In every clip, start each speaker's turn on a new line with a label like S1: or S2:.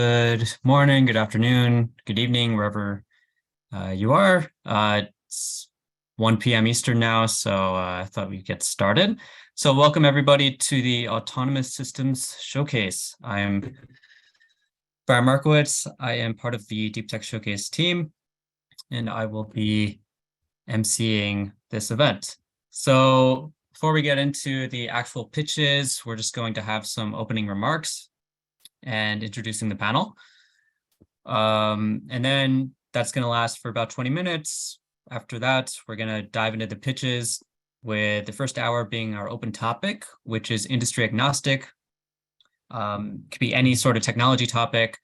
S1: Good morning, good afternoon, good evening, wherever you are. It's 1 p.m. Eastern now, so I thought we'd get started. So welcome everybody to the Autonomous Systems Showcase. I'm Brian Markowitz. I am part of the Deep Tech Showcase team, and I will be emceeing this event. So before we get into the actual pitches, we're just going to have some opening remarks and introducing the panel. And then that's going to last for about 20 minutes. After that, we're going to dive into the pitches, with the first hour being our open topic, which is industry agnostic. Could be any sort of technology topic.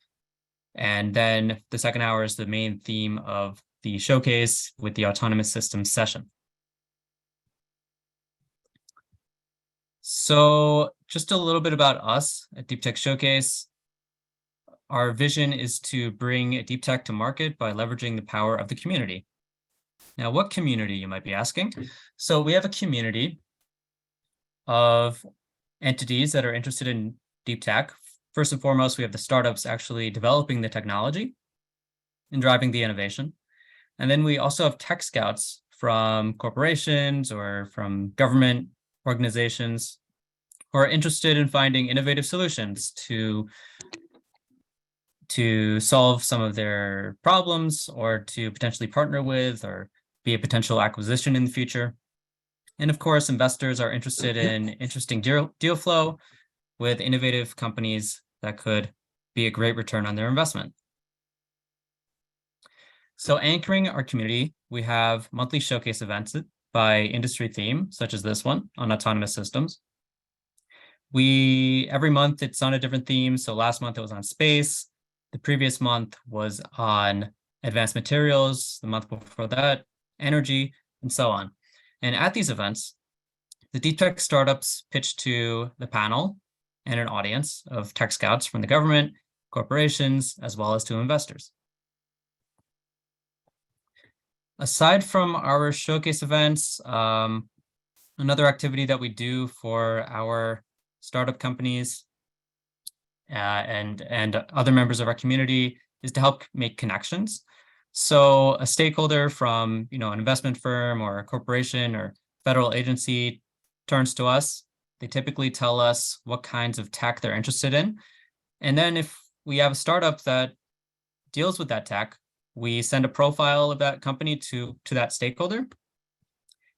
S1: And then the second hour is the main theme of the showcase with the autonomous systems session. So just a little bit about us at Deep Tech Showcase. Our vision is to bring deep tech to market by leveraging the power of the community. Now, what community, you might be asking? So we have a community of entities that are interested in deep tech. First and foremost, we have the startups actually developing the technology and driving the innovation. And then we also have tech scouts from corporations or from government organizations who are interested in finding innovative solutions to solve some of their problems, or to potentially partner with or be a potential acquisition in the future. And of course, investors are interested in interesting deal flow with innovative companies that could be a great return on their investment. So anchoring our community, we have monthly showcase events by industry theme, such as this one on autonomous systems. Every month it's on a different theme. So last month it was on space. The previous month was on advanced materials. The month before that, energy, and so on. And at these events, the deep tech startups pitch to the panel and an audience of tech scouts from the government, corporations, as well as to investors. Aside from our showcase events, another activity that we do for our startup companies and other members of our community is to help make connections. So a stakeholder from an investment firm or a corporation or federal agency turns to us. They typically tell us what kinds of tech they're interested in. And then if we have a startup that deals with that tech, we send a profile of that company to that stakeholder.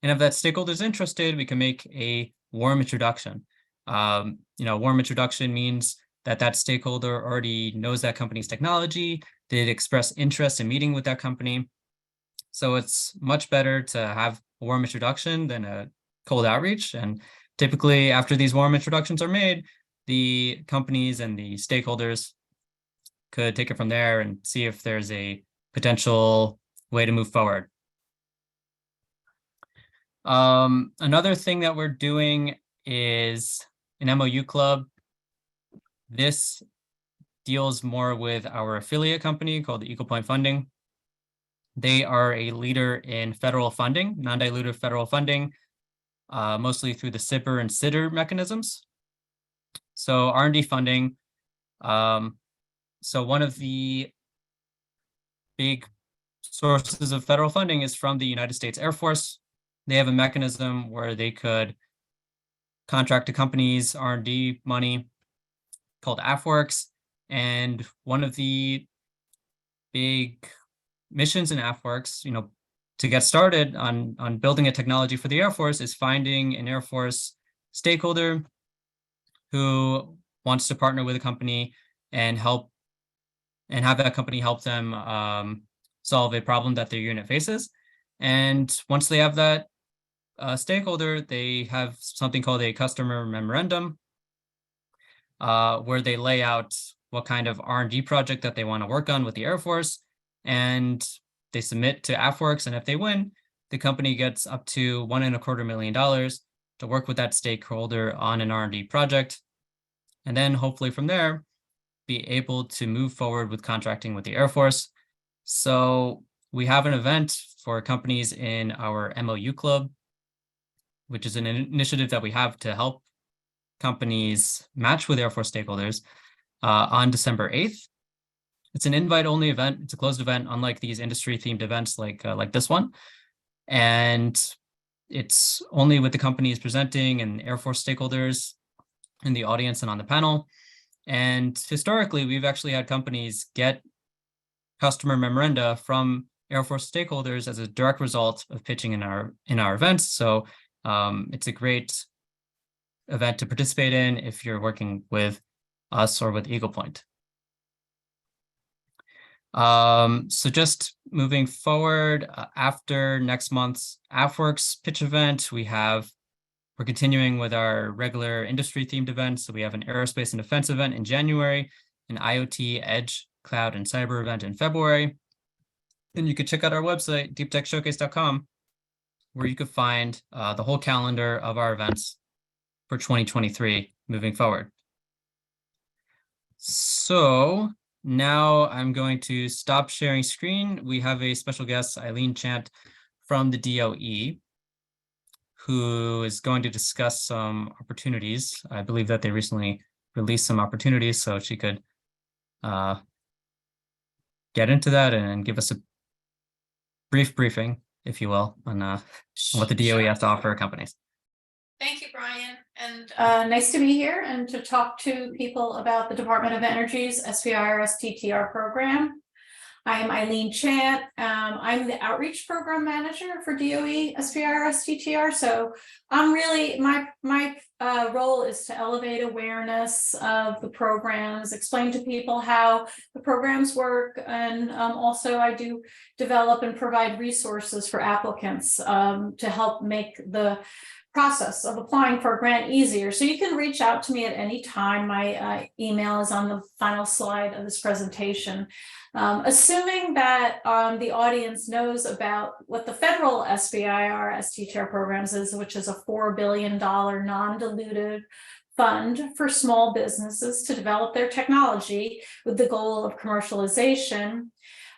S1: And if that stakeholder is interested, we can make a warm introduction. Warm introduction means that stakeholder already knows that company's technology, did express interest in meeting with that company. So it's much better to have a warm introduction than a cold outreach. And typically after these warm introductions are made, the companies and the stakeholders could take it from there and see if there's a potential way to move forward. Another thing that we're doing is an MOU club. This deals more with our affiliate company called the Eagle Point Funding. They are a leader in federal funding, non-dilutive federal funding, mostly through the SBIR and SIDR mechanisms. So R&D funding. So one of the big sources of federal funding is from the United States Air Force. They have a mechanism where they could contract to companies R&D money called AFWERX. And one of the big missions in AFWERX, to get started on building a technology for the Air Force, is finding an Air Force stakeholder who wants to partner with a company and have that company help them solve a problem that their unit faces. And once they have that stakeholder, they have something called a customer memorandum, where they lay out what kind of R&D project that they want to work on with the Air Force, and they submit to AFWERX. And if they win, the company gets up to $1.25 million to work with that stakeholder on an R&D project. And then hopefully from there, be able to move forward with contracting with the Air Force. So we have an event for companies in our MOU Club, which is an initiative that we have to help companies match with Air Force stakeholders on December 8th. It's an invite-only event. It's a closed event, unlike these industry-themed events like this one. And it's only with the companies presenting and Air Force stakeholders in the audience and on the panel. And historically, we've actually had companies get customer memoranda from Air Force stakeholders as a direct result of pitching in our events. So it's a great event to participate in if you're working with us or with Eagle Point. So just moving forward, after next month's AFWERX pitch event, we're continuing with our regular industry themed events. So we have an aerospace and defense event in January, an IoT, edge, cloud, and cyber event in February. And you could check out our website, deeptechshowcase.com, where you could find the whole calendar of our events for 2023 moving forward. So now I'm going to stop sharing screen. We have a special guest, Eileen Chant from the DOE, who is going to discuss some opportunities. I believe that they recently released some opportunities, so she could get into that and give us a brief briefing, if you will, on what the DOE has to offer companies.
S2: Thank you, Brian, and nice to be here and to talk to people about the Department of Energy's SBIR STTR program. I am Eileen Chant. I'm the Outreach Program Manager for DOE SBIR STTR. So I'm really, my role is to elevate awareness of the programs, explain to people how the programs work, and also I do develop and provide resources for applicants to help make the process of applying for a grant easier. So you can reach out to me at any time. My email is on the final slide of this presentation. Assuming that the audience knows about what the federal SBIR STTR programs is, which is a $4 billion non-dilutive fund for small businesses to develop their technology with the goal of commercialization.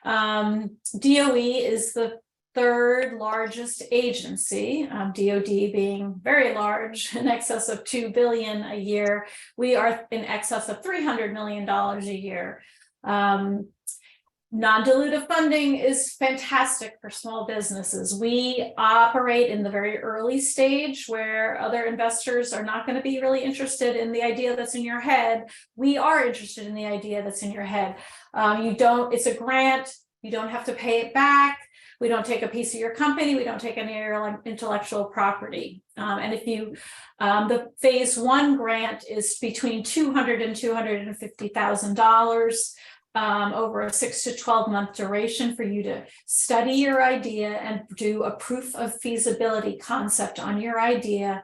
S2: DOE is the third largest agency, DoD being very large, in excess of $2 billion a year. We are in excess of $300 million a year. Non-dilutive funding is fantastic for small businesses. We operate in the very early stage where other investors are not going to be really interested in the idea that's in your head. We are interested in the idea that's in your head. It's a grant. You don't have to pay it back. We don't take a piece of your company. We don't take any of your intellectual property. And if you, the phase one grant is between $200,000 and $250,000 over a 6 to 12 month duration for you to study your idea and do a proof of feasibility concept on your idea.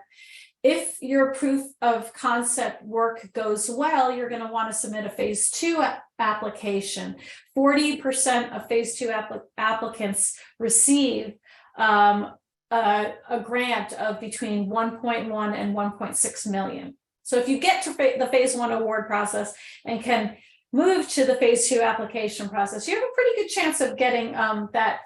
S2: If your proof of concept work goes well, you're going to want to submit a phase two application. 40% of phase two applicants receive a grant of between 1.1 and 1.6 million. So if you get to the phase one award process and can move to the phase two application process, you have a pretty good chance of getting that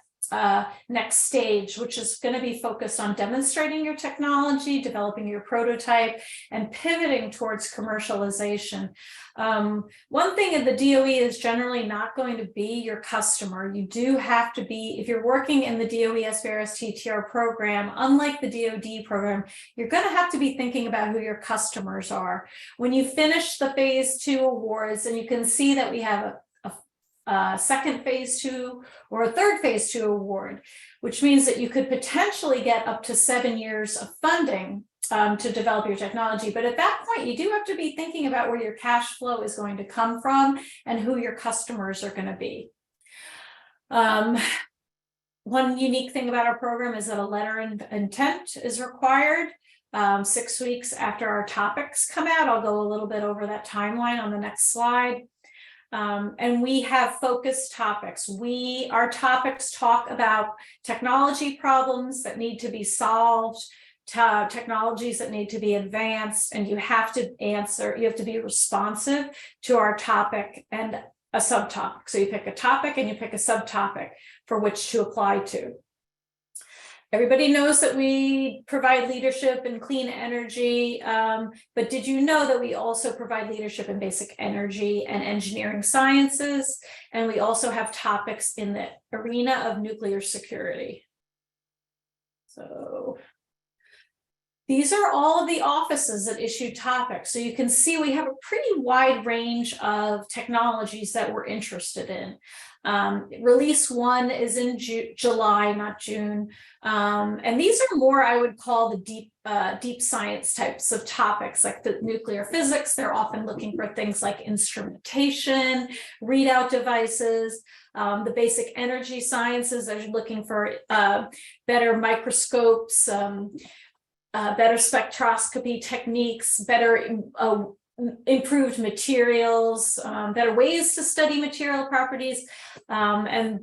S2: next stage, which is going to be focused on demonstrating your technology, developing your prototype, and pivoting towards commercialization. One thing in the DOE is generally not going to be your customer. You do have to be, if you're working in the DOE SBIR STTR program, unlike the DoD program, you're going to have to be thinking about who your customers are. When you finish the phase two awards, and you can see that we have a second phase two or a third phase two award, which means that you could potentially get up to 7 years of funding to develop your technology. But at that point, you do have to be thinking about where your cash flow is going to come from and who your customers are going to be. One unique thing about our program is that a letter of intent is required 6 weeks after our topics come out. I'll go a little bit over that timeline on the next slide. And we have focused topics. Our topics talk about technology problems that need to be solved, technologies that need to be advanced, and you have to be responsive to our topic and a subtopic. So you pick a topic and you pick a subtopic for which to apply to. Everybody knows that we provide leadership in clean energy, but did you know that we also provide leadership in basic energy and engineering sciences? And we also have topics in the arena of nuclear security. So these are all of the offices that issue topics. So you can see we have a pretty wide range of technologies that we're interested in. Release 1 is in July, not June. And these are more, I would call, the deep science types of topics, like the nuclear physics. They're often looking for things like instrumentation, readout devices. The basic energy sciences are looking for better microscopes, better spectroscopy techniques, better improved materials, better ways to study material properties, and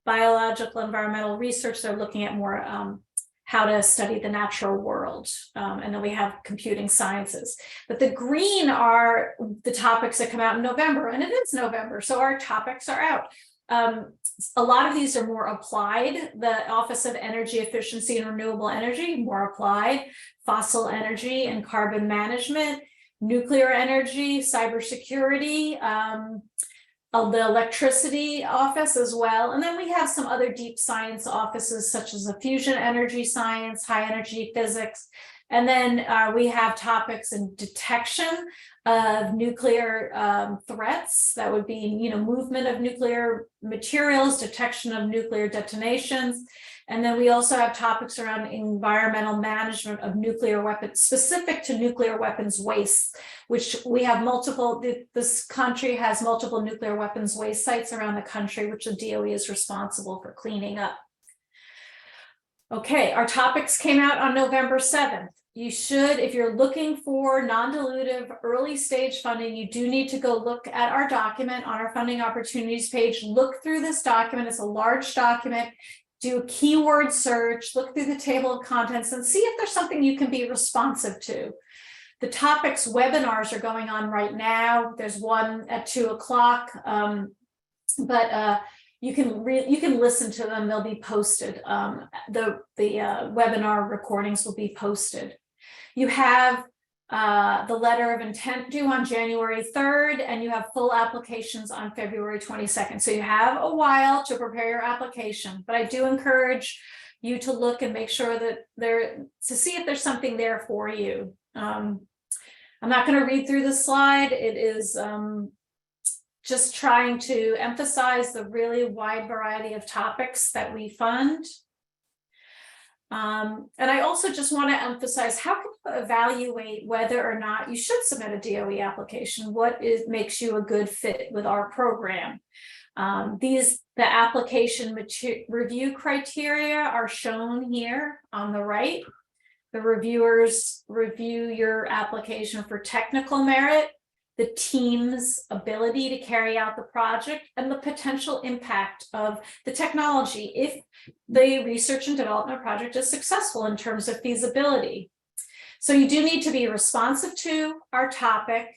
S2: biological environmental research. They're looking at more how to study the natural world. And then we have computing sciences. But the green are the topics that come out in November, and it is November, so our topics are out. A lot of these are more applied. The Office of Energy Efficiency and Renewable Energy, more applied. Fossil energy and carbon management, nuclear energy, cybersecurity, the electricity office as well. And then we have some other deep science offices, such as the fusion energy science, high energy physics. And then we have topics in detection of nuclear threats. That would be, movement of nuclear materials, detection of nuclear detonations. And then we also have topics around environmental management of nuclear weapons, specific to nuclear weapons waste, which we have multiple, this country has multiple nuclear weapons waste sites around the country, which the DOE is responsible for cleaning up. Okay, our topics came out on November 7th. You should, if you're looking for non-dilutive early stage funding, you do need to go look at our document on our funding opportunities page. Look through this document. It's a large document. Do a keyword search, look through the table of contents, and see if there's something you can be responsive to. The topics webinars are going on right now. There's one at 2 o'clock, but you can listen to them. They'll be posted. The webinar recordings will be posted. You have the letter of intent due on January 3rd, and you have full applications on February 22nd. So you have a while to prepare your application, but I do encourage you to look and make sure that to see if there's something there for you. I'm not going to read through the slide. It is just trying to emphasize the really wide variety of topics that we fund. And I also just want to emphasize, how can you evaluate whether or not you should submit a DOE application? What makes you a good fit with our program? The application review criteria are shown here on the right. The reviewers review your application for technical merit, the team's ability to carry out the project, and the potential impact of the technology if the research and development project is successful in terms of feasibility. So you do need to be responsive to our topic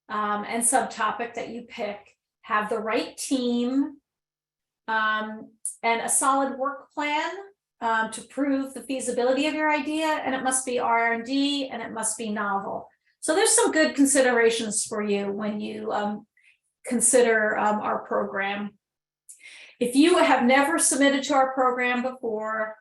S2: and subtopic that you pick, have the right team, and a solid work plan to prove the feasibility of your idea, and it must be R&D, and it must be novel. So there's some good considerations for you when you consider our program. If you have never submitted to our program before,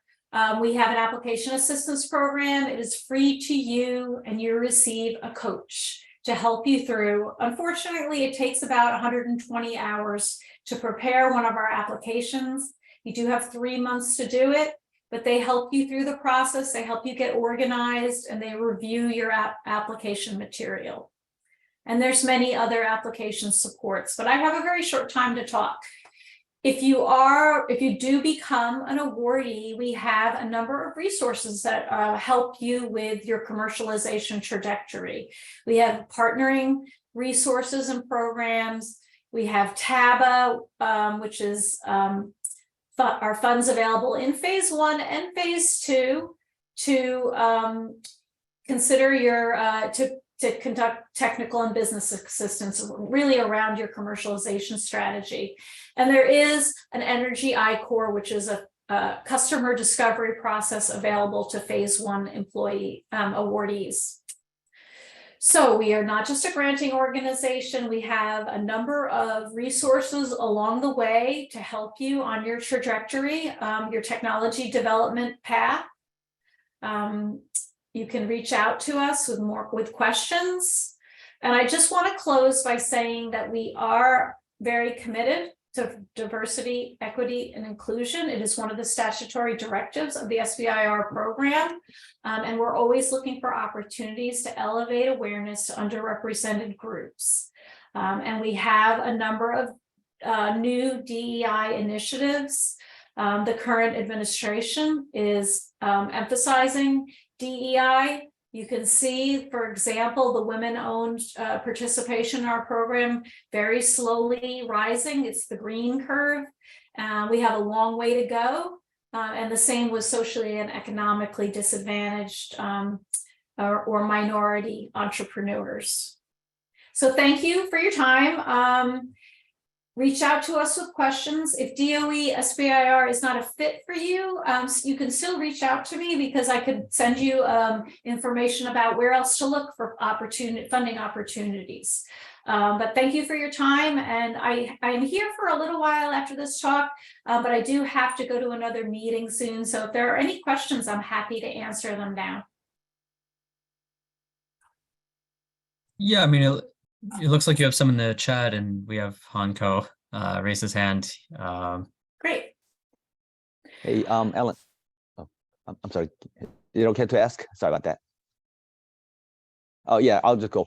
S2: we have an application assistance program. It is free to you, and you receive a coach to help you through. Unfortunately, it takes about 120 hours to prepare one of our applications. You do have 3 months to do it, but they help you through the process. They help you get organized, and they review your application material. And there's many other application supports, but I have a very short time to talk. If you do become an awardee, we have a number of resources that help you with your commercialization trajectory. We have partnering resources and programs. We have TABA, which is our funds available in phase 1 and phase 2 to consider your to conduct technical and business assistance really around your commercialization strategy. And there is an Energy I-Corps, which is a customer discovery process available to phase one employee awardees. So we are not just a granting organization. We have a number of resources along the way to help you on your trajectory, your technology development path. You can reach out to us with questions. And I just want to close by saying that we are very committed to diversity, equity, and inclusion. It is one of the statutory directives of the SBIR program. And we're always looking for opportunities to elevate awareness to underrepresented groups. And we have a number of new DEI initiatives. The current administration is emphasizing DEI. You can see, for example, the women-owned participation in our program very slowly rising. It's the green curve. We have a long way to go. And the same with socially and economically disadvantaged or minority entrepreneurs. So thank you for your time. Reach out to us with questions. If DOE SBIR is not a fit for you, you can still reach out to me because I could send you information about where else to look for funding opportunities. But thank you for your time. And I'm here for a little while after this talk, but I do have to go to another meeting soon. So if there are any questions, I'm happy to answer them now.
S1: Yeah, I mean, it looks like you have some in the chat, and we have Hanko raise his hand.
S2: Great.
S3: Hey, Ellen. Oh, I'm sorry. Is it okay to ask? Sorry about that. Oh yeah, I'll just go.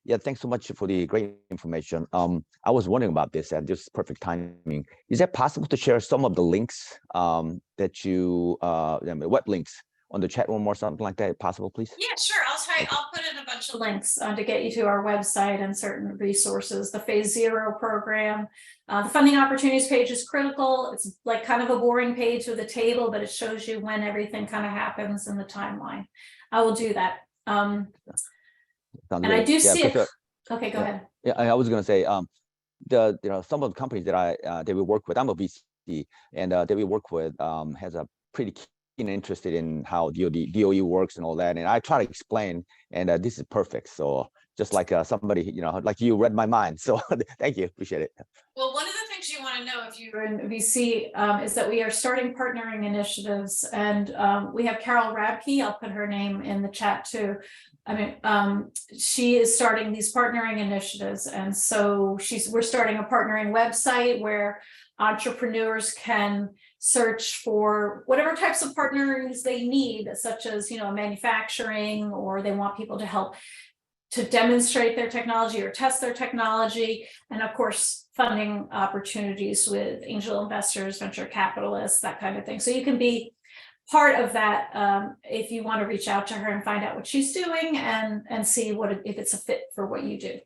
S3: Yeah, thanks so much for the great information. I was wondering about this, and this is perfect timing. Is it possible to share some of the links that you, web links on the chat room or something like that? Possible, please?
S2: Yeah, sure. I'll put in a bunch of links to get you to our website and certain resources. The Phase Zero program, the funding opportunities page is critical. It's like kind of a boring page with a table, but it shows you when everything kind of happens in the timeline. I will do that. And I do see it. Okay, go ahead.
S3: Yeah, I was going to say, some of the companies that we work with, I'm a VC, and that we work with has a pretty keen interest in how DOE works and all that. And I try to explain, and this is perfect. So just like somebody, like you read my mind. So thank you, appreciate it.
S2: Well, one of the things you want to know if you're in VC is that we are starting partnering initiatives, and we have Carol Rabke. I'll put her name in the chat too. I mean, she is starting these partnering initiatives, and so we're starting a partnering website where entrepreneurs can search for whatever types of partners they need, such as manufacturing, or they want people to help to demonstrate their technology or test their technology, and of course funding opportunities with angel investors, venture capitalists, that kind of thing. So you can be part of that if you want to reach out to her and find out what she's doing and see if it's a fit for what you do.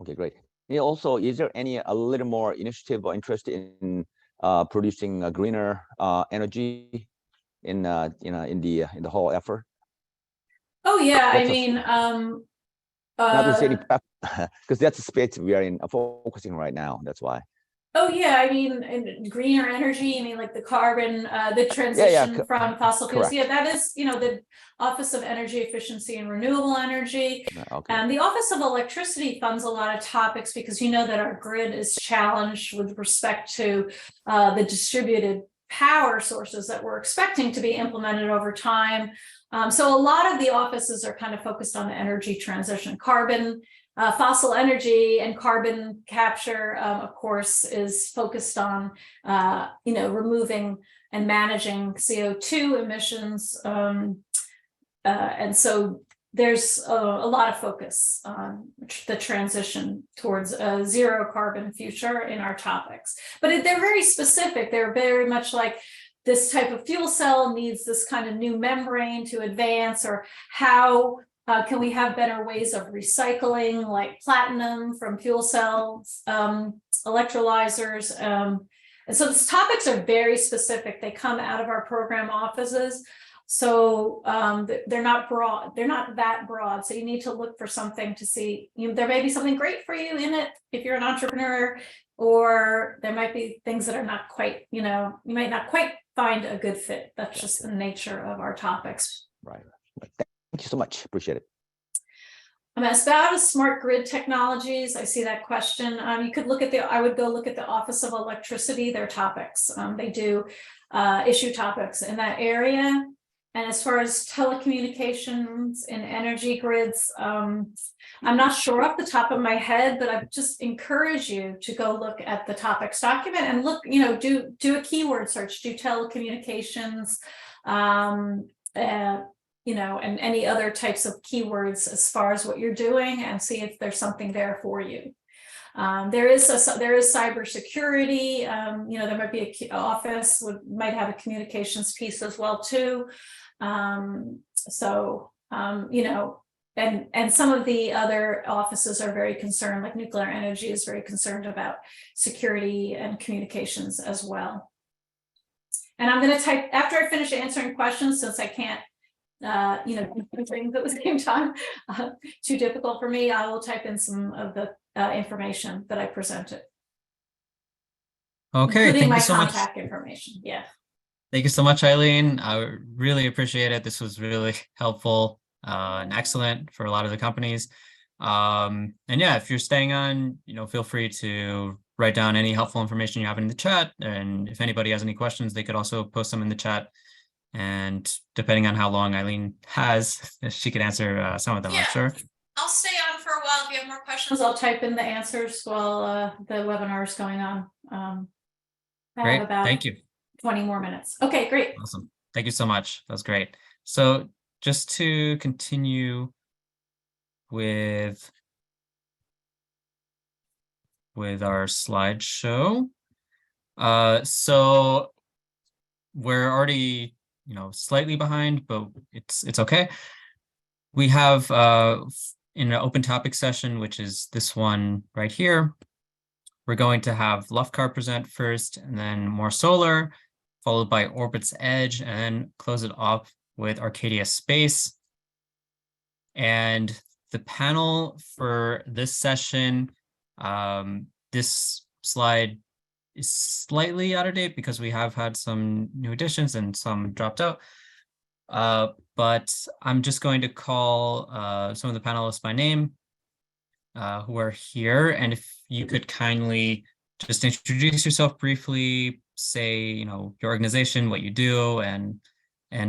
S3: Okay, great. And also, is there a little more initiative or interest in producing a greener energy in the whole effort?
S2: Oh yeah,
S3: That's
S2: I mean,
S3: not to say any prep, because that's the space we are focusing right now. That's why.
S2: Oh yeah, I mean, and greener energy. I mean, like the carbon, the transition from fossil fuels.
S3: Correct.
S2: Yeah, that is, the Office of Energy Efficiency and Renewable Energy,
S3: Okay.
S2: and the Office of Electricity funds a lot of topics because that our grid is challenged with respect to the distributed power sources that we're expecting to be implemented over time. So a lot of the offices are kind of focused on the energy transition, carbon. Fossil energy and carbon capture, of course, is focused on, removing and managing CO2 emissions. And so there's a lot of focus on the transition towards a zero carbon future in our topics. But they're very specific. They're very much like this type of fuel cell needs this kind of new membrane to advance, or how can we have better ways of recycling, like platinum from fuel cells, electrolyzers? And so these topics are very specific. They come out of our program offices. So they're not broad. They're not that broad. So you need to look for something to see. There may be something great for you in it if you're an entrepreneur. or there might be things that are not quite, you might not quite find a good fit. That's just the nature of our topics.
S3: Right. Thank you so much. Appreciate it.
S2: As about as smart grid technologies, I see that question. You could look at I would go look at the Office of Electricity, their topics. They do issue topics in that area. And as far as telecommunications and energy grids, I'm not sure off the top of my head, but I just encourage you to go look at the topics document and look, do a keyword search, do telecommunications, and any other types of keywords as far as what you're doing, and see if there's something there for you. There is cybersecurity. There might be an office might have a communications piece as well too. And some of the other offices are very concerned, like nuclear energy is very concerned about security and communications as well. And I'm going to type, after I finish answering questions, since I can't things at the same time, too difficult for me, I will type in some of the information that I presented.
S1: Okay,
S2: including
S1: thank
S2: my
S1: you so much.
S2: contact information. Yeah.
S1: Thank you so much, Eileen. I really appreciate it. This was really helpful and excellent for a lot of the companies. And yeah, if you're staying on, feel free to write down any helpful information you have in the chat. And if anybody has any questions, they could also post them in the chat. And depending on how long Eileen has, she could answer some of them, I'm sure.
S2: I'll stay on for a while. If you have more questions, I'll type in the answers while the webinar is going on. I
S1: Great,
S2: have about
S1: thank you.
S2: 20 more minutes. Okay, great.
S1: Awesome. Thank you so much. That was great. So just to continue with our slideshow. So we're already, slightly behind, but it's okay. We have in an open topic session, which is this one right here, we're going to have Lufcar present first, and then More Solar, followed by Orbit's Edge, and then close it off with Arcadia Space. And the panel for this session, this slide is slightly out of date because we have had some new additions and some dropped out. But I'm just going to call some of the panelists by name who are here. And if you could kindly just introduce yourself briefly, say, your organization, what you do, and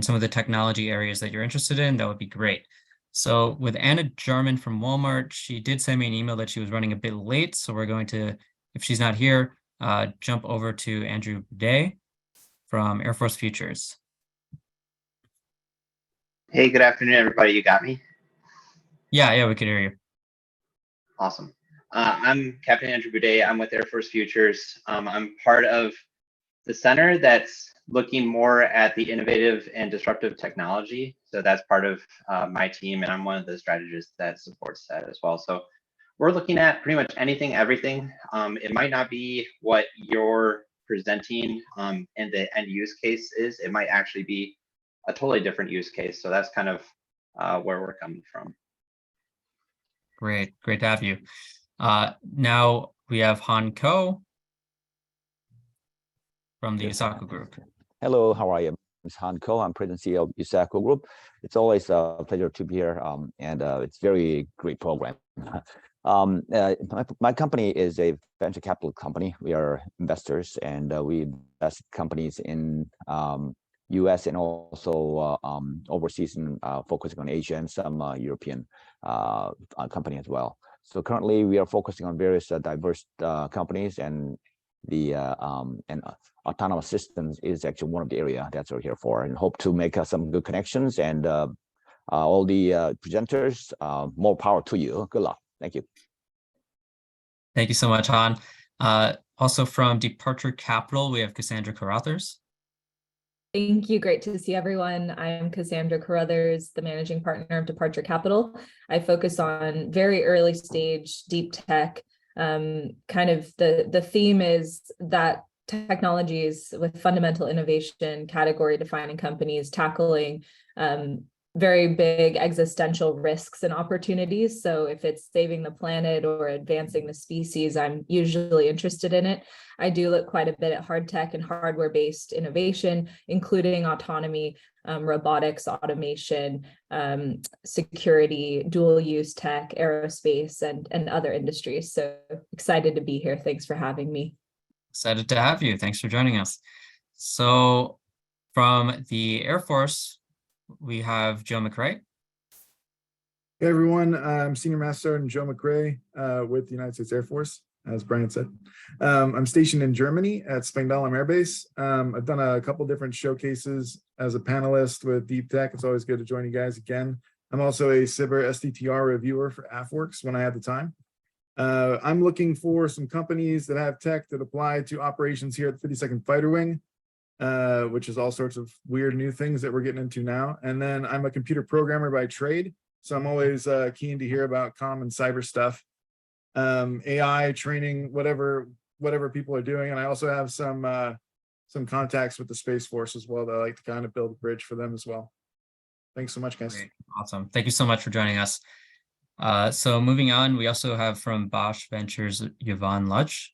S1: some of the technology areas that you're interested in, that would be great. So with Anna Jarman from Walmart, she did send me an email that she was running a bit late. So we're going to, if she's not here, jump over to Andrew Boudet from Air Force Futures.
S4: Hey, good afternoon, everybody. You got me?
S1: Yeah, we can hear you.
S4: Awesome. I'm Captain Andrew Boudet. I'm with Air Force Futures. I'm part of the center that's looking more at the innovative and disruptive technology. So that's part of my team, and I'm one of the strategists that supports that as well. So we're looking at pretty much anything, everything. It might not be what you're presenting and the end use case is. It might actually be a totally different use case. So that's kind of where we're coming from.
S1: Great to have you. Now we have Han Ko from the USACO Group.
S3: Hello, how are you? I'm Han Ko. I'm President and CEO of USACO Group. It's always a pleasure to be here, and it's very great program. My company is a venture capital company. We are investors, and we invest companies in U.S. and also overseas, and focusing on Asia and some European company as well. So currently, we are focusing on various diverse companies, and the autonomous systems is actually one of the area that's we're here for, and hope to make some good connections. And all the presenters, more power to you. Good luck. Thank you.
S1: Thank you so much, Han. Also from Departure Capital, we have Cassandra Carruthers.
S5: Thank you. Great to see everyone. I'm Cassandra Carruthers, the managing partner of Departure Capital. I focus on very early stage deep tech. Kind of the theme is that technologies with fundamental innovation, category defining companies tackling very big existential risks and opportunities. So if it's saving the planet or advancing the species, I'm usually interested in it. I do look quite a bit at hard tech and hardware-based innovation, including autonomy, robotics, automation, security, dual use tech, aerospace, and other industries. So excited to be here. Thanks for having me.
S1: Excited to have you. Thanks for joining us. So from the Air Force, we have Joe McRae.
S6: Hey everyone, I'm Senior Master Sergeant Joe McRae with the United States Air Force, as Brian said. I'm stationed in Germany at Spangdahlem Air Base. I've done a couple different showcases as a panelist with Deep Tech. It's always good to join you guys again. I'm also a SBIR STTR reviewer for AFWERX when I have the time. I'm looking for some companies that have tech that apply to operations here at the 52nd Fighter Wing, which is all sorts of weird new things that we're getting into now. And then I'm a computer programmer by trade. So I'm always keen to hear about comm and cyber stuff, AI training, whatever people are doing. And I also have some contacts with the Space Force as well that I like to kind of build a bridge for them as well. Thanks so much, guys.
S1: Great. Awesome. Thank you so much for joining us. So moving on, we also have from Bosch Ventures, Yvonne Lutsch.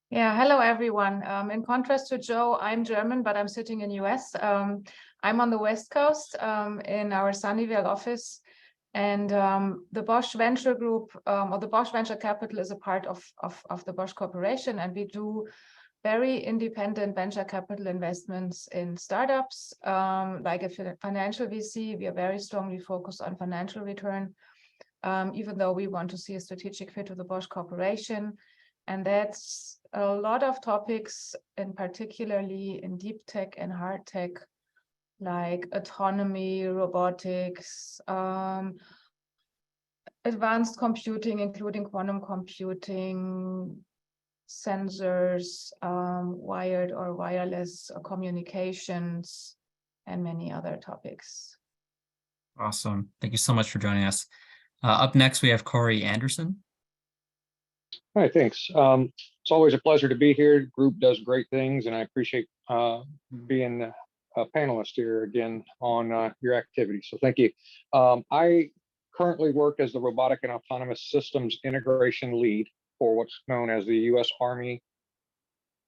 S7: Yeah, hello everyone. In contrast to Joe, I'm German, but I'm sitting in US. I'm on the West Coast in our Sunnyvale office, and the Bosch Venture Group or the Bosch Venture Capital is a part of the Bosch Corporation, and we do very independent venture capital investments in startups. Like a financial VC, we are very strongly focused on financial return, even though we want to see a strategic fit with the Bosch Corporation. And that's a lot of topics, and particularly in deep tech and hard tech, like autonomy, robotics, advanced computing, including quantum computing, sensors, wired or wireless communications, and many other topics.
S1: Awesome. Thank you so much for joining us. Up next, we have Corey Anderson.
S8: Hi, thanks. It's always a pleasure to be here. The group does great things, and I appreciate being a panelist here again on your activity. So thank you. I currently work as the Robotic and Autonomous Systems Integration Lead for what's known as the U.S. Army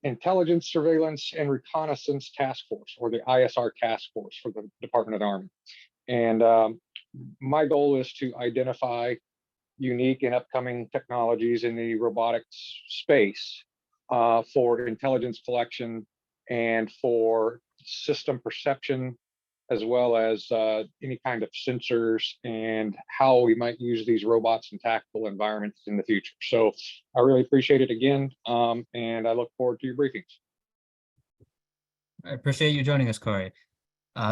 S8: Intelligence, Surveillance, and Reconnaissance Task Force, or the ISR Task Force for the Department of the Army. And my goal is to identify unique and upcoming technologies in the robotics space for intelligence collection and for system perception, as well as any kind of sensors and how we might use these robots in tactical environments in the future. So I really appreciate it again, and I look forward to your briefings.
S1: I appreciate you joining us, Corey.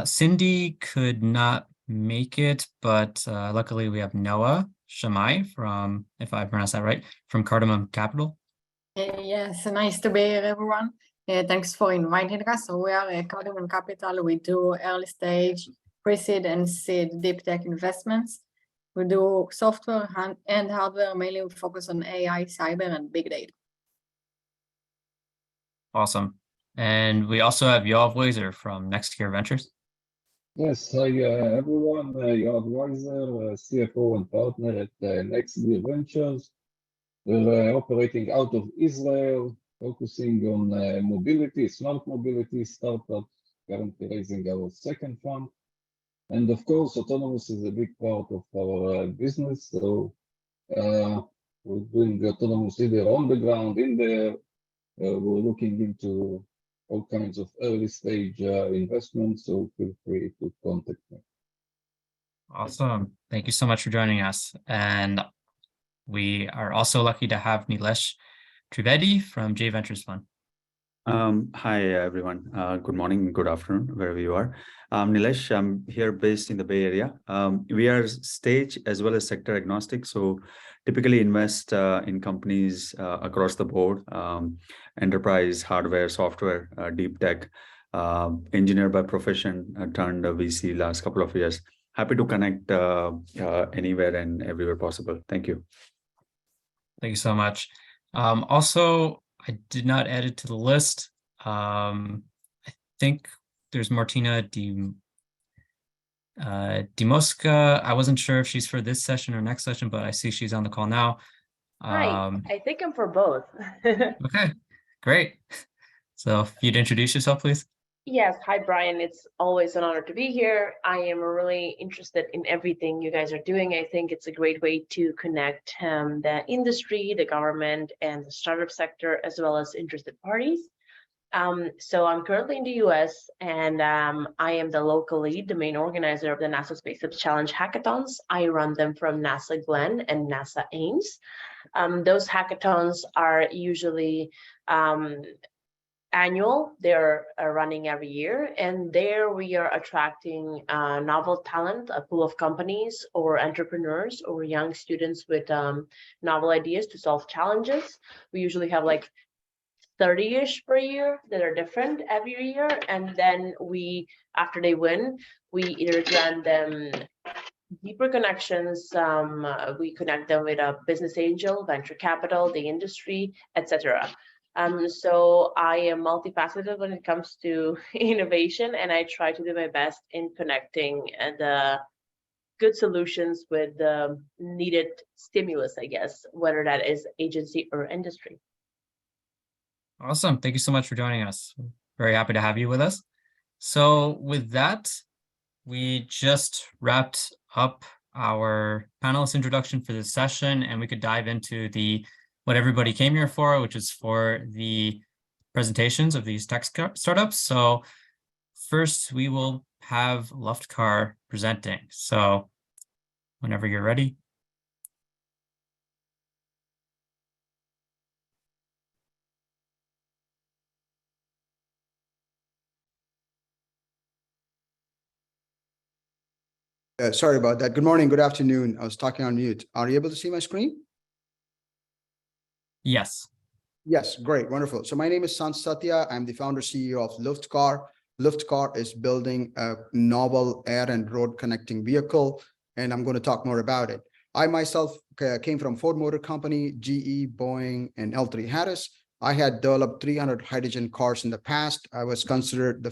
S1: Cindy could not make it, but luckily we have Noah Shamai from, if I pronounce that right, from Cardamom Capital.
S9: Yes, nice to be here, everyone. Thanks for inviting us. So we are Cardamom Capital. We do early stage, pre-seed and seed deep tech investments. We do software and hardware. Mainly we focus on AI, cyber, and big data.
S1: Awesome. And we also have Yoav Weiser from Nextgear Ventures.
S10: Yes, hi everyone. Yoav Weiser, CFO and partner at Nextgear Ventures. We're operating out of Israel, focusing on mobility, smart mobility startups, currently raising our second fund. And of course, autonomous is a big part of our business. So we're doing autonomous either on the ground, in there. We're looking into all kinds of early stage investments, so feel free to contact me.
S1: Awesome. Thank you so much for joining us. And we are also lucky to have Nilesh Trivedi from J Ventures Fund.
S11: Hi, everyone. Good morning, good afternoon, wherever you are. Nilesh, I'm here based in the Bay Area. We are stage as well as sector agnostic, so typically invest in companies across the board, enterprise, hardware, software, deep tech, engineer by profession, turned VC last couple of years. Happy to connect anywhere and everywhere possible. Thank you.
S1: Thank you so much. Also, I did not add it to the list. I think there's Martina Dimoska. I wasn't sure if she's for this session or next session, but I see she's on the call now.
S12: Hi, I think I'm for both.
S1: Okay, great. So if you'd introduce yourself, please.
S12: Yes, hi Brian. It's always an honor to be here. I am really interested in everything you guys are doing. I think it's a great way to connect the industry, the government, and the startup sector, as well as interested parties. So I'm currently in the US, and I am the local lead, the main organizer of the NASA Space Labs Challenge hackathons. I run them from NASA Glenn and NASA Ames. Those hackathons are usually annual. They're running every year, and there we are attracting novel talent, a pool of companies or entrepreneurs or young students with novel ideas to solve challenges. We usually have like 30-ish per year that are different every year, and then we, after they win, we either grant them deeper connections, we connect them with a business angel, venture capital, the industry, etc. So I am multifaceted when it comes to innovation, and I try to do my best in connecting the good solutions with the needed stimulus, I guess, whether that is agency or industry.
S1: Awesome. Thank you so much for joining us. Very happy to have you with us. So with that, we just wrapped up our panelist introduction for this session, and we could dive into what everybody came here for, which is for the presentations of these tech startups. So first, we will have Luftcar presenting. So whenever you're ready.
S13: Sorry about that. Good morning, good afternoon. I was talking on mute. Are you able to see my screen?
S1: Yes.
S13: Yes, great, wonderful. So my name is Sant Satya. I'm the founder CEO of Luftcar. Luftcar is building a novel air and road connecting vehicle, and I'm going to talk more about it. I myself came from Ford Motor Company, GE, Boeing, and L3 Harris. I had developed 300 hydrogen cars in the past. I was considered the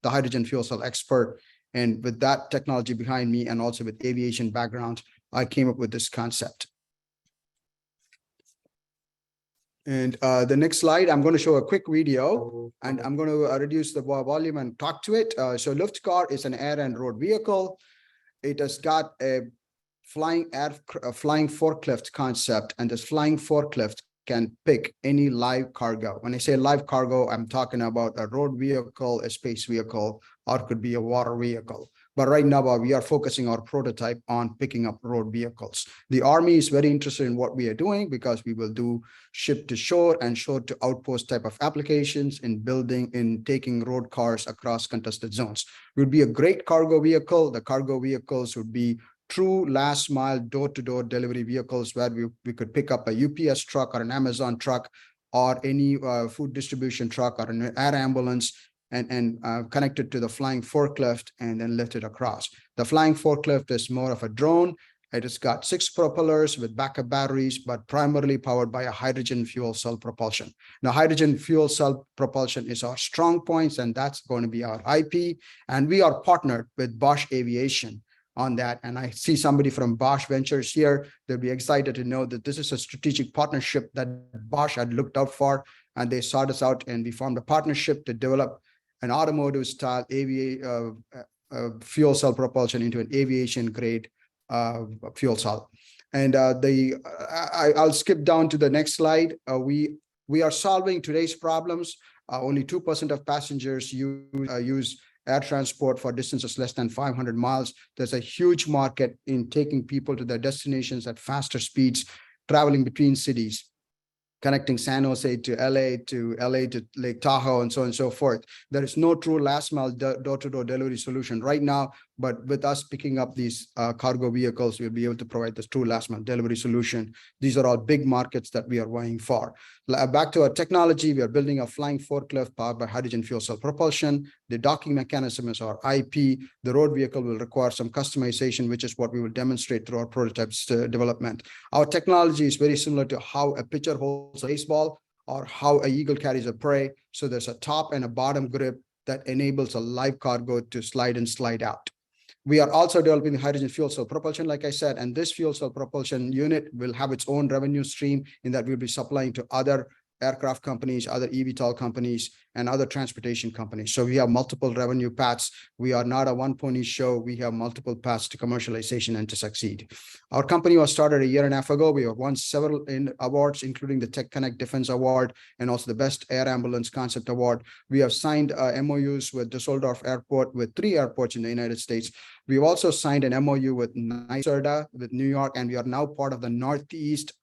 S13: hydrogen fuel cell expert. And with that technology behind me, and also with aviation background, I came up with this concept. And the next slide, I'm going to show a quick video, and I'm going to reduce the volume and talk to it. So Luftcar is an air and road vehicle. It has got a flying forklift concept, and this flying forklift can pick any live cargo. When I say live cargo, I'm talking about a road vehicle, a space vehicle, or it could be a water vehicle. But right now, we are focusing our prototype on picking up road vehicles. The Army is very interested in what we are doing, because we will do ship to shore and shore to outpost type of applications in taking road cars across contested zones. It would be a great cargo vehicle. The cargo vehicles would be true last mile door-to-door delivery vehicles, where we could pick up a UPS truck or an Amazon truck or any food distribution truck or an air ambulance and connect it to the flying forklift and then lift it across. The flying forklift is more of a drone. It has got 6 propellers with backup batteries, but primarily powered by a hydrogen fuel cell propulsion. Now, hydrogen fuel cell propulsion is our strong points, and that's going to be our IP. And we are partnered with Bosch Aviation on that. And I see somebody from Bosch Ventures here. They'll be excited to know that this is a strategic partnership that Bosch had looked out for, and they sought us out, and we formed a partnership to develop an automotive style fuel cell propulsion into an aviation grade fuel cell. And I'll skip down to the next slide. We are solving today's problems. Only 2% of passengers use air transport for distances less than 500 miles. There's a huge market in taking people to their destinations at faster speeds, traveling between cities, connecting San Jose to LA to Lake Tahoe, and so on and so forth. There is no true last mile door-to-door delivery solution right now, but with us picking up these cargo vehicles, we'll be able to provide this true last mile delivery solution. These are all big markets that we are vying for. Back to our technology, we are building a flying forklift powered by hydrogen fuel cell propulsion. The docking mechanism is our IP. The road vehicle will require some customization, which is what we will demonstrate through our prototypes development. Our technology is very similar to how a pitcher holds a baseball or how an eagle carries a prey. So there's a top and a bottom grip that enables a live cargo to slide in, slide out. We are also developing the hydrogen fuel cell propulsion, like I said, and this fuel cell propulsion unit will have its own revenue stream in that we'll be supplying to other aircraft companies, other eVTOL companies, and other transportation companies. So we have multiple revenue paths. We are not a one pony show. We have multiple paths to commercialization and to succeed. Our company was started a year and a half ago. We have won several awards, including the Tech Connect Defense Award and also the Best Air Ambulance Concept Award. We have signed MOUs with Düsseldorf Airport, with 3 airports in the United States. We've also signed an MOU with NYSERDA, with New York, and we are now part of the Northeast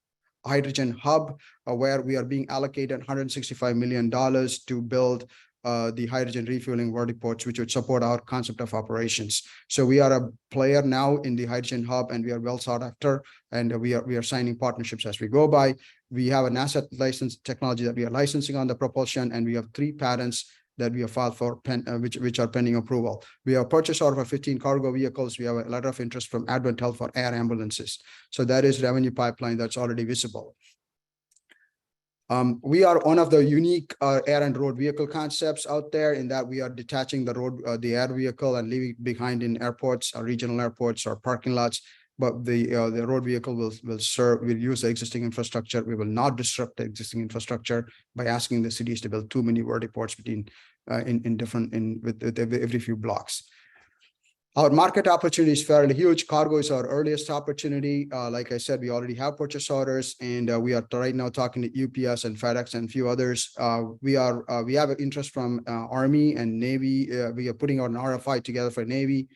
S13: Hydrogen Hub, where we are being allocated $165 million to build the hydrogen refueling vertiports, which would support our concept of operations. So we are a player now in the hydrogen hub, and we are well sought after, and we are signing partnerships as we go by. We have a NASA licensed technology that we are licensing on the propulsion, and we have 3 patents that we have filed for which are pending approval. We have a purchase order for 15 cargo vehicles. We have a letter of interest from AdventHealth for air ambulances. So that is revenue pipeline that's already visible. We are one of the unique air and road vehicle concepts out there, in that we are detaching the air vehicle and leaving it behind in airports or regional airports or parking lots. But the road vehicle will use the existing infrastructure. We will not disrupt the existing infrastructure by asking the cities to build too many vertiports with every few blocks. Our market opportunity is fairly huge. Cargo is our earliest opportunity. Like I said, we already have purchase orders, and we are right now talking to UPS and FedEx and a few others. We have an interest from Army and Navy. We are putting our RFI together for Navy.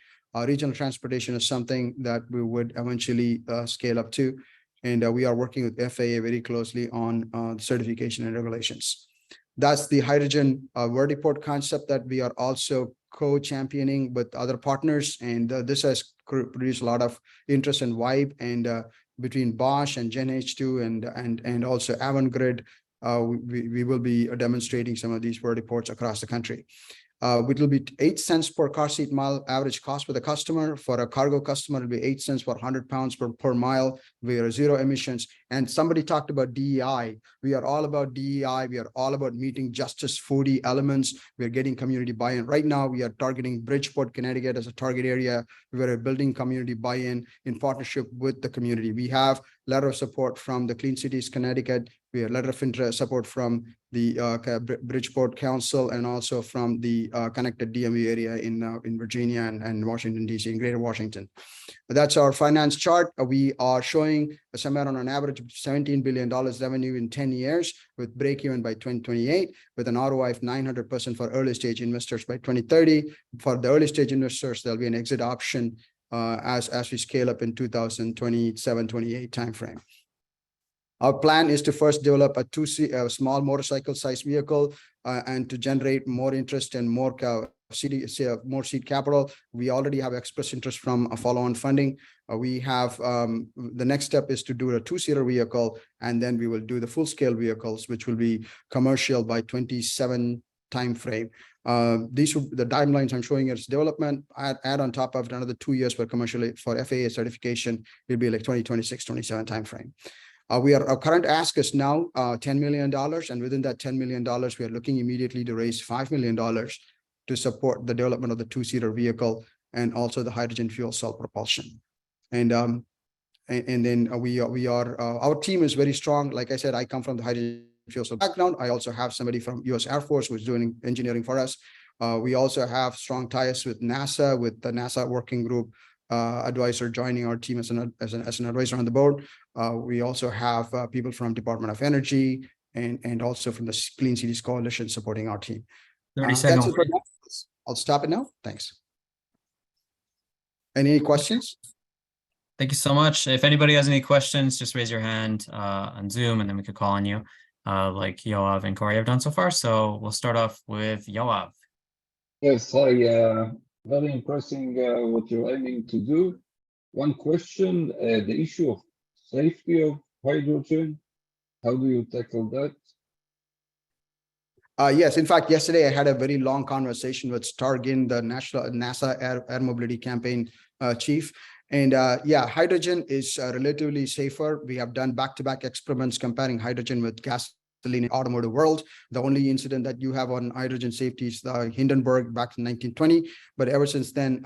S13: Regional transportation is something that we would eventually scale up to. And we are working with FAA very closely on certification and regulations. That's the hydrogen vertiport concept that we are also co-championing with other partners. And this has produced a lot of interest and vibe. And between Bosch and GenH2 and also Avangrid, we will be demonstrating some of these vertiports across the country. It will be 8 cents per car seat mile average cost for the customer. For a cargo customer, it'll be 8 cents for 100 pounds per mile. We are 0 emissions. And somebody talked about DEI. We are all about DEI. We are all about meeting Justice 40 elements. We are getting community buy-in. Right now, we are targeting Bridgeport, Connecticut as a target area. We are building community buy-in in partnership with the community. We have letter of support from the Clean Cities Connecticut. We have letter of interest support from the Bridgeport Council, and also from the connected DMV area in Virginia and Washington, DC, in Greater Washington. That's our finance chart. We are showing somewhere on an average of $17 billion revenue in 10 years, with break even by 2028, with an ROI of 900% for early stage investors by 2030. For the early stage investors, there'll be an exit option as we scale up in 2027-28 timeframe. Our plan is to first develop a small motorcycle size vehicle and to generate more interest and more seed capital. We already have express interest from a follow-on funding. We have the next step is to do a 2-seater vehicle, and then we will do the full-scale vehicles, which will be commercial by 27 timeframe. The timelines I'm showing is development. Add on top of it another 2 years for FAA certification. It'll be like 2026-27 timeframe. Our current ask is now $10 million. And within that $10 million, we are looking immediately to raise $5 million to support the development of the 2-seater vehicle and also the hydrogen fuel cell propulsion. And then our team is very strong. Like I said, I come from the hydrogen fuel cell background. I also have somebody from US Air Force who's doing engineering for us. We also have strong ties with NASA, with the NASA working group advisor joining our team as an advisor on the board. We also have people from Department of Energy and also from the Clean Cities Coalition supporting our team.
S1: 30 seconds.
S13: I'll stop it now. Thanks. Any questions?
S1: Thank you so much. If anybody has any questions, just raise your hand on Zoom, and then we could call on you like Yoav and Corey have done so far. So we'll start off with Yoav.
S10: Yes, hi. Very impressing what you're aiming to do. One question, the issue of safety of hydrogen, how do you tackle that?
S13: Yes, in fact, yesterday I had a very long conversation with Stargin, the NASA Air Mobility Campaign chief. And yeah, hydrogen is relatively safer. We have done back-to-back experiments comparing hydrogen with gas in the automotive world. The only incident that you have on hydrogen safety is the Hindenburg back in 1920. But ever since then,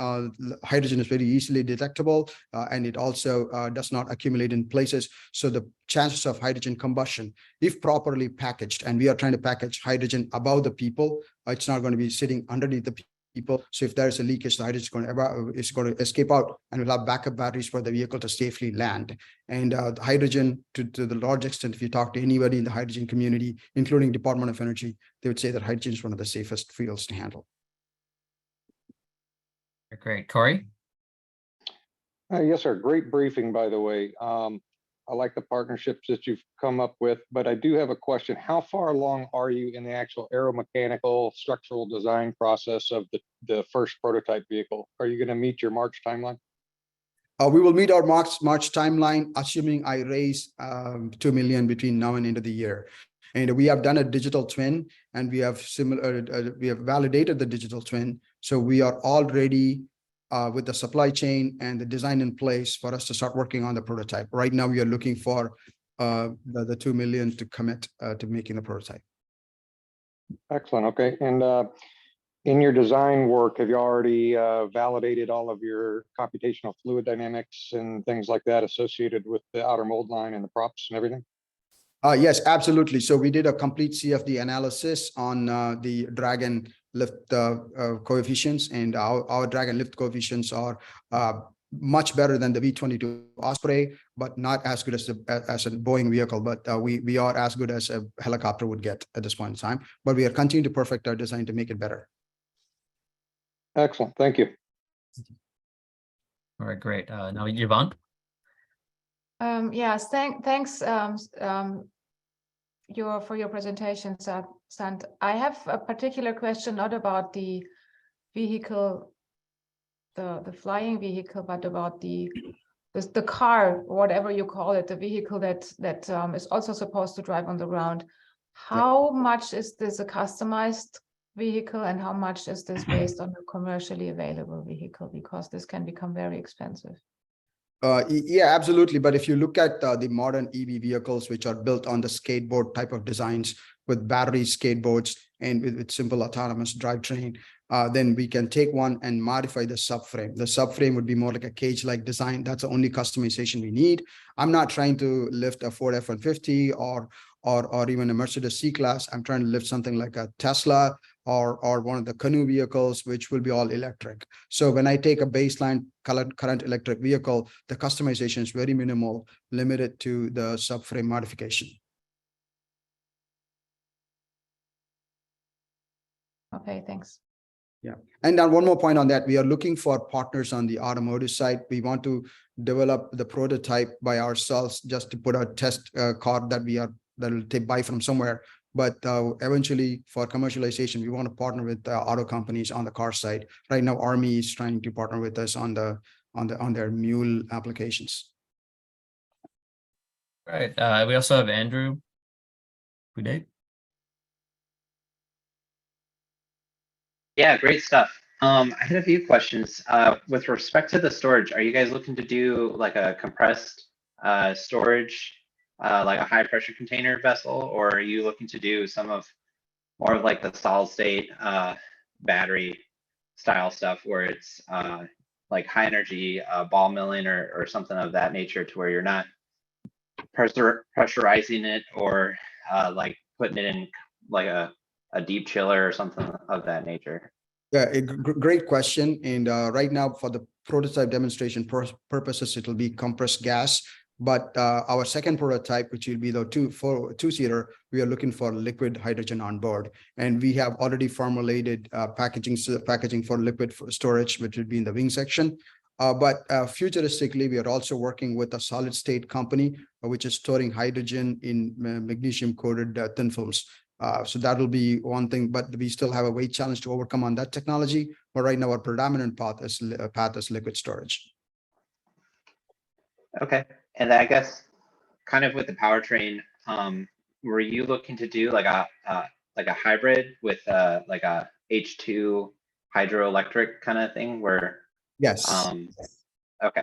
S13: hydrogen is very easily detectable, and it also does not accumulate in places. So the chances of hydrogen combustion, if properly packaged, and we are trying to package hydrogen above the people, it's not going to be sitting underneath the people. So if there's a leakage, the hydrogen is going to escape out, and we'll have backup batteries for the vehicle to safely land. And the hydrogen, to the large extent, if you talk to anybody in the hydrogen community, including Department of Energy, they would say that hydrogen is one of the safest fuels to handle.
S1: Great. Corey?
S8: Yes, sir. Great briefing, by the way. I like the partnerships that you've come up with, but I do have a question. How far along are you in the actual aeromechanical structural design process of the first prototype vehicle? Are you going to meet your March timeline?
S13: We will meet our March timeline, assuming I raise 2 million between now and end of the year. And we have done a digital twin, and we have we have validated the digital twin. So we are already with the supply chain and the design in place for us to start working on the prototype. Right now, we are looking for the 2 million to commit to making the prototype.
S8: Excellent. Okay. And in your design work, have you already validated all of your computational fluid dynamics and things like that associated with the outer mold line and the props and everything?
S13: Yes, absolutely. So we did a complete CFD analysis on the drag and lift coefficients, and our drag and lift coefficients are much better than the V-22 Osprey, but not as good as a Boeing vehicle. But we are as good as a helicopter would get at this point in time. But we are continuing to perfect our design to make it better.
S8: Excellent. Thank you.
S1: All right, great. Now, Yvonne?
S7: Yes, thanks for your presentation, Sant. I have a particular question, not about the vehicle, the flying vehicle, but about the car, whatever you call it, the vehicle that is also supposed to drive on the ground. How much is this a customized vehicle, and how much is this based on a commercially available vehicle? Because this can become very expensive.
S13: Yeah, absolutely. But if you look at the modern EV vehicles, which are built on the skateboard type of designs with battery skateboards and with simple autonomous drivetrain, then we can take one and modify the subframe. The subframe would be more like a cage-like design. That's the only customization we need. I'm not trying to lift a Ford F-150 or even a Mercedes C-Class. I'm trying to lift something like a Tesla or one of the Canoo vehicles, which will be all electric. So when I take a baseline current electric vehicle, the customization is very minimal, limited to the subframe modification.
S7: Okay, thanks.
S13: Yeah. And then one more point on that, we are looking for partners on the automotive side. We want to develop the prototype by ourselves just to put a test car that will buy from somewhere. But eventually for commercialization, we want to partner with auto companies on the car side. Right now, Army is trying to partner with us on their mule applications.
S1: All right. We also have Andrew Boudet.
S4: Yeah, great stuff. I had a few questions. With respect to the storage, are you guys looking to do like a compressed storage, like a high pressure container vessel, or are you looking to do more of like the solid state battery style stuff where it's like high energy ball milling or something of that nature, to where you're not pressurizing it or like putting it in like a deep chiller or something of that nature?
S13: Yeah, great question. And right now for the prototype demonstration purposes, it will be compressed gas. But our second prototype, which will be the two-seater, we are looking for liquid hydrogen on board. And we have already formulated packaging for liquid storage, which would be in the wing section. But futuristically, we are also working with a solid state company, which is storing hydrogen in magnesium coated thin films. So that will be one thing, but we still have a weight challenge to overcome on that technology. But right now, our predominant path is liquid storage.
S4: Okay. And I guess kind of with the powertrain, were you looking to do like a hybrid with like a H2 hydroelectric kind of thing where?
S13: Yes.
S4: Okay.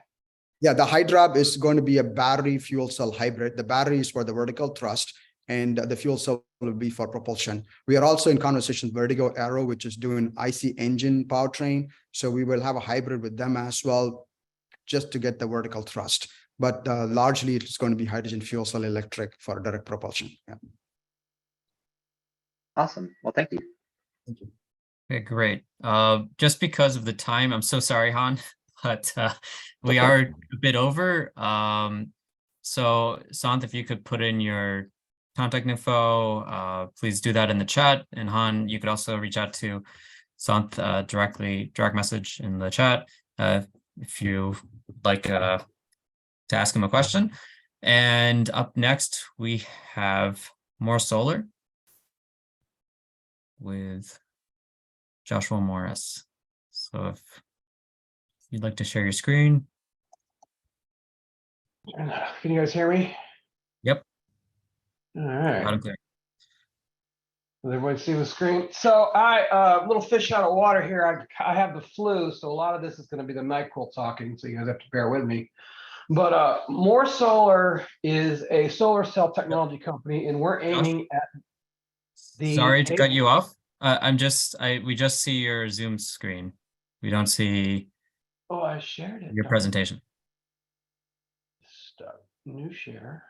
S13: Yeah, the Hydrob is going to be a battery fuel cell hybrid. The battery is for the vertical thrust, and the fuel cell will be for propulsion. We are also in conversations with Vertigo Aero, which is doing IC engine powertrain. So we will have a hybrid with them as well, just to get the vertical thrust. But largely it's going to be hydrogen fuel cell electric for direct propulsion. Yeah.
S4: Awesome. Well, thank you.
S13: Thank you.
S1: Okay, great. Just because of the time, I'm so sorry, Han, but we
S3: Okay.
S1: are a bit over. So Sant, if you could put in your contact info, please do that in the chat. And Han, you could also reach out to Sant direct message in the chat if you like to ask him a question. And up next, we have More Solar with Joshua Morris. So if you'd like to share your screen.
S14: Can you guys hear me?
S1: Yep.
S14: All right.
S1: Loud and clear.
S14: Does everybody see the screen? So little fish out of water here. I have the flu, so a lot of this is going to be the NyQuil talking, so you guys have to bear with me. But More Solar is a solar cell technology company, and we're aiming at the.
S1: Sorry to cut you off. We just see your Zoom screen. We don't see
S14: Oh, I shared it.
S1: your presentation.
S14: Stop. New share.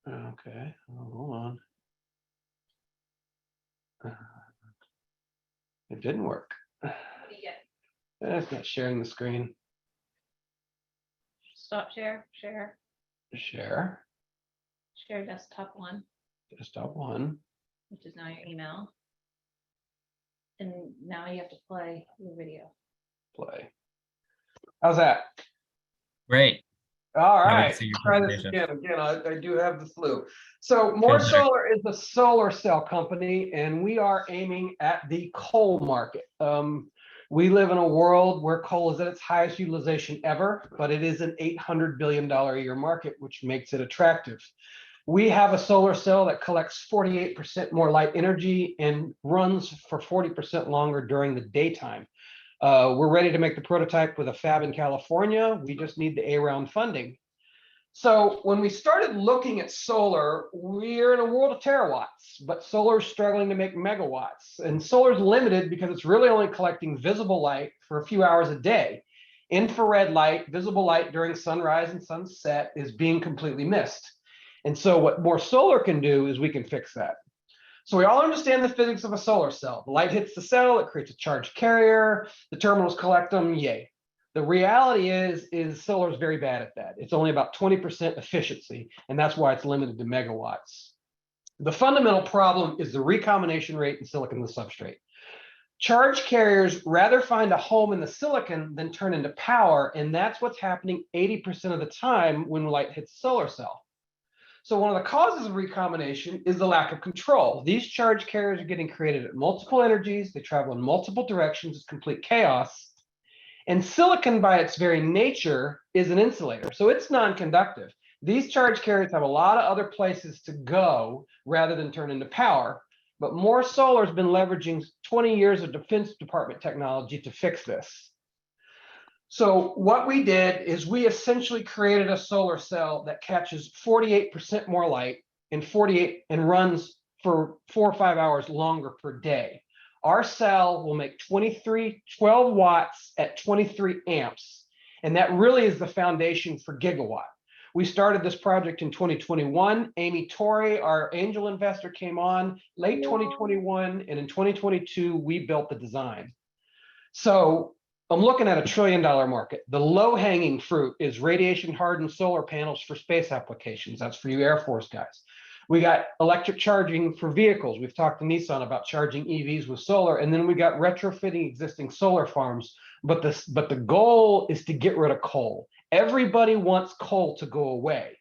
S14: Okay, hold on. It didn't work. It's not sharing the screen.
S15: Stop share,
S14: Share.
S15: share desktop one,
S14: Desktop one.
S15: which is now your email. And now you have to play your video.
S14: Play. How's that?
S1: Great.
S14: All
S1: Now we can
S14: right,
S1: see your
S14: try this
S1: presentation.
S14: again. I do have the flu. So More
S1: Good, Jack.
S14: Solar is a solar cell company, and we are aiming at the coal market. We live in a world where coal is at its highest utilization ever, but it is an $800 billion a year market, which makes it attractive. We have a solar cell that collects 48% more light energy and runs for 40% longer during the daytime. We're ready to make the prototype with a fab in California. We just need the A-round funding. So when we started looking at solar, we're in a world of terawatts, but solar is struggling to make megawatts. And solar is limited because it's really only collecting visible light for a few hours a day. Infrared light, visible light during sunrise and sunset is being completely missed. And so what More Solar can do is we can fix that. So we all understand the physics of a solar cell. The light hits the cell, it creates a charged carrier, the terminals collect them, yay. The reality is solar is very bad at that. It's only about 20% efficiency, and that's why it's limited to megawatts. The fundamental problem is the recombination rate in silicon to substrate. Charge carriers rather find a home in the silicon than turn into power, and that's what's happening 80% of the time when light hits a solar cell. So one of the causes of recombination is the lack of control. These charge carriers are getting created at multiple energies. They travel in multiple directions. It's complete chaos. And silicon, by its very nature, is an insulator. So it's non-conductive. These charge carriers have a lot of other places to go rather than turn into power. But More Solar has been leveraging 20 years of Defense Department technology to fix this. So what we did is we essentially created a solar cell that catches 48% more light and runs for 4 or 5 hours longer per day. Our cell will make 12 watts at 23 amps. And that really is the foundation for gigawatt. We started this project in 2021. Amy Torrey, our angel investor, came on late 2021. And in 2022, we built the design. So I'm looking at $1 trillion market. The low hanging fruit is radiation hardened solar panels for space applications. That's for you Air Force guys. We got electric charging for vehicles. We've talked to Nissan about charging EVs with solar, and then we got retrofitting existing solar farms. But the goal is to get rid of coal. Everybody wants coal to go away.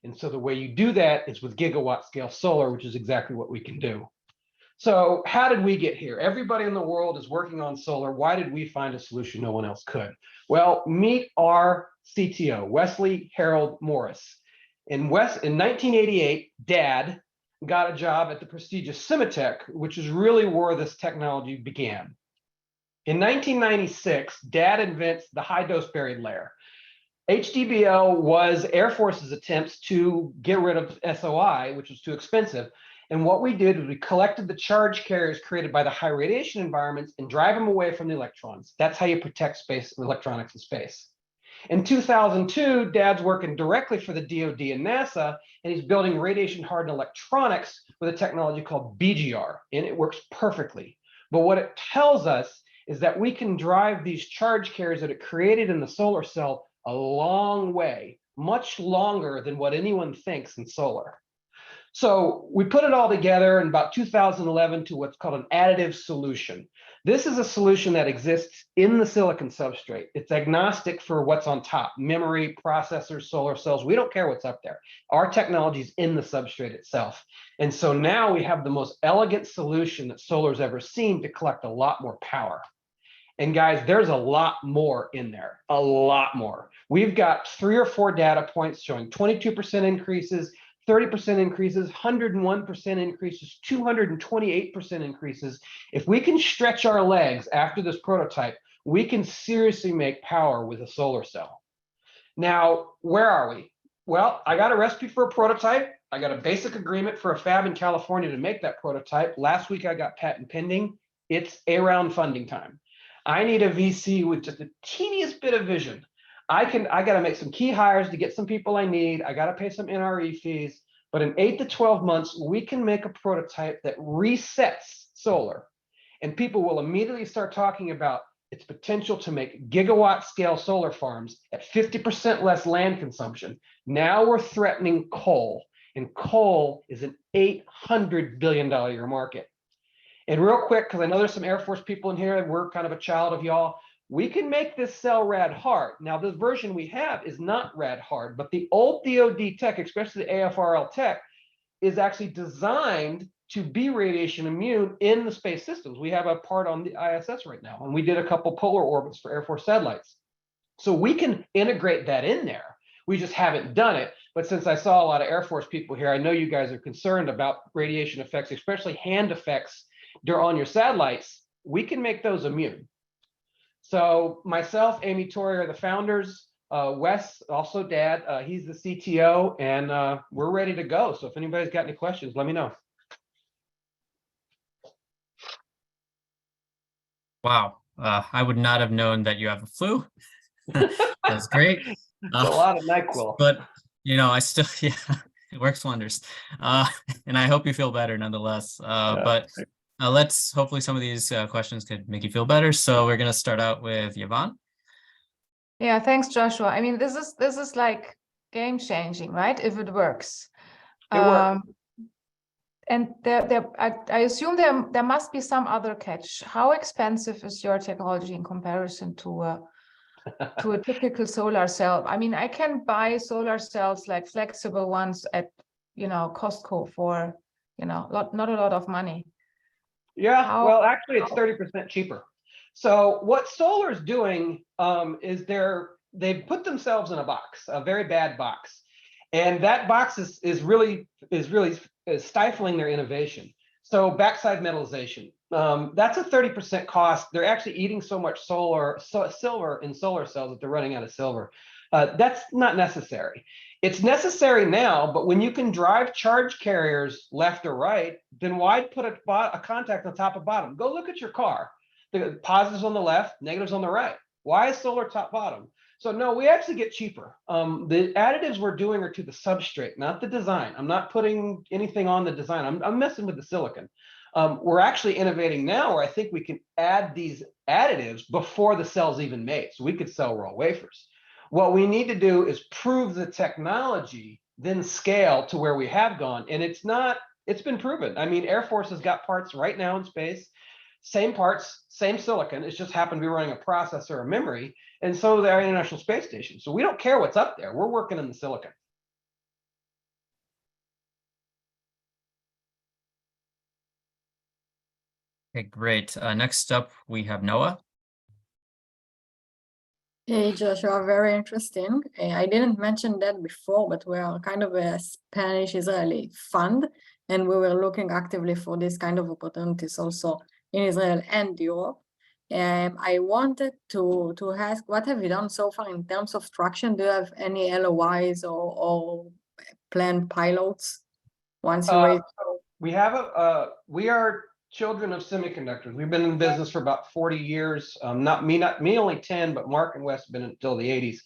S14: And so the way you do that is with gigawatt scale solar, which is exactly what we can do. So how did we get here? Everybody in the world is working on solar. Why did we find a solution no one else could? Well, meet our CTO, Wesley Harold Morris. In 1988, Dad got a job at the prestigious Symatech, which is really where this technology began. In 1996, Dad invents the high dose buried layer. HDBO was Air Force's attempts to get rid of SOI, which was too expensive. And what we did was we collected the charge carriers created by the high radiation environments and drive them away from the electrons. That's how you protect space and electronics in space. In 2002, Dad's working directly for the DoD and NASA, and he's building radiation hardened electronics with a technology called BGR, and it works perfectly. But what it tells us is that we can drive these charge carriers that it created in the solar cell a long way, much longer than what anyone thinks in solar. So we put it all together in about 2011 to what's called an additive solution. This is a solution that exists in the silicon substrate. It's agnostic for what's on top, memory, processors, solar cells. We don't care what's up there. Our technology is in the substrate itself. And so now we have the most elegant solution that solar's ever seen to collect a lot more power. And guys, there's a lot more in there, a lot more. We've got 3 or 4 data points showing 22% increases, 30% increases, 101% increases, 228% increases. If we can stretch our legs after this prototype, we can seriously make power with a solar cell. Now, where are we? Well, I got a recipe for a prototype. I got a basic agreement for a fab in California to make that prototype. Last week, I got patent pending. It's A-round funding time. I need a VC with just the teeniest bit of vision. I got to make some key hires to get some people I need. I got to pay some NRE fees, but in 8 to 12 months, we can make a prototype that resets solar, and people will immediately start talking about its potential to make gigawatt scale solar farms at 50% less land consumption. Now we're threatening coal, and coal is an $800 billion a year market. And real quick, because I know there's some Air Force people in here and we're kind of a child of y'all, we can make this cell rad hard. Now, the version we have is not rad hard, but the old DoD tech, especially the AFRL tech, is actually designed to be radiation immune in the space systems. We have a part on the ISS right now, and we did a couple polar orbits for Air Force satellites. So we can integrate that in there. We just haven't done it. But since I saw a lot of Air Force people here, I know you guys are concerned about radiation effects, especially hand effects on your satellites. We can make those immune. So myself, Amy Torrey are the founders. Wes, also Dad, he's the CTO, and we're ready to go. So if anybody's got any questions, let me know.
S1: Wow. I would not have known that you have a flu. That's great.
S14: A lot of NyQuil.
S1: But, you know, I still, yeah, it works wonders. And I hope you feel better nonetheless. But let's, hopefully some of these questions could make you feel better. So we're going to start out with Yvonne.
S7: Yeah, thanks, Joshua. I mean, this is like game changing, right? If it works.
S14: It works.
S7: And I assume there must be some other catch. How expensive is your technology in comparison to a typical solar cell? I mean, I can buy solar cells, like flexible ones, at Costco for not a lot of money.
S14: Yeah, well, actually, it's 30% cheaper. So what solar is doing is they've put themselves in a box, a very bad box, and that box is really stifling their innovation. So backside metallization, that's a 30% cost. They're actually eating so much silver in solar cells that they're running out of silver. That's not necessary. It's necessary now, but when you can drive charge carriers left or right, then why put a contact on top of bottom? Go look at your car. The positives on the left, negatives on the right. Why is solar top bottom? So no, we actually get cheaper. The additives we're doing are to the substrate, not the design. I'm not putting anything on the design. I'm messing with the silicon. We're actually innovating now where I think we can add these additives before the cell's even made. So we could sell raw wafers. What we need to do is prove the technology, then scale to where we have gone. And it's been proven. I mean, Air Force has got parts right now in space. Same parts, same silicon. It's just happened to be running a processor or memory, and so the International Space Station. So we don't care what's up there. We're working in the silicon.
S1: Okay, great. Next up, we have Noah.
S9: Hey, Joshua, very interesting. I didn't mention that before, but we are kind of a Spanish-Israeli fund, and we were looking actively for this kind of opportunities also in Israel and Europe. I wanted to ask, what have you done so far in terms of traction? Do you have any LOIs or planned pilots once you raise?
S14: So we have we are children of semiconductors. We've been in business for about 40 years. Not me only 10, but Mark and Wes have been until the 80s.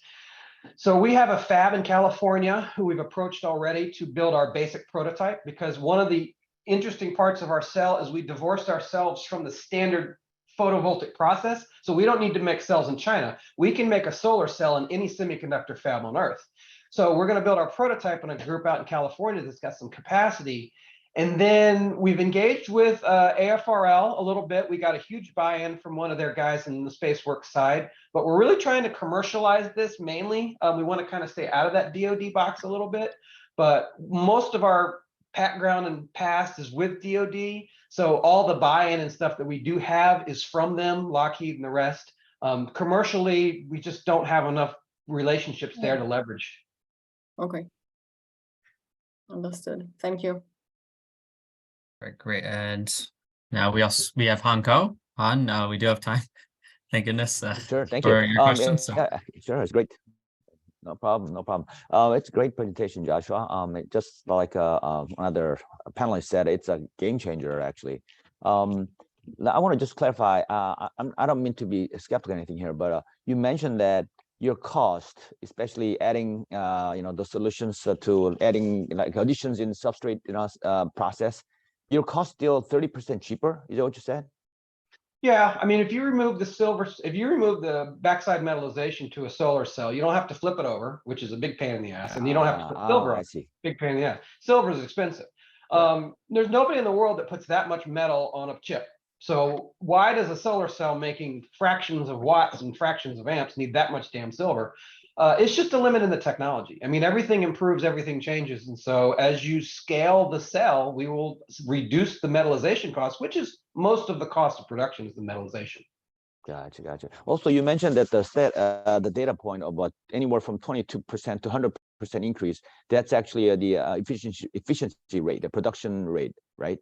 S14: So we have a fab in California who we've approached already to build our basic prototype, because one of the interesting parts of our cell is we divorced ourselves from the standard photovoltaic process. So we don't need to make cells in China. We can make a solar cell in any semiconductor fab on Earth. So we're going to build our prototype in a group out in California that's got some capacity. And then we've engaged with AFRL a little bit. We got a huge buy-in from one of their guys in the SpaceWorks side, but we're really trying to commercialize this mainly. We want to kind of stay out of that DoD box a little bit, but most of our background and past is with DoD. So all the buy-in and stuff that we do have is from them, Lockheed and the rest. Commercially, we just don't have enough relationships there to leverage.
S9: Okay. Understood. Thank you.
S1: Right, great. And now we have Han Ko. Han, we do have time. Thank goodness.
S3: Sure, thank
S1: for
S3: you.
S1: your questions. So.
S3: Yeah, sure, it's great. No problem, no problem. It's a great presentation, Joshua. Just like another panelist said, it's a game changer, actually. I want to just clarify. I don't mean to be skeptical or anything here, but you mentioned that your cost, especially adding, the solutions to adding like additions in substrate, process, your cost still 30% cheaper. Is that what you said?
S14: Yeah, I mean, if you remove the backside metallization to a solar cell, you don't have to flip it over, which is a big pain in the ass, and you don't have to put silver on.
S3: I see.
S14: Big pain in the ass. Silver is expensive. There's nobody in the world that puts that much metal on a chip. So why does a solar cell making fractions of watts and fractions of amps need that much damn silver? It's just a limit in the technology. I mean, everything improves, everything changes. And so as you scale the cell, we will reduce the metallization cost, which is most of the cost of production is the metallization.
S3: Gotcha. Also, you mentioned that the data point of what anywhere from 22% to 100% increase. That's actually the efficiency rate, the production rate, right?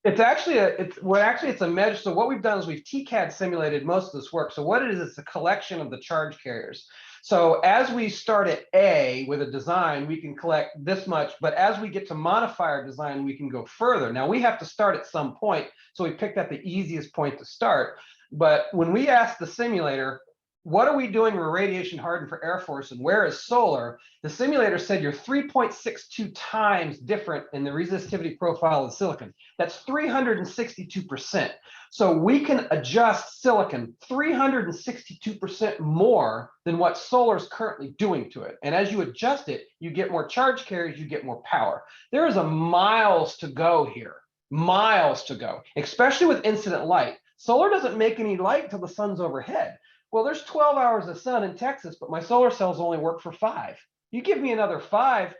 S3: It's
S14: actually it's a measure. So what we've done is we've TCAD simulated most of this work. So what it is, it's a collection of the charge carriers. So as we start at A with a design, we can collect this much, but as we get to modify our design, we can go further. Now we have to start at some point. So we picked out the easiest point to start. But when we asked the simulator, what are we doing? We're radiation hardened for Air Force, and where is solar? The simulator said you're 3.62 times different in the resistivity profile of silicon. That's 362%. So we can adjust silicon 362% more than what solar is currently doing to it. And as you adjust it, you get more charge carriers, you get more power. There is a miles to go here, miles to go, especially with incident light. Solar doesn't make any light till the sun's overhead. Well, there's 12 hours of sun in Texas, but my solar cells only work for 5. You give me another 5,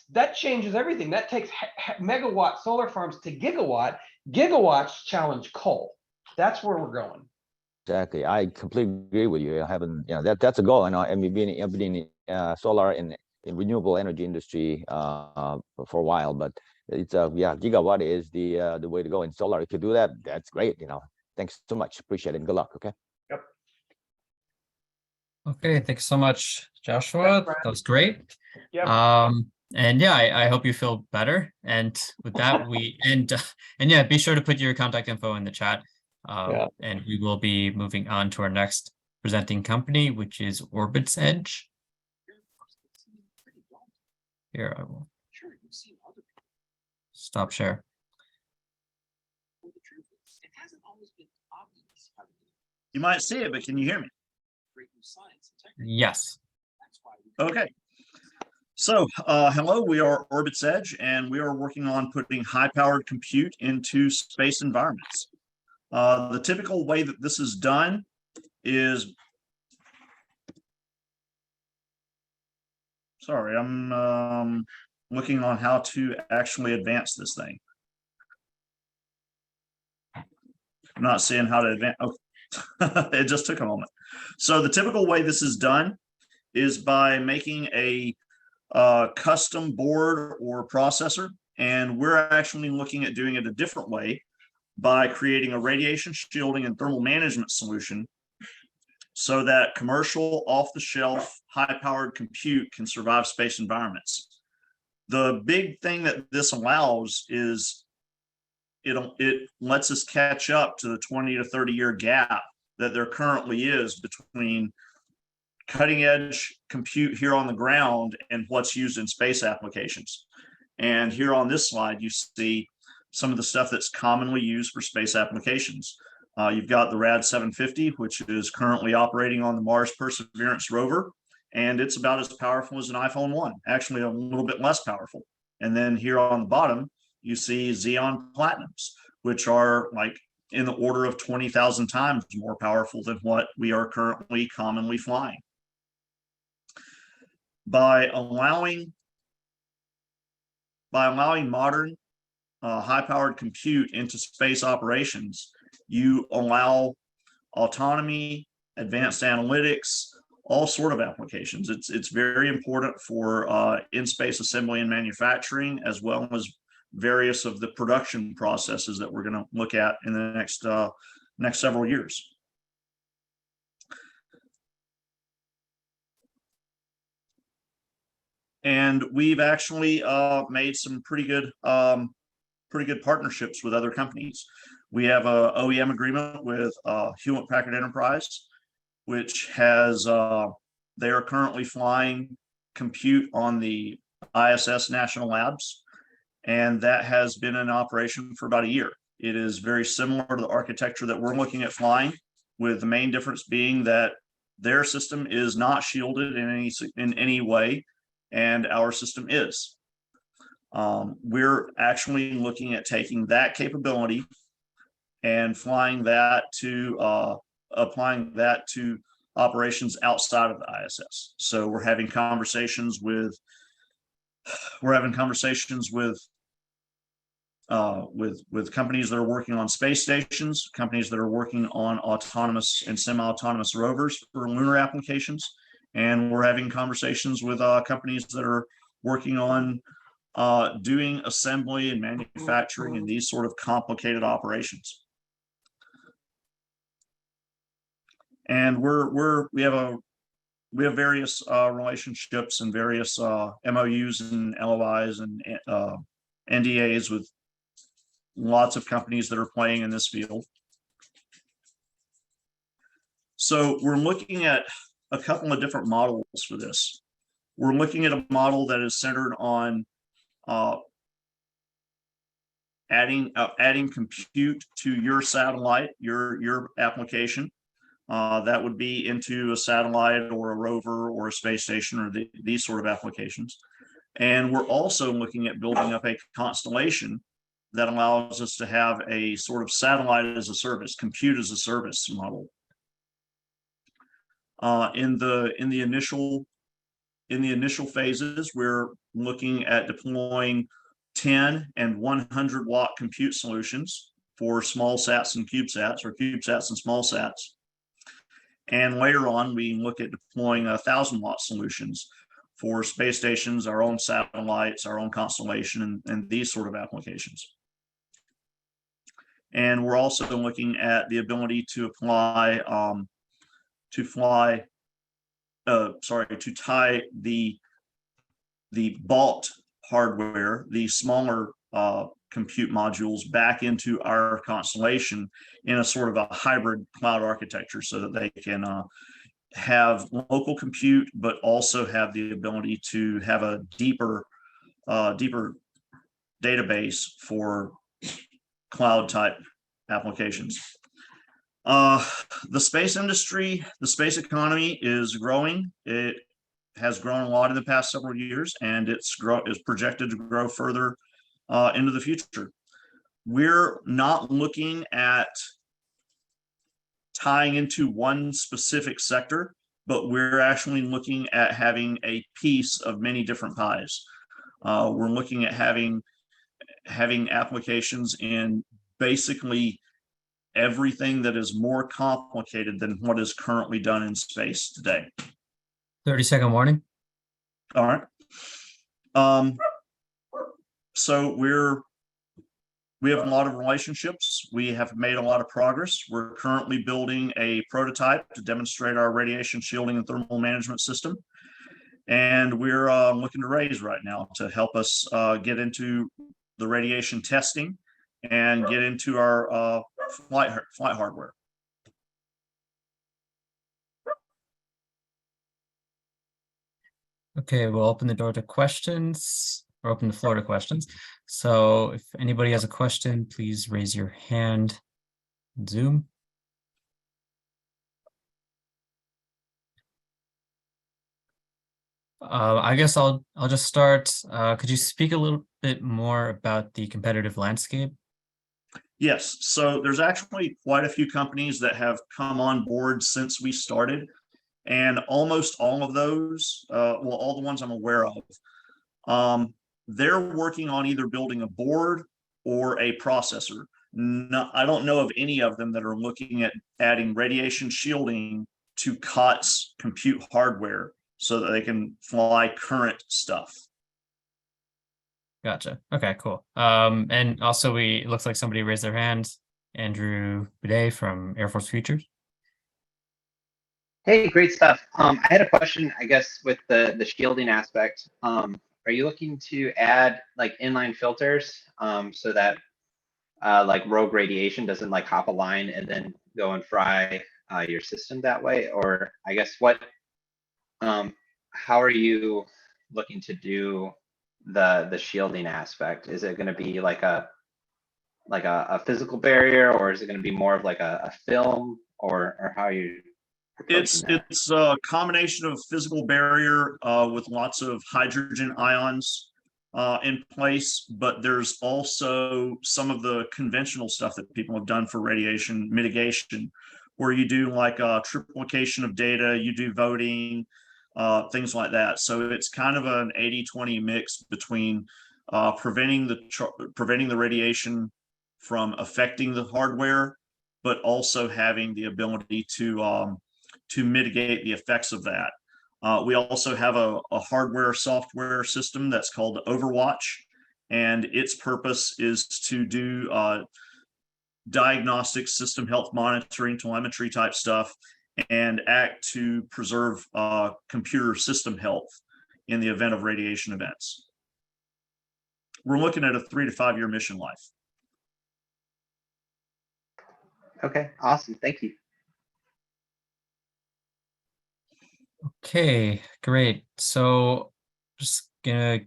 S14: that changes everything. That takes megawatt solar farms to gigawatt. Gigawatts challenge coal. That's where we're going.
S3: Exactly. I completely agree with you. I haven't, that's a goal. I mean, I've been in solar in renewable energy industry for a while, but it's gigawatt is the way to go in solar. If you do that, that's great. Thanks so much. Appreciate it. Good luck. Okay.
S14: Yep.
S1: Okay, thanks so much, Joshua. That was great.
S14: Yep.
S1: And yeah, I hope you feel better. And with that, be sure to put your contact info in the chat. And we will be moving on to our next presenting company, which is Orbit's Edge. Here, I will stop share.
S16: You might see it, but can you hear me?
S1: Yes.
S16: Okay. So, hello, we are Orbit's Edge, and we are working on putting high-powered compute into space environments. The typical way that this is done is, sorry, I'm looking on how to actually advance this thing. I'm not seeing how to advance. Oh, it just took a moment. So the typical way this is done is by making a custom board or processor, and we're actually looking at doing it a different way by creating a radiation shielding and thermal management solution so that commercial, off-the-shelf, high-powered compute can survive space environments. The big thing that this allows is it lets us catch up to the 20 to 30-year gap that there currently is between cutting edge compute here on the ground and what's used in space applications. And here on this slide, you see some of the stuff that's commonly used for space applications. You've got the RAD 750, which is currently operating on the Mars Perseverance rover, and it's about as powerful as an iPhone 1, actually a little bit less powerful. And then here on the bottom, you see Xeon Platinums, which are like in the order of 20,000 times more powerful than what we are currently commonly flying. By allowing modern high-powered compute into space operations, you allow autonomy, advanced analytics, all sort of applications. It's very important for in-space assembly and manufacturing, as well as various of the production processes that we're going to look at in the next several years. And we've actually made some pretty good partnerships with other companies. We have a OEM agreement with Hewlett Packard Enterprise, which has they are currently flying compute on the ISS National Labs, and that has been in operation for about a year. It is very similar to the architecture that we're looking at flying, with the main difference being that their system is not shielded in any way, and our system is. We're actually looking at taking that capability and flying that to applying that to operations outside of the ISS. So we're having conversations with companies that are working on space stations, companies that are working on autonomous and semi-autonomous rovers for lunar applications, and we're having conversations with companies that are working on doing assembly and manufacturing and these sort of complicated operations. And we have various relationships and various MOUs and LOIs and NDAs with lots of companies that are playing in this field. So we're looking at a couple of different models for this. We're looking at a model that is centered on adding compute to your satellite, your application. That would be into a satellite or a rover or a space station or these sort of applications. And we're also looking at building up a constellation that allows us to have a sort of satellite as a service, compute as a service model. In the initial phases, we're looking at deploying 10 and 100 watt compute solutions for small sats and CubeSats, or CubeSats and small sats. And later on, we look at deploying 1,000 watt solutions for space stations, our own satellites, our own constellation, and these sort of applications. And we're also looking at the ability to tie the BALT hardware, the smaller compute modules, back into our constellation in a sort of a hybrid cloud architecture, so that they can have local compute, but also have the ability to have a deeper database for cloud type applications. The space industry, the space economy is growing. It has grown a lot in the past several years, and is projected to grow further into the future. We're not looking at tying into one specific sector, but we're actually looking at having a piece of many different pies. We're looking at having applications in basically everything that is more complicated than what is currently done in space today.
S1: 30-second warning.
S16: All right. So we're we have a lot of relationships. We have made a lot of progress. We're currently building a prototype to demonstrate our radiation shielding and thermal management system. And we're looking to raise right now to help us get into the radiation testing and get into our flight hardware.
S1: Okay, we'll open the door to questions, or open the floor to questions. So if anybody has a question, please raise your hand in Zoom. I guess I'll just start. Could you speak a little bit more about the competitive landscape?
S16: Yes, so there's actually quite a few companies that have come on board since we started. And almost all of those, well, all the ones I'm aware of, they're working on either building a board or a processor. No, I don't know of any of them that are looking at adding radiation shielding to COTS compute hardware so that they can fly current stuff.
S1: Gotcha. Okay, cool. And also it looks like somebody raised their hand. Andrew Boudet from Air Force Futures.
S4: Hey, great stuff. I had a question, I guess, with the shielding aspect. Are you looking to add like inline filters so that like rogue radiation doesn't like hop a line and then go and fry your system that way? Or I guess how are you looking to do the shielding aspect? Is it going to be like a physical barrier, or is it going to be more of like a film, or how are you?
S16: It's a combination of physical barrier with lots of hydrogen ions in place, but there's also some of the conventional stuff that people have done for radiation mitigation, where you do like a triplication of data, you do voting, things like that. So it's kind of an 80-20 mix between preventing the radiation from affecting the hardware, but also having the ability to mitigate the effects of that. We also have a hardware software system that's called Overwatch, and its purpose is to do diagnostic system health monitoring, telemetry type stuff, and act to preserve computer system health in the event of radiation events. We're looking at a 3 to 5 year mission life.
S4: Okay, awesome. Thank you.
S1: Okay, great. So just gonna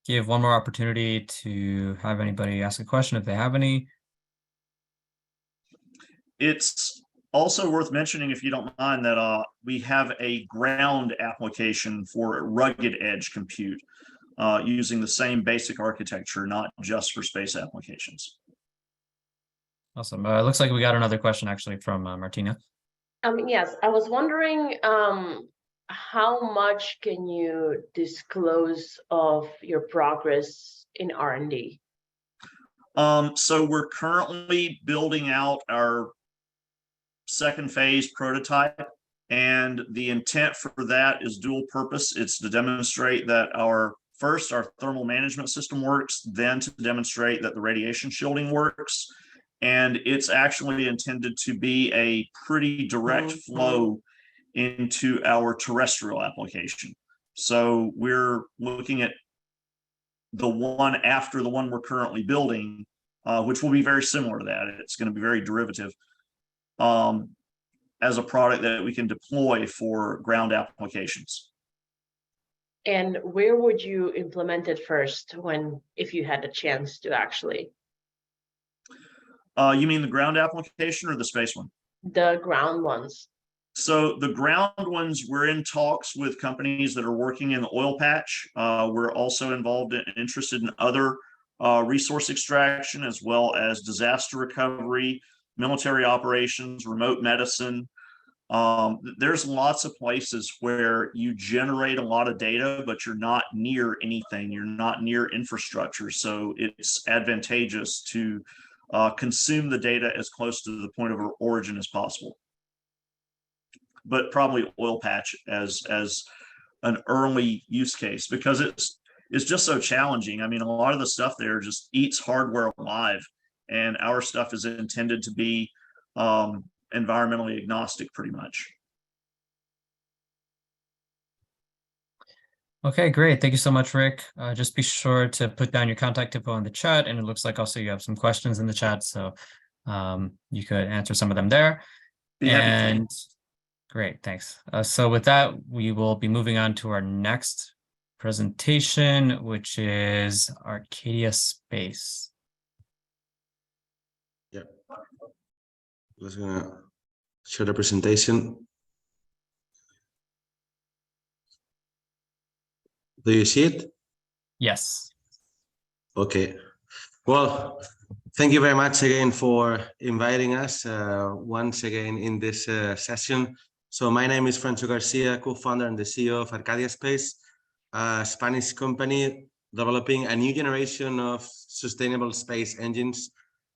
S1: give one more opportunity to have anybody ask a question if they have any.
S16: It's also worth mentioning, if you don't mind, that we have a ground application for rugged edge compute using the same basic architecture, not just for space applications.
S1: Awesome. It looks like we got another question actually from Martina.
S12: Yes, I was wondering how much can you disclose of your progress in R&D?
S16: So we're currently building out our second phase prototype, and the intent for that is dual purpose. It's to demonstrate that our thermal management system works, then to demonstrate that the radiation shielding works. And it's actually intended to be a pretty direct flow into our terrestrial application. So we're looking at the one after the one we're currently building, which will be very similar to that. It's going to be very derivative as a product that we can deploy for ground applications.
S12: And where would you implement it first if you had a chance to actually?
S16: You mean the ground application or the space one?
S12: The ground ones.
S16: So the ground ones, we're in talks with companies that are working in the oil patch. We're also involved and interested in other resource extraction, as well as disaster recovery, military operations, remote medicine. There's lots of places where you generate a lot of data, but you're not near anything. You're not near infrastructure. So it's advantageous to consume the data as close to the point of origin as possible. But probably oil patch as an early use case, because is just so challenging. I mean, a lot of the stuff there just eats hardware alive, and our stuff is intended to be environmentally agnostic pretty much.
S1: Okay, great. Thank you so much, Rick. Just be sure to put down your contact info in the chat, and it looks like also you have some questions in the chat, so you could answer some of them there.
S16: Be happy to.
S1: And great, thanks. So with that, we will be moving on to our next presentation, which is Arcadia Space.
S17: Yeah. Let's gonna share the presentation. Do you see it?
S1: Yes.
S17: Okay. Well, thank you very much again for inviting us once again in this session. So my name is Franco Garcia, co-founder and the CEO of Arcadia Space, a Spanish company developing a new generation of sustainable space engines.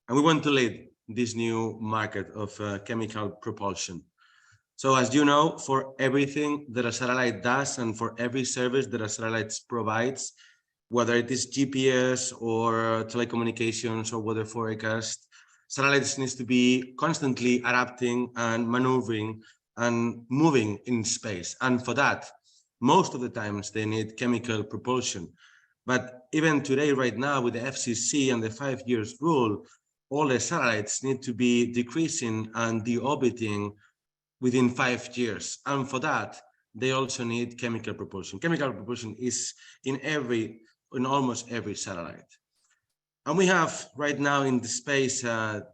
S17: And we want to lead this new market of chemical propulsion. So as you know, for everything that a satellite does and for every service that a satellite provides, whether it is GPS or telecommunications or weather forecast, satellites needs to be constantly adapting and maneuvering and moving in space. And for that, most of the times they need chemical propulsion. But even today, right now, with the FCC and the 5 years rule, all the satellites need to be decreasing and deorbiting within 5 years. And for that, they also need chemical propulsion. Chemical propulsion is in almost every satellite. And we have right now in the space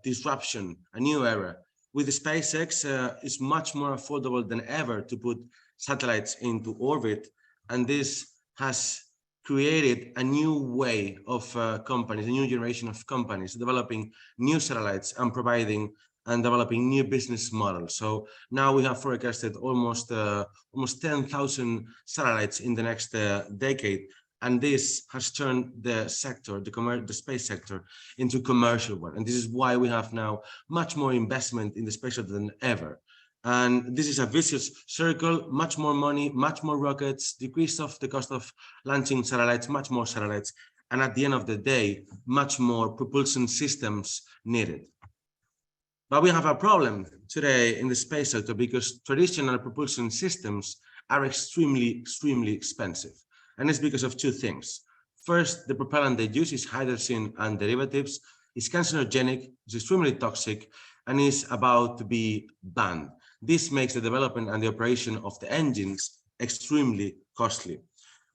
S17: disruption, a new era. With the SpaceX, it's much more affordable than ever to put satellites into orbit. And this has created a new way of companies, a new generation of companies developing new satellites and providing and developing new business models. So now we have forecasted almost 10,000 satellites in the next decade. And this has turned the sector, the space sector, into a commercial one. And this is why we have now much more investment in the space sector than ever. And this is a vicious circle, much more money, much more rockets, decrease of the cost of launching satellites, much more satellites. And at the end of the day, much more propulsion systems needed. But we have a problem today in the space sector because traditional propulsion systems are extremely expensive. And it's because of two things. First, the propellant they use is hydrogen and derivatives. It's carcinogenic, it's extremely toxic, and is about to be banned. This makes the development and the operation of the engines extremely costly.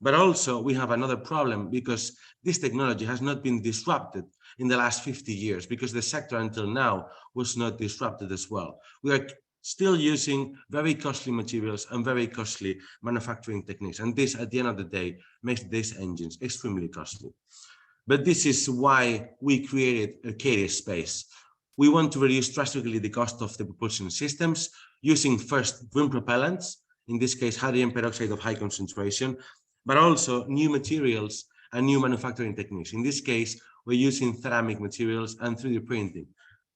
S17: But also we have another problem because this technology has not been disrupted in the last 50 years because the sector until now was not disrupted as well. We are still using very costly materials and very costly manufacturing techniques. And this, at the end of the day, makes these engines extremely costly. But this is why we created Arcadia Space. We want to reduce drastically the cost of the propulsion systems using first green propellants, in this case, hydrogen peroxide of high concentration, but also new materials and new manufacturing techniques. In this case, we're using ceramic materials and 3D printing,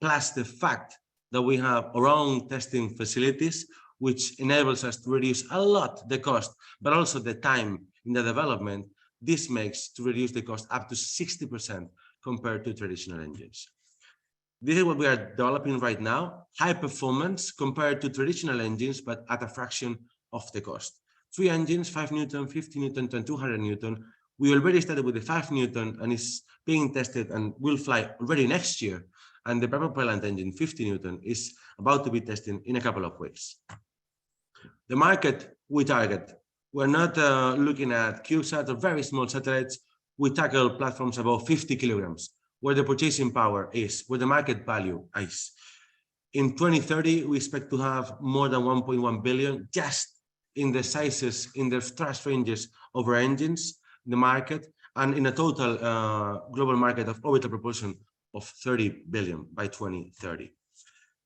S17: plus the fact that we have our own testing facilities, which enables us to reduce a lot the cost, but also the time in the development. This makes to reduce the cost up to 60% compared to traditional engines. This is what we are developing right now, high performance compared to traditional engines, but at a fraction of the cost. 3 engines, 5 Newton, 50 Newton, and 200 Newton. We already started with the 5 Newton and is being tested and will fly already next year. And the propellant engine, 50 Newton, is about to be tested in a couple of weeks. The market we target, we're not looking at CubeSat or very small satellites. We tackle platforms above 50 kilograms, where the purchasing power is, where the market value is. In 2030, we expect to have more than 1.1 billion just in the sizes, in the thrust ranges of our engines, the market, and in a total global market of orbital propulsion of 30 billion by 2030.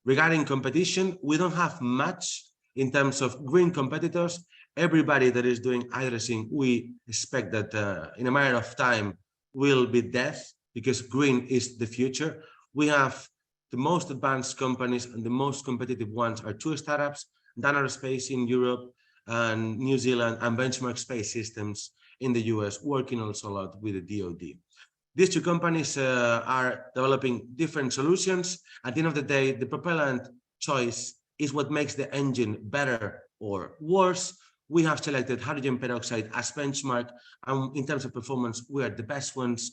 S17: Regarding competition, we don't have much in terms of green competitors. Everybody that is doing hydrogen, we expect that in a matter of time will be dead because green is the future. We have the most advanced companies and the most competitive ones are 2 startups, Danaher Space in Europe and New Zealand and Benchmark Space Systems in the US, working also a lot with the DoD. These two companies are developing different solutions. At the end of the day, the propellant choice is what makes the engine better or worse. We have selected hydrogen peroxide as benchmark, and in terms of performance, we are the best ones.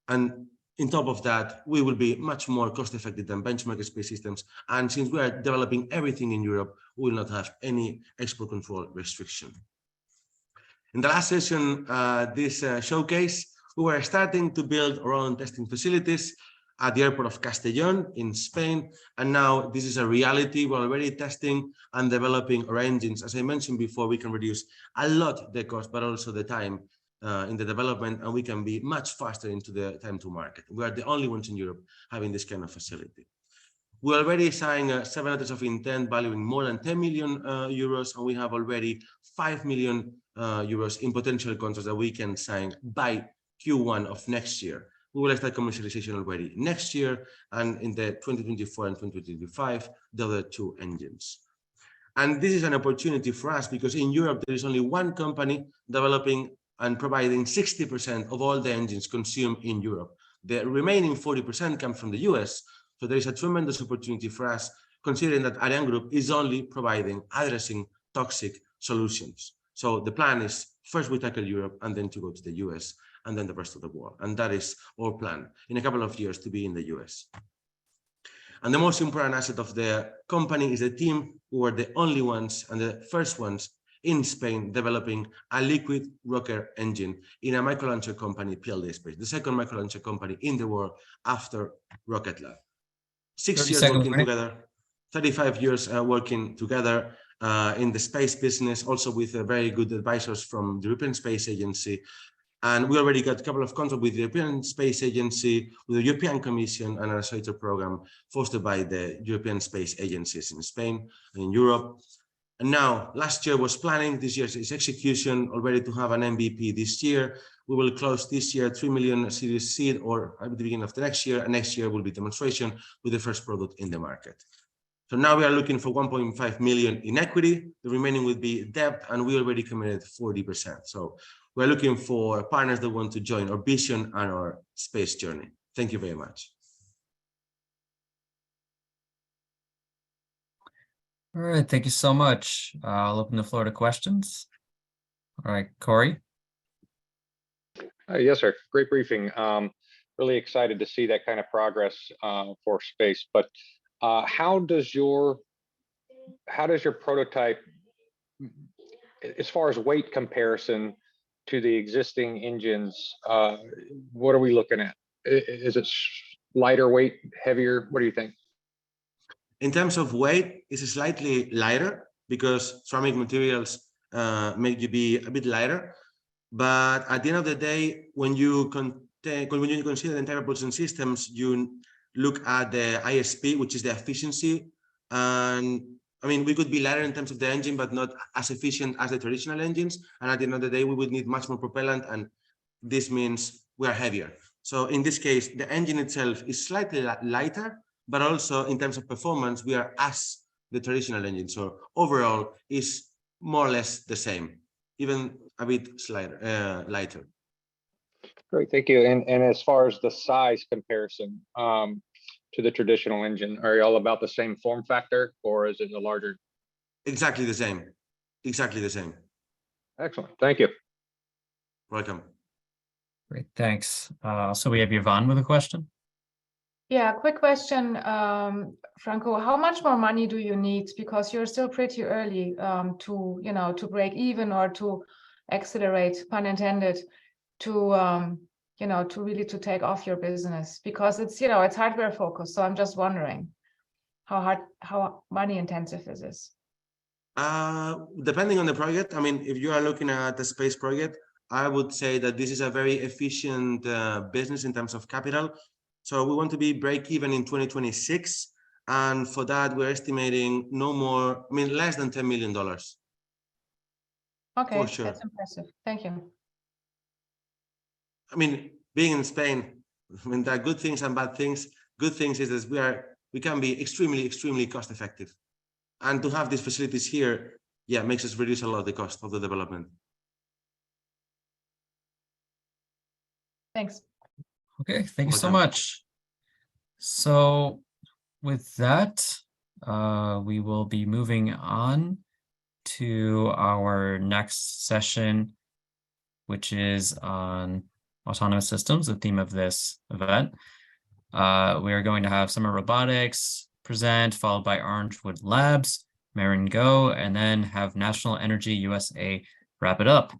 S17: And on top of that, we will be much more cost-effective than benchmark space systems. And since we are developing everything in Europe, we will not have any export control restriction. In the last session, this showcase, we were starting to build our own testing facilities at the airport of Castellón in Spain. And now this is a reality. We're already testing and developing our engines. As I mentioned before, we can reduce a lot the cost, but also the time in the development, and we can be much faster into the time to market. We are the only ones in Europe having this kind of facility. We already signed 7 letters of intent valuing more than 10 million euros, and we have already 5 million euros in potential contracts that we can sign by Q1 of next year. We will start commercialization already next year, and in the 2024 and 2025, the other 2 engines. And this is an opportunity for us because in Europe, there is only one company developing and providing 60% of all the engines consumed in Europe. The remaining 40% come from the US. So there is a tremendous opportunity for us, considering that Ariane Group is only providing, addressing toxic solutions. So the plan is first we tackle Europe and then to go to the US and then the rest of the world. And that is our plan in a couple of years to be in the US. And the most important asset of the company is the team who are the only ones and the first ones in Spain developing a liquid rocket engine in a microlauncher company, PLD Space, the second microlauncher company in the world after Rocket Lab. 6 years working together, 35 years working together in the space business, also with very good advisors from the European Space Agency. And we already got a couple of contracts with the European Space Agency, with the European Commission, and an accelerator program fostered by the European Space Agencies in Spain and in Europe. And now, last year was planning, this year is execution, already to have an MVP this year. We will close this year 3 million Series seed, or at the beginning of the next year, and next year will be demonstration with the first product in the market. So now we are looking for 1.5 million in equity. The remaining will be debt, and we already committed 40%. So we're looking for partners that want to join our vision and our space journey. Thank you very much.
S1: All right, thank you so much. I'll open the floor to questions. All right, Corey.
S8: Yes, sir. Great briefing. Really excited to see that kind of progress for space. But how does your prototype, as far as weight comparison to the existing engines, what are we looking at? Is it lighter weight, heavier? What do you think?
S17: In terms of weight, it's slightly lighter because ceramic materials make you be a bit lighter. But at the end of the day, when you consider the entire propulsion systems, you look at the ISP, which is the efficiency. And I mean, we could be lighter in terms of the engine, but not as efficient as the traditional engines. And at the end of the day, we would need much more propellant, and this means we are heavier. So in this case, the engine itself is slightly lighter, but also in terms of performance, we are as the traditional engine. So overall is more or less the same, even a bit lighter.
S8: Great, thank you. And as far as the size comparison to the traditional engine, are you all about the same form factor, or is it a larger?
S17: Exactly the same. Exactly the same.
S8: Excellent. Thank you.
S17: Welcome.
S1: Great, thanks. So we have Yvonne with a question.
S7: Yeah, quick question, Franco. How much more money do you need? Because you're still pretty early to break even or to accelerate, pun intended, to really to take off your business, because it's it's hardware focused. So I'm just wondering how money intensive is this?
S17: Depending on the project. I mean, if you are looking at the space project, I would say that this is a very efficient business in terms of capital. So we want to be break even in 2026. And for that, we're estimating less than $10 million.
S7: Okay,
S17: for sure.
S7: That's impressive. Thank you.
S17: I mean, being in Spain, I mean, there are good things and bad things. Good things is that we can be extremely, extremely cost effective. And to have these facilities here, makes us reduce a lot of the cost of the development.
S7: Thanks.
S1: Okay, thank you so
S17: Welcome.
S1: much. So with that, we will be moving on to our next session, which is on autonomous systems, the theme of this event. We are going to have Summer Robotics present, followed by Orangewood Labs, Marin Go, and then have National Energy USA wrap it up.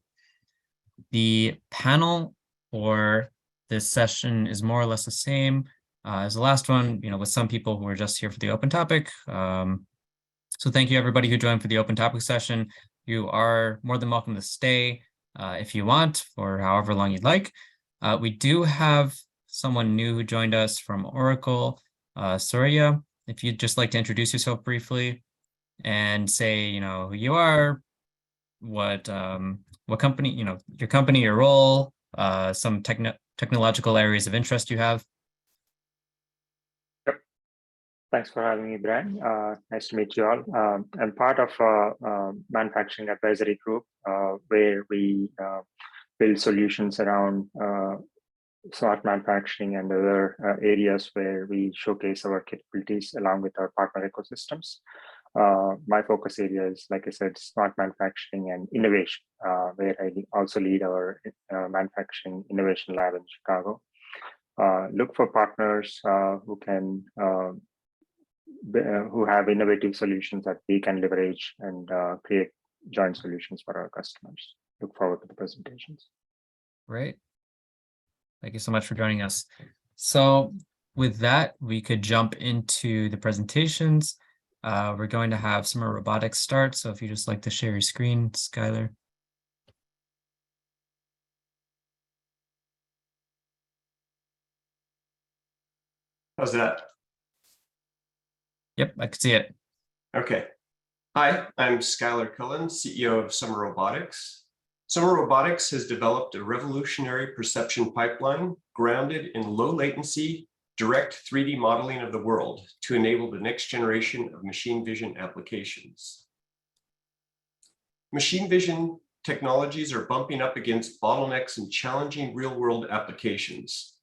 S1: The panel for this session is more or less the same as the last one, with some people who are just here for the open topic. So thank you everybody who joined for the open topic session. You are more than welcome to stay if you want for however long you'd like. We do have someone new who joined us from Oracle, Surya. If you'd just like to introduce yourself briefly and say, who you are, what company, your company, your role, some technological areas of interest you have.
S18: Thanks for having me, Brian. Nice to meet you all. I'm part of a manufacturing advisory group where we build solutions around smart manufacturing and other areas where we showcase our capabilities along with our partner ecosystems. My focus area is, like I said, smart manufacturing and innovation, where I also lead our manufacturing innovation lab in Chicago. Look for partners who have innovative solutions that we can leverage and create joint solutions for our customers. Look forward to the presentations.
S1: Great. Thank you so much for joining us. So with that, we could jump into the presentations. We're going to have Summer Robotics start. So if you just like to share your screen, Skylar.
S19: How's that?
S1: Yep, I can see it.
S19: Okay. Hi, I'm Skylar Cullen, CEO of Summer Robotics. Summer Robotics has developed a revolutionary perception pipeline grounded in low latency, direct 3D modeling of the world to enable the next generation of machine vision applications. Machine vision technologies are bumping up against bottlenecks and challenging real-world applications.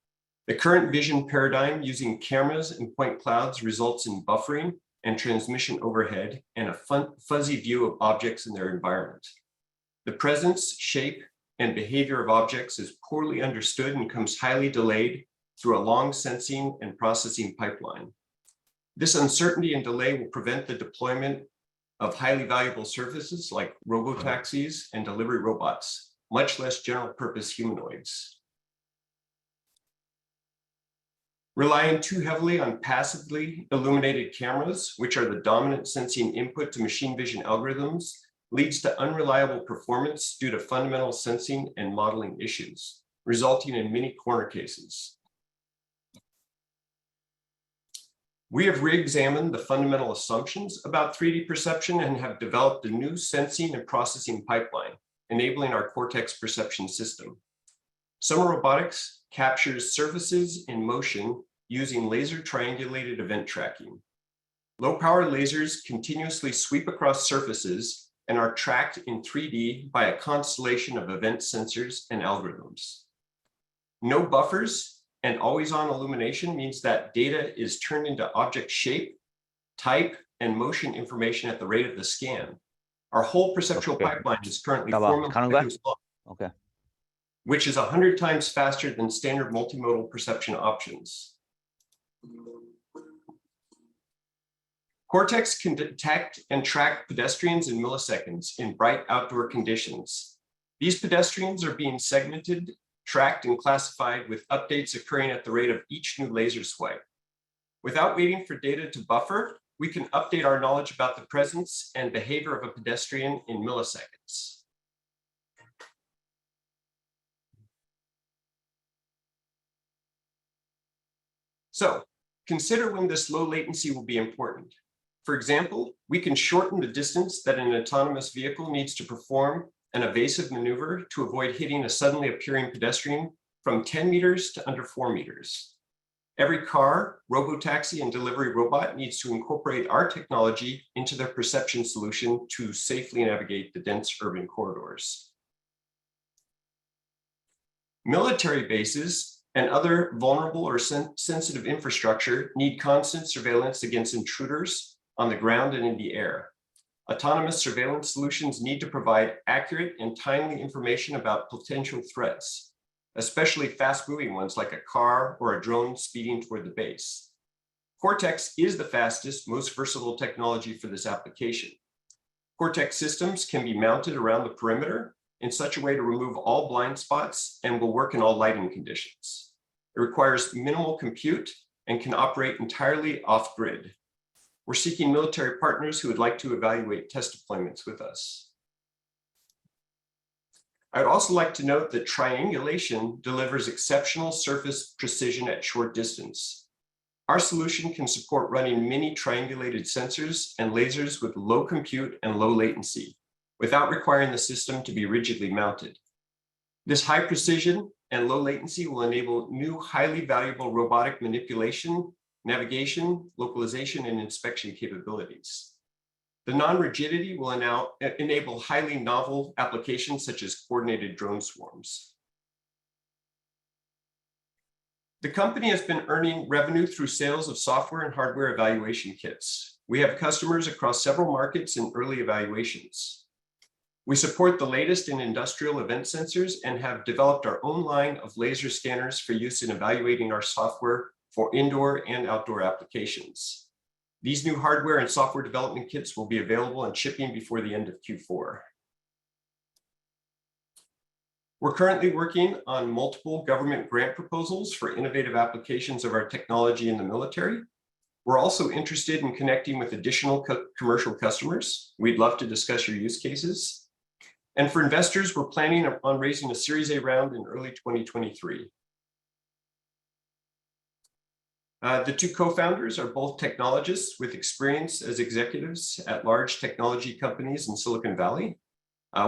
S19: The current vision paradigm using cameras and point clouds results in buffering and transmission overhead and a fuzzy view of objects in their environment. The presence, shape, and behavior of objects is poorly understood and comes highly delayed through a long sensing and processing pipeline. This uncertainty and delay will prevent the deployment of highly valuable services like robotaxis and delivery robots, much less general purpose humanoids. Relying too heavily on passively illuminated cameras, which are the dominant sensing input to machine vision algorithms, leads to unreliable performance due to fundamental sensing and modeling issues, resulting in many corner cases. We have re-examined the fundamental assumptions about 3D perception and have developed a new sensing and processing pipeline, enabling our Cortex perception system. Summer Robotics captures surfaces in motion using laser triangulated event tracking. Low-power lasers continuously sweep across surfaces and are tracked in 3D by a constellation of event sensors and algorithms. No buffers and always-on illumination means that data is turned into object shape, type, and motion information at the rate of the scan. Our whole perceptual pipeline is currently 4 milliseconds long, which is 100 times faster than standard multimodal perception options. Cortex can detect and track pedestrians in milliseconds in bright outdoor conditions. These pedestrians are being segmented, tracked, and classified with updates occurring at the rate of each new laser swipe. Without waiting for data to buffer, we can update our knowledge about the presence and behavior of a pedestrian in milliseconds. So consider when this low latency will be important. For example, we can shorten the distance that an autonomous vehicle needs to perform an evasive maneuver to avoid hitting a suddenly appearing pedestrian from 10 meters to under 4 meters. Every car, robotaxi, and delivery robot needs to incorporate our technology into their perception solution to safely navigate the dense urban corridors. Military bases and other vulnerable or sensitive infrastructure need constant surveillance against intruders on the ground and in the air. Autonomous surveillance solutions need to provide accurate and timely information about potential threats, especially fast-moving ones like a car or a drone speeding toward the base. Cortex is the fastest, most versatile technology for this application. Cortex systems can be mounted around the perimeter in such a way to remove all blind spots and will work in all lighting conditions. It requires minimal compute and can operate entirely off-grid. We're seeking military partners who would like to evaluate test deployments with us. I'd also like to note that triangulation delivers exceptional surface precision at short distance. Our solution can support running many triangulated sensors and lasers with low compute and low latency, without requiring the system to be rigidly mounted. This high precision and low latency will enable new highly valuable robotic manipulation, navigation, localization, and inspection capabilities. The non-rigidity will now enable highly novel applications such as coordinated drone swarms. The company has been earning revenue through sales of software and hardware evaluation kits. We have customers across several markets in early evaluations. We support the latest in industrial event sensors and have developed our own line of laser scanners for use in evaluating our software for indoor and outdoor applications. These new hardware and software development kits will be available and shipping before the end of Q4. We're currently working on multiple government grant proposals for innovative applications of our technology in the military. We're also interested in connecting with additional commercial customers. We'd love to discuss your use cases. And for investors, we're planning on raising a Series A round in early 2023. The two co-founders are both technologists with experience as executives at large technology companies in Silicon Valley.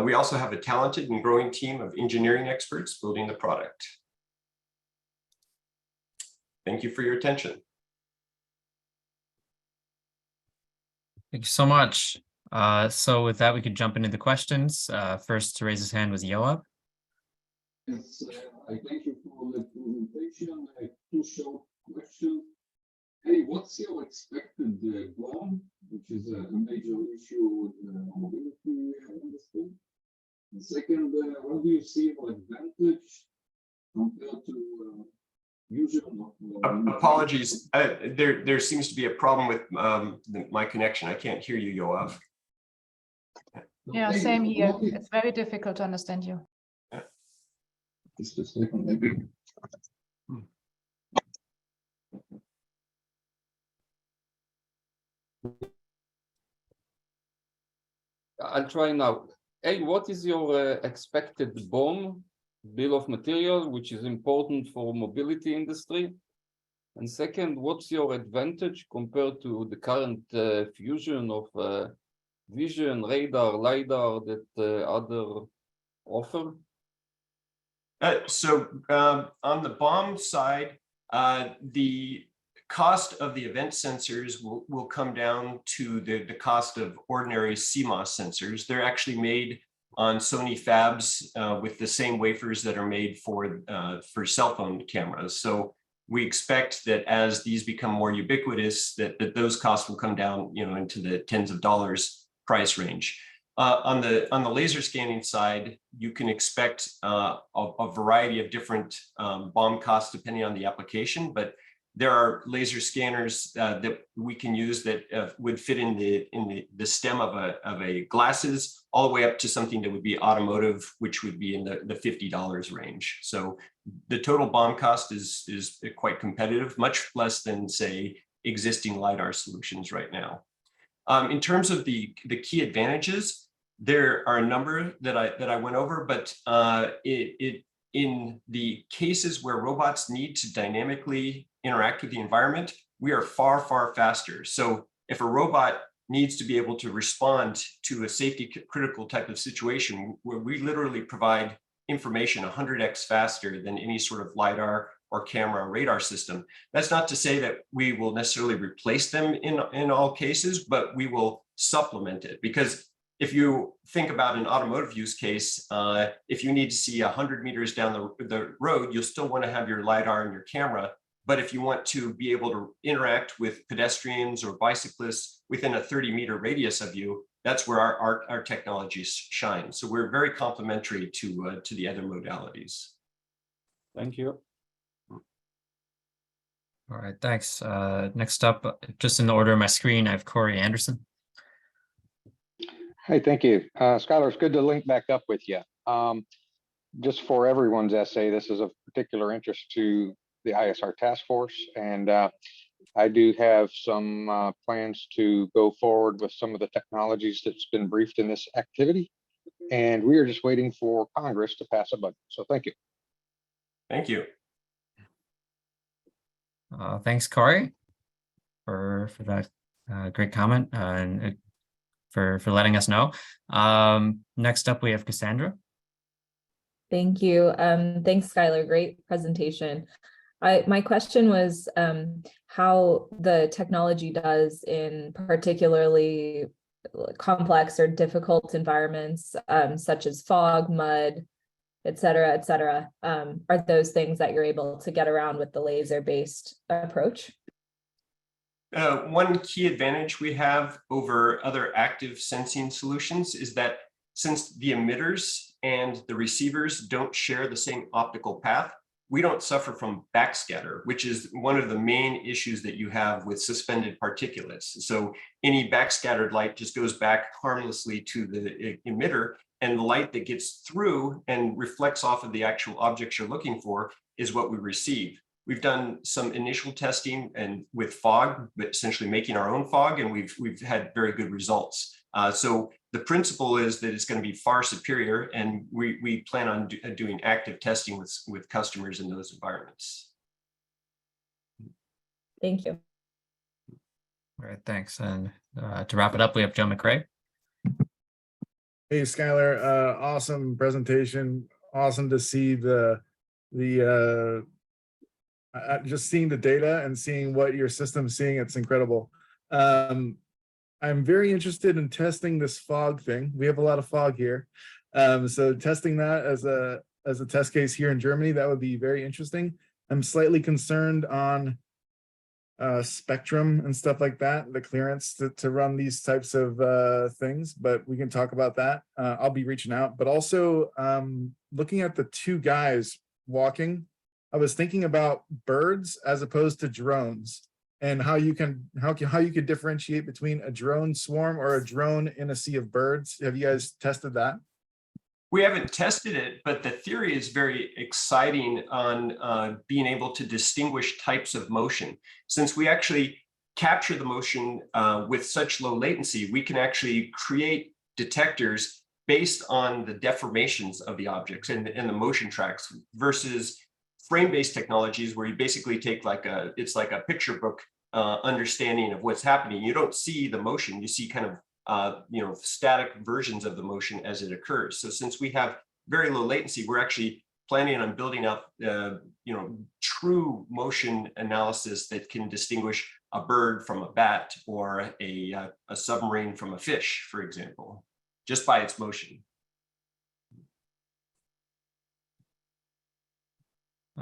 S19: We also have a talented and growing team of engineering experts building the product. Thank you for your attention.
S1: Thank you so much. So with that, we could jump into the questions. First to raise his hand was Yoav.
S10: Yes, I thank you for the presentation. Two short questions. Hey, what's your expected BOM, which is a major issue with the mobility industry? And second, what do you see your advantage compared to fusion of
S19: apologies, there seems to be a problem with my connection. I can't hear you, Yoav.
S7: Yeah, same here. It's very difficult to understand you.
S10: Just a second, maybe. I'll try now. Hey, what is your expected BOM, bill of material, which is important for mobility industry? And second, what's your advantage compared to the current fusion of vision, radar, LiDAR that other offer?
S19: So on the BOM side, the cost of the event sensors will come down to the cost of ordinary CMOS sensors. They're actually made on Sony fabs with the same wafers that are made for cell phone cameras. So we expect that as these become more ubiquitous, that those costs will come down, into the tens of dollars price range. On the laser scanning side, you can expect a variety of different BOM costs depending on the application, but there are laser scanners that we can use that would fit in the stem of a glasses all the way up to something that would be automotive, which would be in the $50 range. So the total BOM cost is quite competitive, much less than, say, existing LiDAR solutions right now. In terms of the key advantages, there are a number that I went over, but in the cases where robots need to dynamically interact with the environment, we are far, far faster. So if a robot needs to be able to respond to a safety critical type of situation where we literally provide information 100x faster than any sort of LiDAR or camera or radar system, that's not to say that we will necessarily replace them in all cases, but we will supplement it, because if you think about an automotive use case, if you need to see 100 meters down the road, you'll still want to have your LiDAR and your camera. But if you want to be able to interact with pedestrians or bicyclists within a 30-meter radius of you, that's where our technologies shine. So we're very complementary to the other modalities.
S8: Thank you.
S1: All right, thanks. Next up, just in the order of my screen, I have Corey Anderson.
S8: Hey, thank you. Skylar, it's good to link back up with you. Just for everyone's essay, this is of particular interest to the ISR task force. And I do have some plans to go forward with some of the technologies that's been briefed in this activity. And we are just waiting for Congress to pass a budget. So thank you.
S19: Thank you.
S1: Thanks, Corey, for that great comment and for letting us know. Next up, we have Cassandra.
S5: Thank you. Thanks, Skylar. Great presentation. My question was how the technology does in particularly complex or difficult environments, such as fog, mud, et cetera, are those things that you're able to get around with the laser-based approach?
S19: One key advantage we have over other active sensing solutions is that since the emitters and the receivers don't share the same optical path, we don't suffer from backscatter, which is one of the main issues that you have with suspended particulates. So any backscattered light just goes back harmlessly to the emitter, and the light that gets through and reflects off of the actual objects you're looking for is what we receive. We've done some initial testing and with fog, but essentially making our own fog, and we've had very good results. So the principle is that it's going to be far superior, and we plan on doing active testing with customers in those environments.
S5: Thank you.
S1: All right, thanks. And to wrap it up, we have Joe McRae.
S6: Hey, Skylar, awesome presentation. Awesome to see just seeing the data and seeing what your system's seeing. It's incredible. I'm very interested in testing this fog thing. We have a lot of fog here. So testing that as a test case here in Germany, that would be very interesting. I'm slightly concerned on spectrum and stuff like that, the clearance to run these types of things, but we can talk about that. I'll be reaching out, but also looking at the two guys walking, I was thinking about birds as opposed to drones, and how you could differentiate between a drone swarm or a drone in a sea of birds. Have you guys tested that?
S19: We haven't tested it, but the theory is very exciting on being able to distinguish types of motion. Since we actually capture the motion with such low latency, we can actually create detectors based on the deformations of the objects and the motion tracks versus frame-based technologies where you basically take it's like a picture book understanding of what's happening. You don't see the motion, you see kind of static versions of the motion as it occurs. So since we have very low latency, we're actually planning on building up true motion analysis that can distinguish a bird from a bat or a submarine from a fish, for example, just by its motion.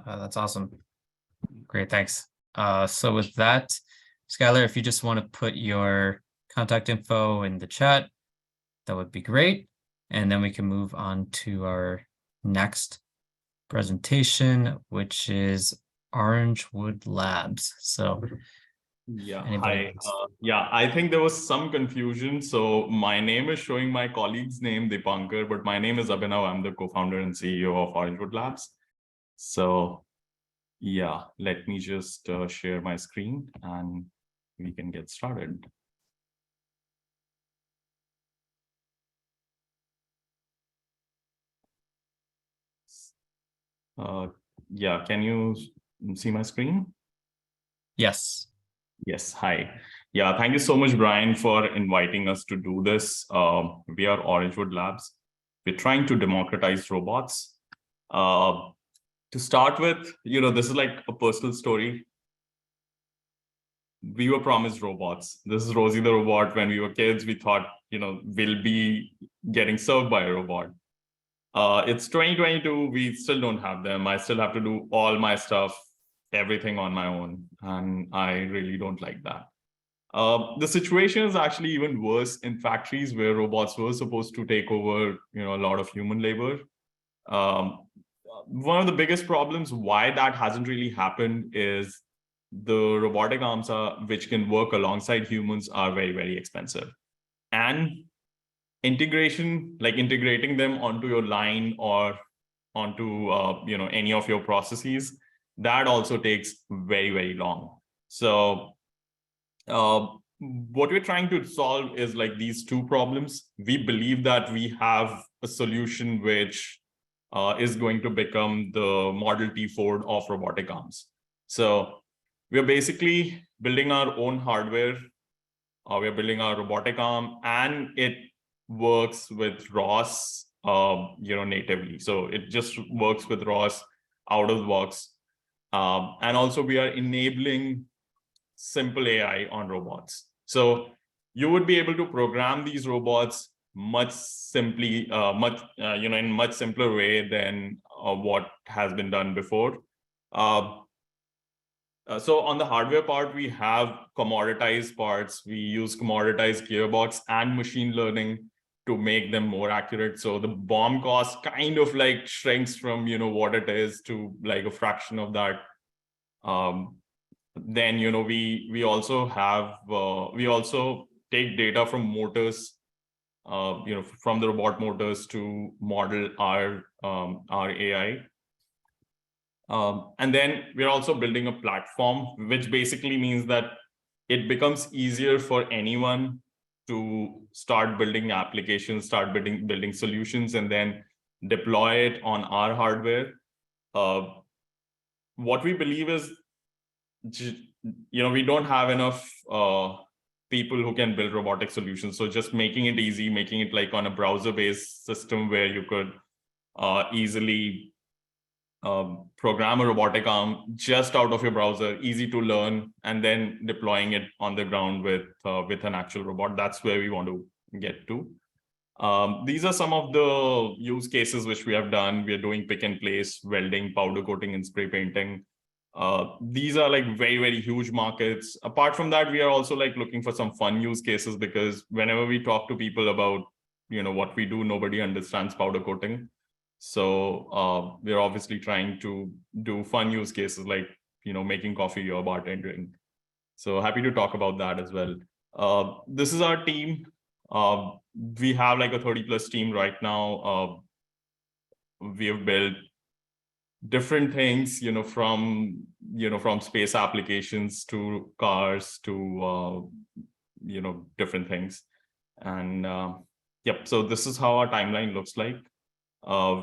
S1: That's awesome. Great, thanks. So with that, Skylar, if you just want to put your contact info in the chat, that would be great. And then we can move on to our next presentation, which is Orangewood Labs. So
S20: yeah, hi. Yeah, I think there was some confusion. So my name is showing my colleague's name, Dipankar, but my name is Abhinav. I'm the co-founder and CEO of Orangewood Labs. So yeah, let me just share my screen and we can get started. Yeah, can you see my screen?
S1: Yes.
S20: Yes, hi. Yeah, thank you so much, Brian, for inviting us to do this. We are Orangewood Labs. We're trying to democratize robots. To start with, this is like a personal story. we were promised robots. This is Rosie the robot. When we were kids, we thought, we'll be getting served by a robot. It's 2022, we still don't have them. I still have to do all my stuff, everything on my own. And I really don't like that. The situation is actually even worse in factories where robots were supposed to take over, a lot of human labor. One of the biggest problems why that hasn't really happened is the robotic arms which can work alongside humans are very, very expensive. And integration, like integrating them onto your line or onto any of your processes, that also takes very, very long. So what we're trying to solve is like these two problems. We believe that we have a solution which is going to become the Model T Ford of robotic arms. So we're basically building our own hardware. We're building our robotic arm, and it works with ROS, natively. So it just works with ROS out of the box. And also we are enabling simple AI on robots. So you would be able to program these robots much simply, in much simpler way than what has been done before. So on the hardware part, we have commoditized parts. We use commoditized gearbox and machine learning to make them more accurate. So the BOM cost kind of like shrinks from, what it is to like a fraction of that. Then, we also have, we also take data from motors, from the robot motors to model our AI. And then we're also building a platform, which basically means that it becomes easier for anyone to start building applications, start building solutions, and then deploy it on our hardware. What we believe is, we don't have enough people who can build robotic solutions. So just making it easy, making it like on a browser-based system where you could easily program a robotic arm just out of your browser, easy to learn, and then deploying it on the ground with an actual robot. That's where we want to get to. These are some of the use cases which we have done. We are doing pick and place, welding, powder coating, and spray painting. These are like very, very huge markets. Apart from that, we are also like looking for some fun use cases, because whenever we talk to people about, what we do, nobody understands powder coating. So we're obviously trying to do fun use cases like, making coffee or bartending. So happy to talk about that as well. This is our team. We have like a 30+ team right now. We have built different things, from space applications to cars to, different things. And yep, so this is how our timeline looks like.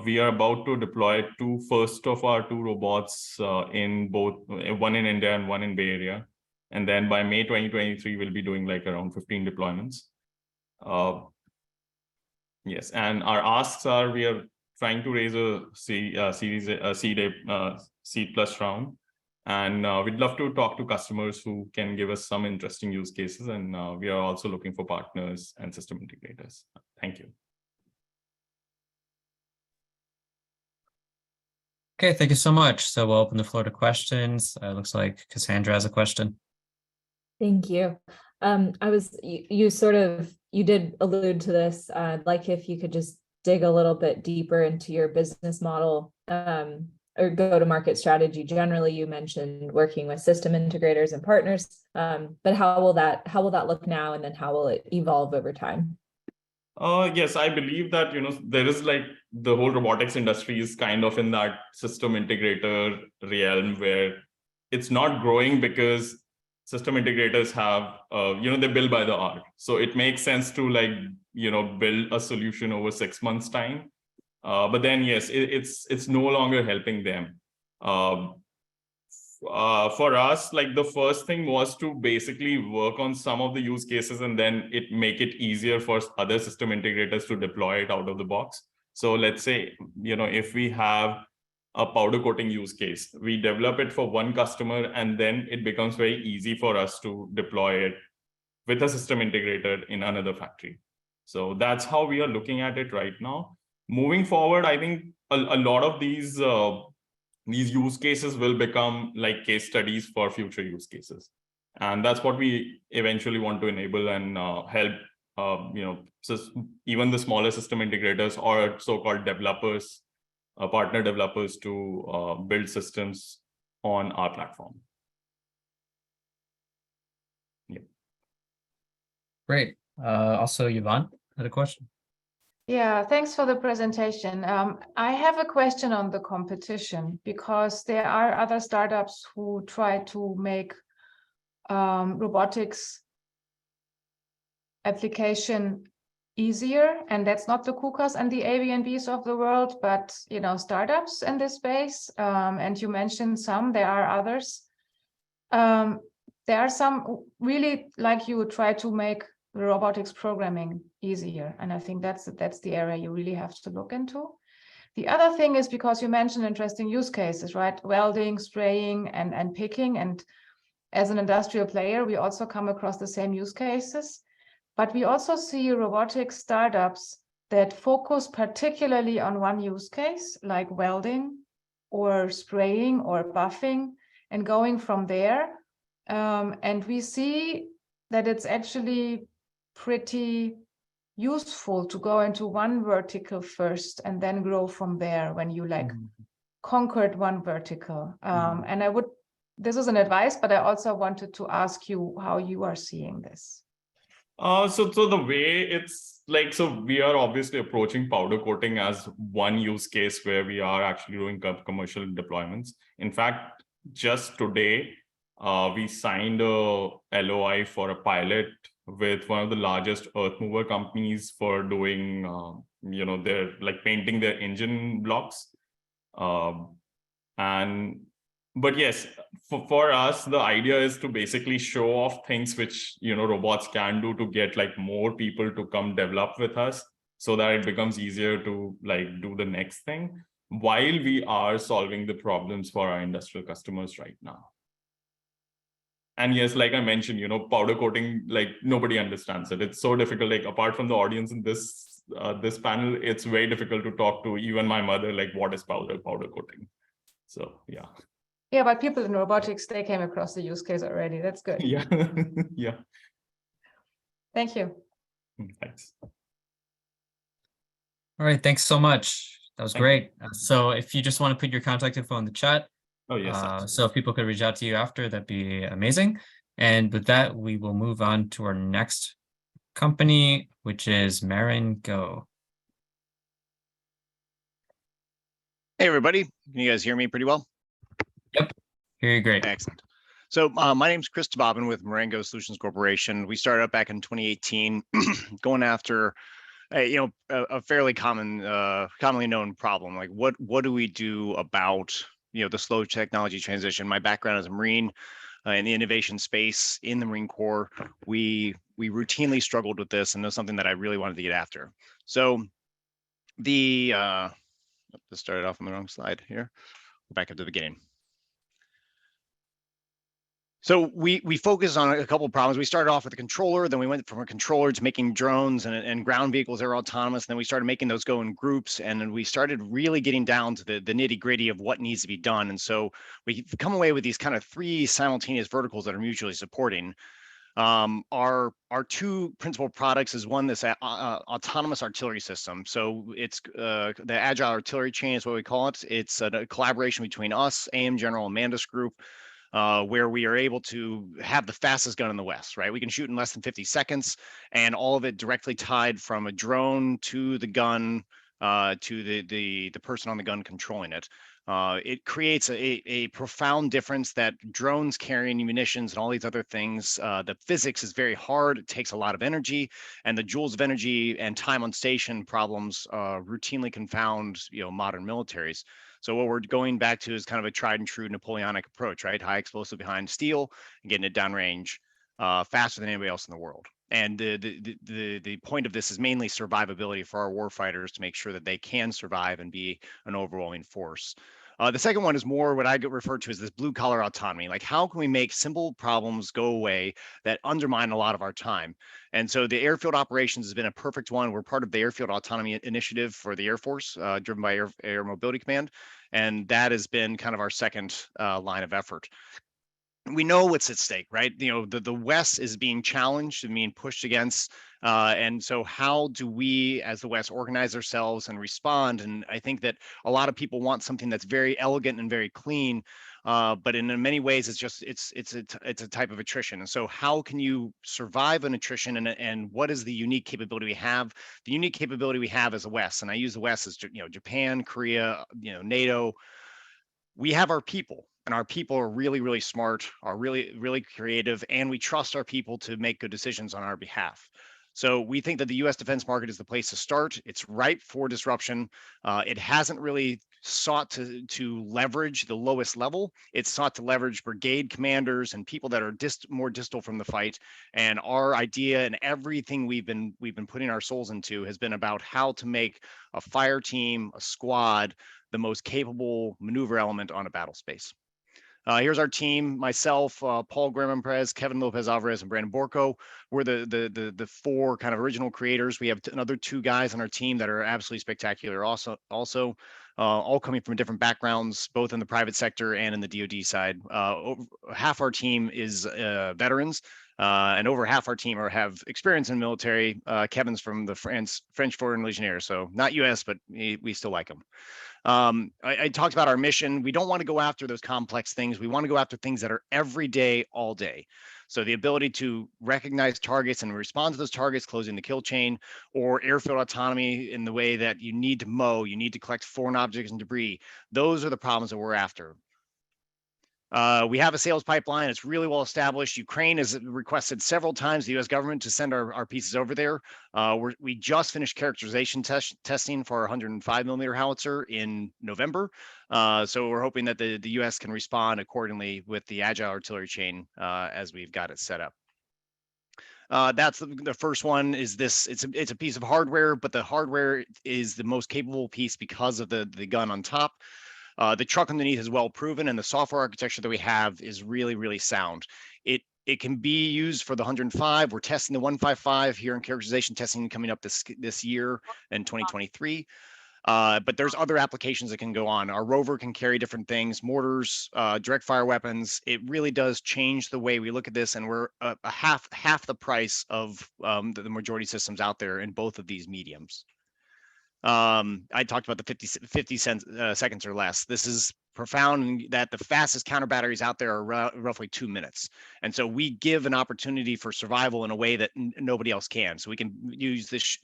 S20: We are about to deploy first of our two robots in both, one in India and one in Bay Area. And then by May 2023, we'll be doing like around 15 deployments. Yes, and our asks are, we are trying to raise a seed plus round. And we'd love to talk to customers who can give us some interesting use cases. And we are also looking for partners and system integrators. Thank you.
S1: Okay, thank you so much. So we'll open the floor to questions. Looks like Cassandra has a question.
S5: Thank you. You did allude to this. I'd like if you could just dig a little bit deeper into your business model or go-to-market strategy. Generally, you mentioned working with system integrators and partners, but how will that look now, and then how will it evolve over time?
S20: Yes, I believe that, there is like the whole robotics industry is kind of in that system integrator realm where it's not growing because system integrators have, they build by the hour. So it makes sense to like, build a solution over 6 months time. But then, yes, it's no longer helping them. For us, like the first thing was to basically work on some of the use cases and then make it easier for other system integrators to deploy it out of the box. So let's say, if we have a powder coating use case. We develop it for one customer, and then it becomes very easy for us to deploy it with a system integrator in another factory. So that's how we are looking at it right now. Moving forward, I think a lot of these use cases will become like case studies for future use cases. And that's what we eventually want to enable and help, even the smaller system integrators or so-called developers, partner developers to build systems on our platform. Yeah.
S1: Great. Also, Yvonne had a question.
S7: Yeah, thanks for the presentation. I have a question on the competition, because there are other startups who try to make robotics application easier, and that's not the KUKAs and the Airbnbs of the world, but startups in this space. And you mentioned some, there are others. There are some really, like you, try to make robotics programming easier, and I think that's the area you really have to look into. The other thing is, because you mentioned interesting use cases, right? Welding, spraying, and picking, and as an industrial player, we also come across the same use cases, but we also see robotic startups that focus particularly on one use case, like welding or spraying or buffing, and going from there. And we see that it's actually pretty useful to go into one vertical first and then grow from there when you conquered one vertical. And this is an advice, but I also wanted to ask you how you are seeing this.
S20: So the way it's like, so we are obviously approaching powder coating as one use case where we are actually doing commercial deployments. In fact, just today, we signed a LOI for a pilot with one of the largest earth mover companies for doing, they're like painting their engine blocks. But yes, for us, the idea is to basically show off things which, robots can do to get like more people to come develop with us, so that it becomes easier to like do the next thing while we are solving the problems for our industrial customers right now. And yes, like I mentioned, powder coating, like nobody understands it. It's so difficult. Like apart from the audience in this panel, it's very difficult to talk to even my mother, like what is powder coating? So yeah.
S7: Yeah, but people in robotics, they came across the use case already. That's good.
S20: Yeah. Yeah.
S7: Thank you.
S20: Thanks.
S1: All right. Thanks so much. That was great. So if you just want to put your contact info in the chat.
S20: Oh, yes.
S1: So if people could reach out to you after, that'd be amazing. And with that, we will move on to our next company, which is Marin Go.
S21: Hey, everybody. Can you guys hear me pretty well?
S1: Yep. Hear you great.
S21: Excellent. So my name is Chris Tabobin with Marengo Solutions Corporation. We started up back in 2018, going after a fairly commonly known problem. Like what do we do about the slow technology transition? My background is a Marine in the innovation space in the Marine Corps. We routinely struggled with this, and it was something that I really wanted to get after. So this started off on the wrong slide here. Go back up to the beginning. So we focused on a couple of problems. We started off with a controller, then we went from a controller to making drones and ground vehicles that are autonomous. And then we started making those go in groups, and then we started really getting down to the nitty gritty of what needs to be done. And so we come away with these kind of three simultaneous verticals that are mutually supporting. Our two principal products is one, this autonomous artillery system. So it's the Agile Artillery Chain is what we call it. It's a collaboration between us, AM General, and Mandus Group, where we are able to have the fastest gun in the West, right? We can shoot in less than 50 seconds, and all of it directly tied from a drone to the gun, to the person on the gun controlling it. It creates a profound difference that drones carrying munitions and all these other things, the physics is very hard. It takes a lot of energy, and the joules of energy and time on station problems routinely confound modern militaries. So what we're going back to is kind of a tried and true Napoleonic approach, right? High explosive behind steel and getting it downrange faster than anybody else in the world. And the point of this is mainly survivability for our warfighters, to make sure that they can survive and be an overwhelming force. The second one is more what I get referred to as this blue collar autonomy. Like, how can we make simple problems go away that undermine a lot of our time? And so the airfield operations has been a perfect one. We're part of the Airfield Autonomy Initiative for the Air Force, driven by Air Mobility Command. And that has been kind of our second line of effort. We know what's at stake, right? The West is being challenged and being pushed against. And so how do we as the West organize ourselves and respond? And I think that a lot of people want something that's very elegant and very clean. But in many ways, it's a type of attrition. And so how can you survive an attrition, and what is the unique capability we have? The unique capability we have as the West, and I use the West as Japan, Korea, NATO. We have our people, and our people are really, really smart, are really, really creative, and we trust our people to make good decisions on our behalf. So we think that the U.S. defense market is the place to start. It's ripe for disruption. It hasn't really sought to leverage the lowest level. It's sought to leverage brigade commanders and people that are more distal from the fight. And our idea and everything we've been putting our souls into has been about how to make a fire team, a squad, the most capable maneuver element on a battle space. Here's our team: myself, Paul Guerrero-Perez, Kevin Lopez Alvarez, and Brandon Borco. We're the four kind of original creators. We have another two guys on our team that are absolutely spectacular. Also, all coming from different backgrounds, both in the private sector and in the DoD side. Half our team is veterans. And over half our team have experience in military. Kevin's from the French Foreign Legionnaires, so not U.S., but we still like him. I talked about our mission. We don't want to go after those complex things. We want to go after things that are every day, all day. So the ability to recognize targets and respond to those targets, closing the kill chain, or airfield autonomy in the way that you need to mow, you need to collect foreign objects and debris. Those are the problems that we're after. We have a sales pipeline. It's really well established. Ukraine has requested several times the U.S. government to send our pieces over there. We just finished characterization testing for our 105 millimeter howitzer in November. So we're hoping that the U.S. can respond accordingly with the agile artillery chain as we've got it set up. That's the first one. Is this? It's a piece of hardware, but the hardware is the most capable piece because of the gun on top. The truck underneath is well proven, and the software architecture that we have is really, really sound. It can be used for the 105. We're testing the 155 here in characterization testing coming up this year in 2023. But there's other applications that can go on. Our rover can carry different things, mortars, direct fire weapons. It really does change the way we look at this, and we're half the price of the majority systems out there in both of these mediums. I talked about the 50 seconds or less. This is profound in that the fastest counter batteries out there are roughly 2 minutes. And so we give an opportunity for survival in a way that nobody else can. So we can use this,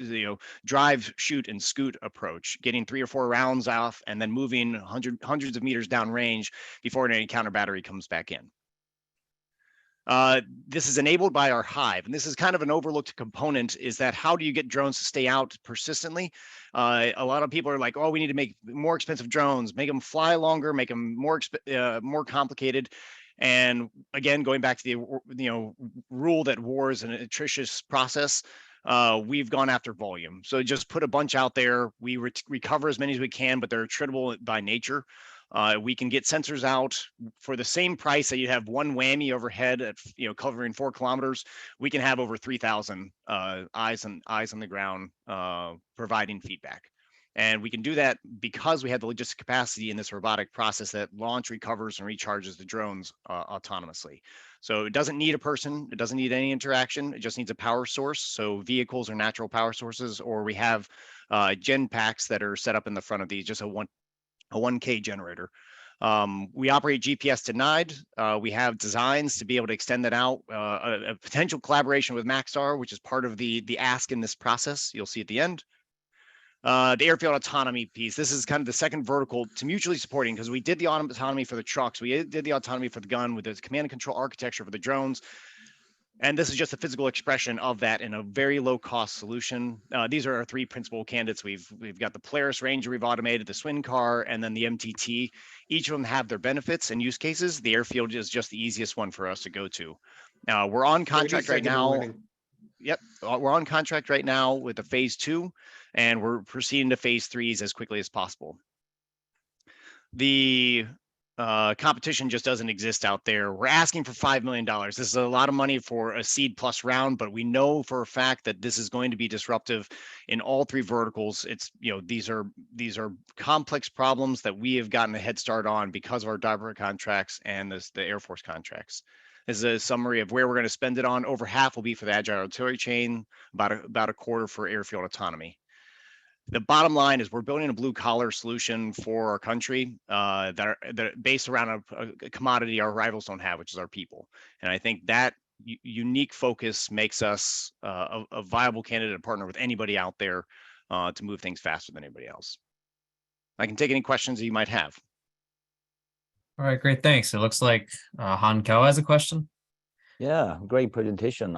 S21: drive, shoot, and scoot approach, getting 3 or 4 rounds off and then moving hundreds of meters downrange before any counter battery comes back in. This is enabled by our Hive, and this is kind of an overlooked component, is that how do you get drones to stay out persistently? A lot of people are like, oh, we need to make more expensive drones, make them fly longer, make them more complicated. And again, going back to the rule that war is an attritious process, we've gone after volume. So just put a bunch out there. We recover as many as we can, but they're attritable by nature. We can get sensors out for the same price that you have one whammy overhead at covering 4 kilometers. We can have over 3,000 eyes on the ground providing feedback, and we can do that because we have the logistic capacity in this robotic process that launch, recovers, and recharges the drones autonomously. So it doesn't need a person. It doesn't need any interaction. It just needs a power source. So vehicles are natural power sources, or we have gen packs that are set up in the front of these, just a 1K generator. We operate GPS denied. We have designs to be able to extend that out. A potential collaboration with Maxar, which is part of the ask in this process. You'll see at the end. The airfield autonomy piece. This is kind of the second vertical to mutually supporting, because we did the autonomy for the trucks. We did the autonomy for the gun with the command and control architecture for the drones. And this is just a physical expression of that in a very low cost solution. These are our 3 principal candidates. We've got the Polaris Ranger we've automated, the Swin Car, and then the MTT. Each of them have their benefits and use cases. The airfield is just the easiest one for us to go to. Now we're on contract right now. Yep, we're on contract right now with the phase 2, and we're proceeding to phase 3s as quickly as possible. the competition just doesn't exist out there. We're asking for $5 million. This is a lot of money for a seed plus round, but we know for a fact that this is going to be disruptive in all three verticals. It's, you know, these are complex problems that we have gotten a head start on because of our DARPA contracts and the Air Force contracts. This is a summary of where we're going to spend it on. Over half will be for the agile artillery chain, about a quarter for airfield autonomy. The bottom line is we're building a blue collar solution for our country that are based around a commodity our rivals don't have, which is our people. And I think that unique focus makes us a viable candidate partner with anybody out there to move things faster than anybody else. I can take any questions that you might have.
S1: All right, great, thanks. It looks like Han Kao has a question.
S3: Yeah, great presentation.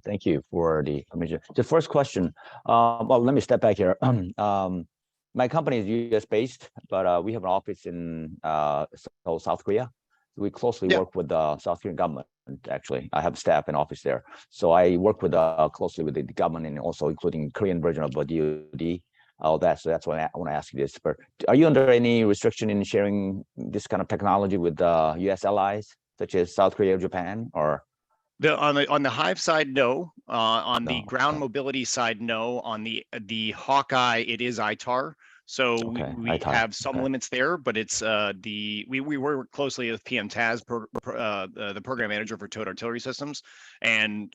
S3: Thank you for the information. The first question, well, let me step back here. My company is US based, but we have an office in South Korea. We closely work with the South Korean government, actually. I have staff and office there. So I work with closely with the government and also including Korean version of DoD, all that. So that's why I want to ask you this. But are you under any restriction in sharing this kind of technology with US allies, such as South Korea or Japan, or?
S21: On the Hive side, no. On the ground mobility side, no. On the Hawkeye, it is ITAR. So we
S3: ITAR.
S21: have some limits there, but it's we work closely with PM Taz, the program manager for towed artillery systems, and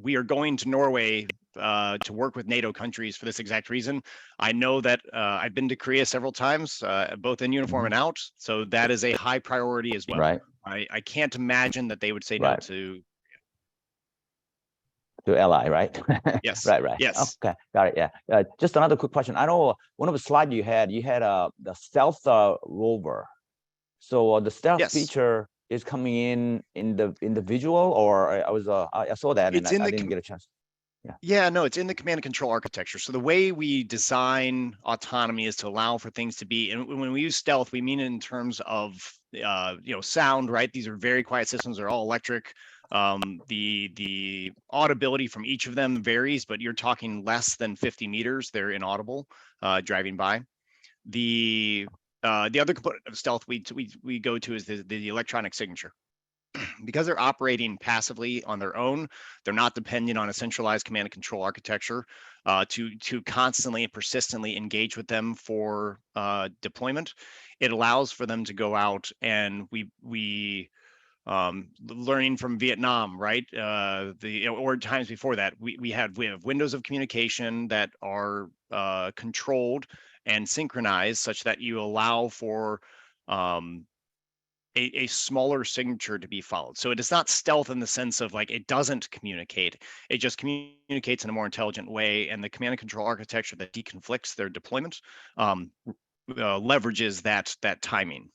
S21: we are going to Norway to work with NATO countries for this exact reason. I know that I've been to Korea several times, both in uniform and out, so that is a high priority as well.
S3: Right.
S21: I can't imagine that they would say no to
S3: ally, right?
S21: Yes.
S3: Right.
S21: Yes.
S3: Okay, got it. Yeah. Just another quick question. I know one of the slides you had the stealth rover. So the stealth feature is coming in the visual, or I saw that and I didn't get a chance.
S21: Yeah, no, it's in the command and control architecture. So the way we design autonomy is to allow for things to be, and when we use stealth, we mean it in terms of sound, right? These are very quiet systems. They're all electric. The audibility from each of them varies, but you're talking less than 50 meters. They're inaudible driving by. The other component of stealth we go to is the electronic signature. Because they're operating passively on their own, they're not dependent on a centralized command and control architecture to constantly and persistently engage with them for deployment. It allows for them to go out, and we learning from Vietnam, right? Or times before that, we have windows of communication that are controlled and synchronized such that you allow for a smaller signature to be followed. So it is not stealth in the sense of like it doesn't communicate. It just communicates in a more intelligent way, and the command and control architecture that deconflicts their deployment leverages that timing.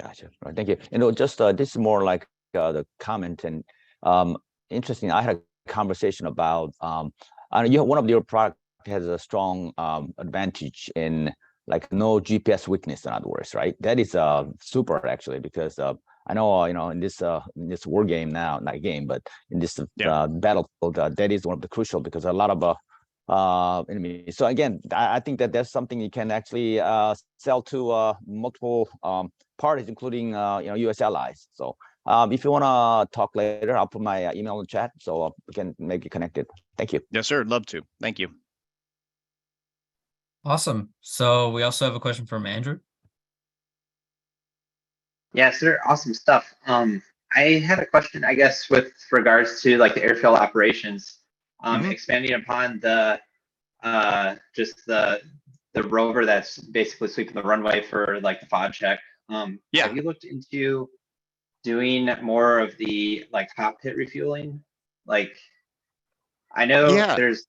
S3: Gotcha. Right. Thank you. Just this is more like the comment, and interesting. I had a conversation about one of your products has a strong advantage in like no GPS weakness, in other words, right? That is super actually, because I know in this war game now, not game, but in this battlefield, that is one of the crucial, because a lot of enemies. So again, I think that that's something you can actually sell to multiple parties, including U.S. allies. So if you want to talk later, I'll put my email in the chat so we can make it connected. Thank you.
S21: Yes, sir. Love to. Thank you.
S1: Awesome. So we also have a question from Andrew.
S4: Yeah, sir. Awesome stuff. I had a question, I guess, with regards to like the airfield operations, expanding upon the just the rover that's basically sweeping the runway for like the FOD check. Have you looked into doing more of the like cockpit refueling? Like, I know there's,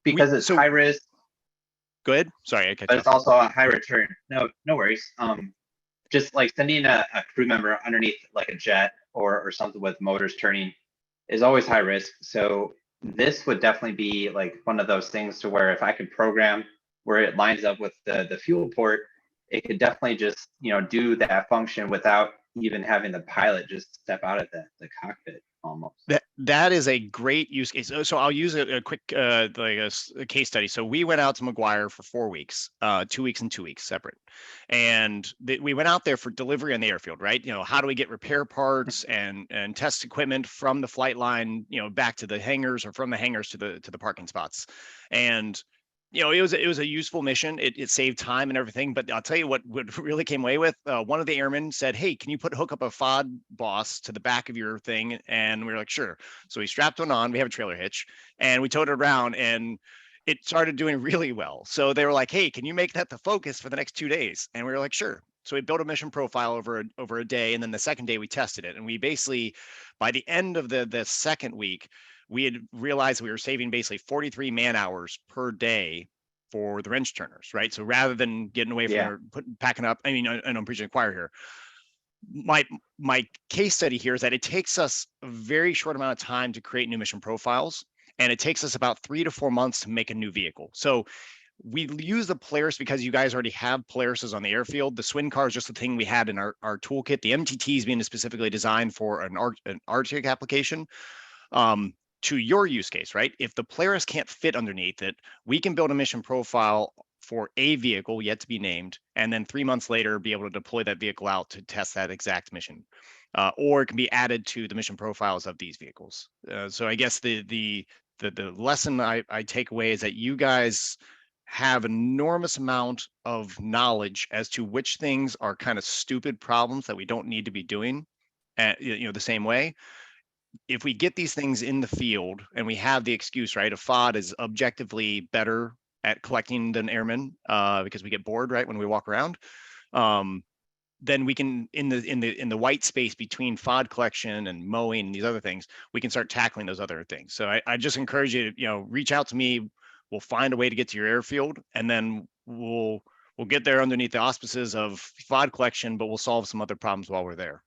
S4: because it's high risk.
S21: Go ahead. Sorry,
S4: but it's also a high return. No worries. Just like sending a crew member underneath like a jet or something with motors turning is always high risk. So this would definitely be like one of those things to where if I could program where it lines up with the fuel port, it could definitely just do that function without even having the pilot just step out of the cockpit almost.
S21: That is a great use case. So I'll use a quick a case study. So we went out to McGuire for 4 weeks, 2 weeks and 2 weeks separate, and we went out there for delivery on the airfield, right? You know, how do we get repair parts and test equipment from the flight line, you know, back to the hangars or from the hangars to the parking spots, and you know, it was a useful mission. It saved time and everything. But I'll tell you what really came away with. One of the airmen said, "Hey, can you hook up a FOD boss to the back of your thing?" And we were like, "Sure." So we strapped one on. We have a trailer hitch, and we towed it around, and it started doing really well. So they were like, "Hey, can you make that the focus for the next 2 days?" And we were like, "Sure." So we built a mission profile over a day, and then the second day we tested it, and we basically, by the end of the second week, we had realized we were saving basically 43 man hours per day for the wrench turners, right? So rather than getting away from packing up, I mean, and I'm preaching to the choir here. My case study here is that it takes us a very short amount of time to create new mission profiles, and it takes us about 3 to 4 months to make a new vehicle. So we use the Polaris because you guys already have Polarises on the airfield. The Swin car is just the thing we had in our toolkit. The MTT is being specifically designed for an Arctic application. To your use case, right? If the Polaris can't fit underneath it, we can build a mission profile for a vehicle yet to be named, and then 3 months later be able to deploy that vehicle out to test that exact mission, or it can be added to the mission profiles of these vehicles. So I guess the lesson I take away is that you guys have an enormous amount of knowledge as to which things are kind of stupid problems that we don't need to be doing, you know, the same way. If we get these things in the field and we have the excuse, right, a FOD is objectively better at collecting than airmen because we get bored, right, when we walk around, then we can, in the white space between FOD collection and mowing and these other things, we can start tackling those other things. So I just encourage you to, you know, reach out to me. We'll find a way to get to your airfield, and then we'll get there underneath the auspices of FOD collection, but we'll solve some other problems while we're there.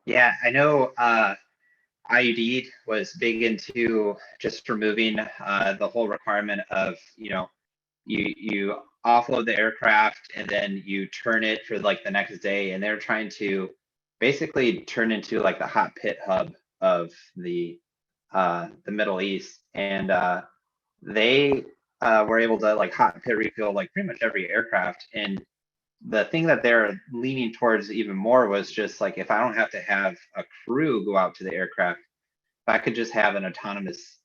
S4: Yeah, I know IUD was big into just removing the whole requirement of, you know, you offload the aircraft and then you turn it for like the next day, and they're trying to basically turn into like the hot pit hub of the Middle East, and they were able to like hot pit refuel like pretty much every aircraft. And the thing that they're leaning towards even more was just like, if I don't have to have a crew go out to the aircraft, if I could just have an autonomous,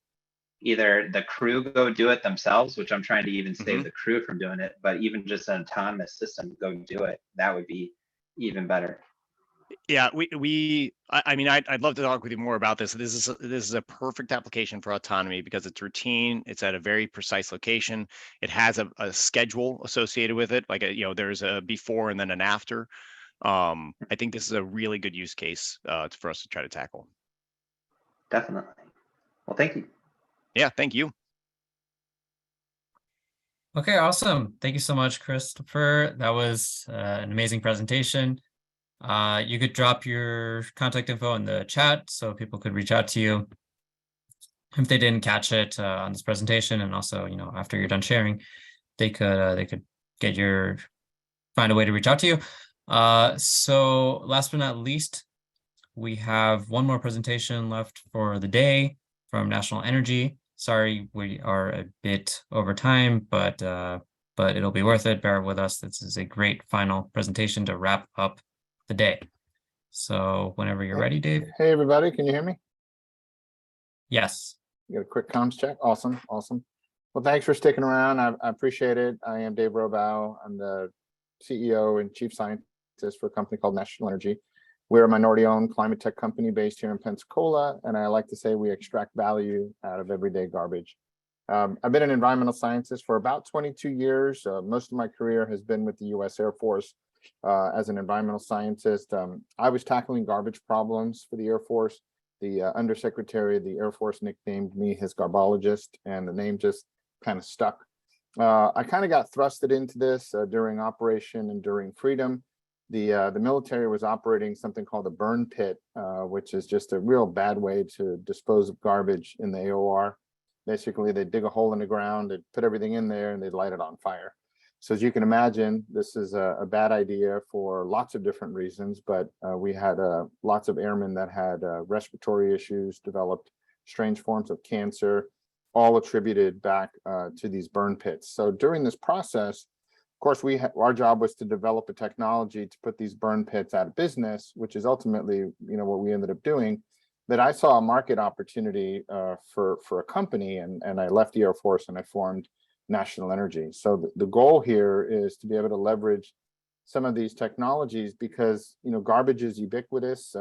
S4: either the crew go do it themselves, which I'm trying to even save the crew from doing it, but even just an autonomous system go do it, that would be even better.
S21: Yeah, I mean, I'd love to talk with you more about this. This is a perfect application for autonomy because it's routine. It's at a very precise location. It has a schedule associated with it. Like, you know, there's a before and then an after. I think this is a really good use case for us to try to tackle.
S4: Definitely. Well, thank you.
S21: Yeah, thank you.
S1: Okay, awesome. Thank you so much, Christopher. That was an amazing presentation. You could drop your contact info in the chat so people could reach out to you if they didn't catch it on this presentation, and also, you know, after you're done sharing, they could find a way to reach out to you. So last but not least, we have one more presentation left for the day from National Energy. Sorry, we are a bit over time, but it'll be worth it. Bear with us. This is a great final presentation to wrap up the day. So whenever you're ready, Dave.
S2: Hey, everybody, can you hear me?
S1: Yes.
S2: You got a quick comms check? Awesome. Well, thanks for sticking around. I appreciate it. I am Dave Robow. I'm the CEO and chief scientist for a company called National Energy. We're a minority-owned climate tech company based here in Pensacola, and I like to say we extract value out of everyday garbage. I've been an environmental scientist for about 22 years. Most of my career has been with the U.S. Air Force as an environmental scientist. I was tackling garbage problems for the Air Force. The undersecretary of the Air Force nicknamed me his garbologist, and the name just kind of stuck. I kind of got thrusted into this during Operation Enduring Freedom. The military was operating something called a burn pit, which is just a real bad way to dispose of garbage in the AOR. Basically, they dig a hole in the ground, they put everything in there, and they light it on fire. So as you can imagine, this is a bad idea for lots of different reasons, but we had lots of airmen that had respiratory issues, developed strange forms of cancer, all attributed back to these burn pits. So during this process, of course, our job was to develop a technology to put these burn pits out of business, which is ultimately, what we ended up doing. But I saw a market opportunity for a company, and I left the Air Force and I formed National Energy. So the goal here is to be able to leverage some of these technologies because, garbage is ubiquitous.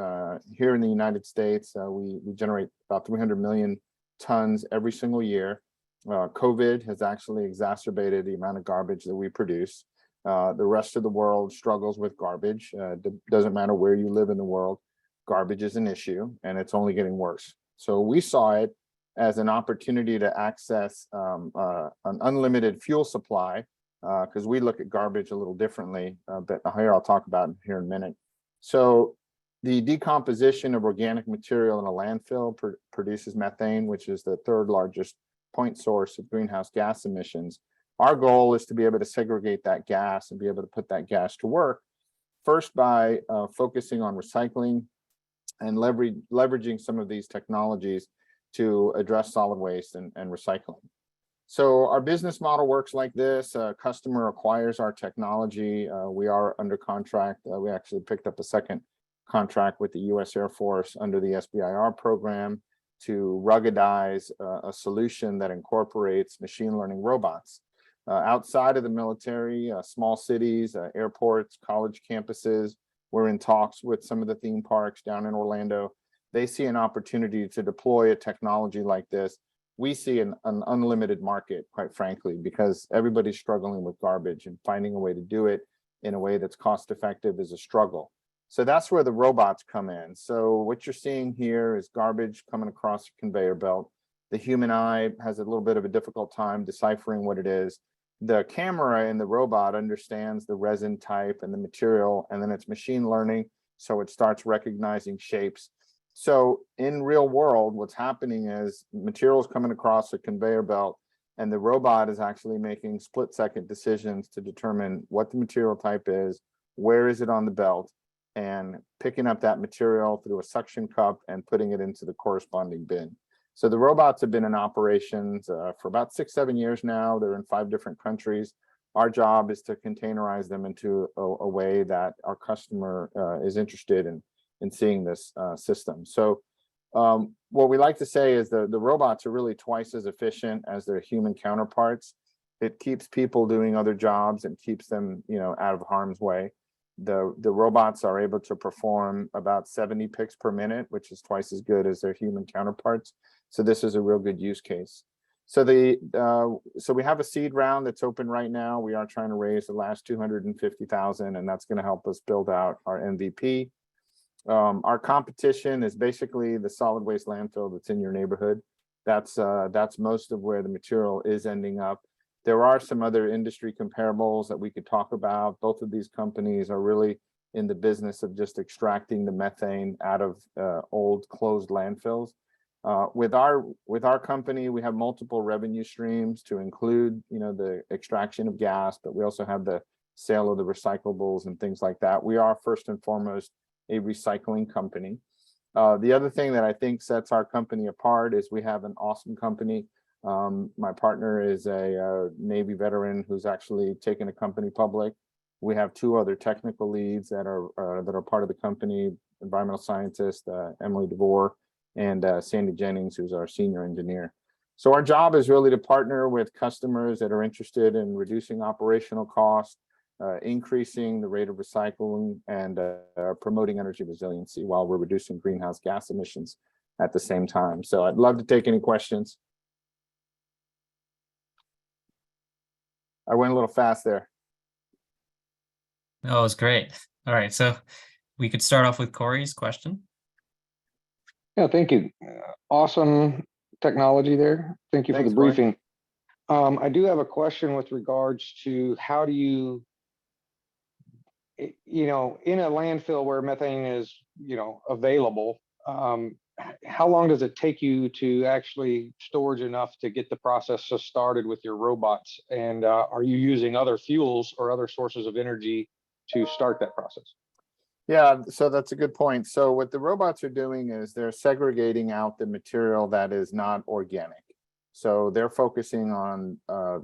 S2: Here in the United States, we generate about 300 million tons every single year. COVID has actually exacerbated the amount of garbage that we produce. The rest of the world struggles with garbage. Doesn't matter where you live in the world, garbage is an issue, and it's only getting worse. So we saw it as an opportunity to access an unlimited fuel supply, because we look at garbage a little differently, but here I'll talk about it here in a minute. So the decomposition of organic material in a landfill produces methane, which is the third largest point source of greenhouse gas emissions. Our goal is to be able to segregate that gas and be able to put that gas to work, first by focusing on recycling and leveraging some of these technologies to address solid waste and recycling. So our business model works like this. A customer acquires our technology. We are under contract. We actually picked up a second contract with the US Air Force under the SBIR program to ruggedize a solution that incorporates machine learning robots. Outside of the military, small cities, airports, college campuses, we're in talks with some of the theme parks down in Orlando. They see an opportunity to deploy a technology like this. We see an unlimited market, quite frankly, because everybody's struggling with garbage, and finding a way to do it in a way that's cost effective is a struggle. So that's where the robots come in. So what you're seeing here is garbage coming across a conveyor belt. The human eye has a little bit of a difficult time deciphering what it is. The camera in the robot understands the resin type and the material, and then it's machine learning, so it starts recognizing shapes. So in real world, what's happening is materials coming across a conveyor belt, and the robot is actually making split-second decisions to determine what the material type is, where is it on the belt, and picking up that material through a suction cup and putting it into the corresponding bin. So the robots have been in operations for about 6-7 years now. They're in 5 different countries. Our job is to containerize them into a way that our customer is interested in seeing this system. So what we like to say is the robots are really twice as efficient as their human counterparts. It keeps people doing other jobs and keeps them, out of harm's way. The robots are able to perform about 70 picks per minute, which is twice as good as their human counterparts. So this is a real good use case. So so we have a seed round that's open right now. We are trying to raise the last 250,000, and that's going to help us build out our MVP. Our competition is basically the solid waste landfill that's in your neighborhood. That's most of where the material is ending up. There are some other industry comparables that we could talk about. Both of these companies are really in the business of just extracting the methane out of old closed landfills. With our company, we have multiple revenue streams to include, the extraction of gas, but we also have the sale of the recyclables and things like that. We are first and foremost a recycling company. The other thing that I think sets our company apart is we have an awesome company. My partner is a Navy veteran who's actually taken a company public. We have 2 other technical leads that are part of the company: environmental scientist Emily DeVore and Sandy Jennings, who's our senior engineer. So our job is really to partner with customers that are interested in reducing operational costs, increasing the rate of recycling, and promoting energy resiliency while we're reducing greenhouse gas emissions at the same time. So I'd love to take any questions. I went a little fast there.
S1: That was great. All right, so we could start off with Corey's question.
S8: Yeah, thank you. Awesome technology there. Thank you for the briefing. I do have a question with regards to how do you, in a landfill where methane is, available, how long does it take you to actually storage enough to get the process started with your robots? And are you using other fuels or other sources of energy to start that process?
S2: Yeah, so that's a good point. So what the robots are doing is they're segregating out the material that is not organic. So they're focusing on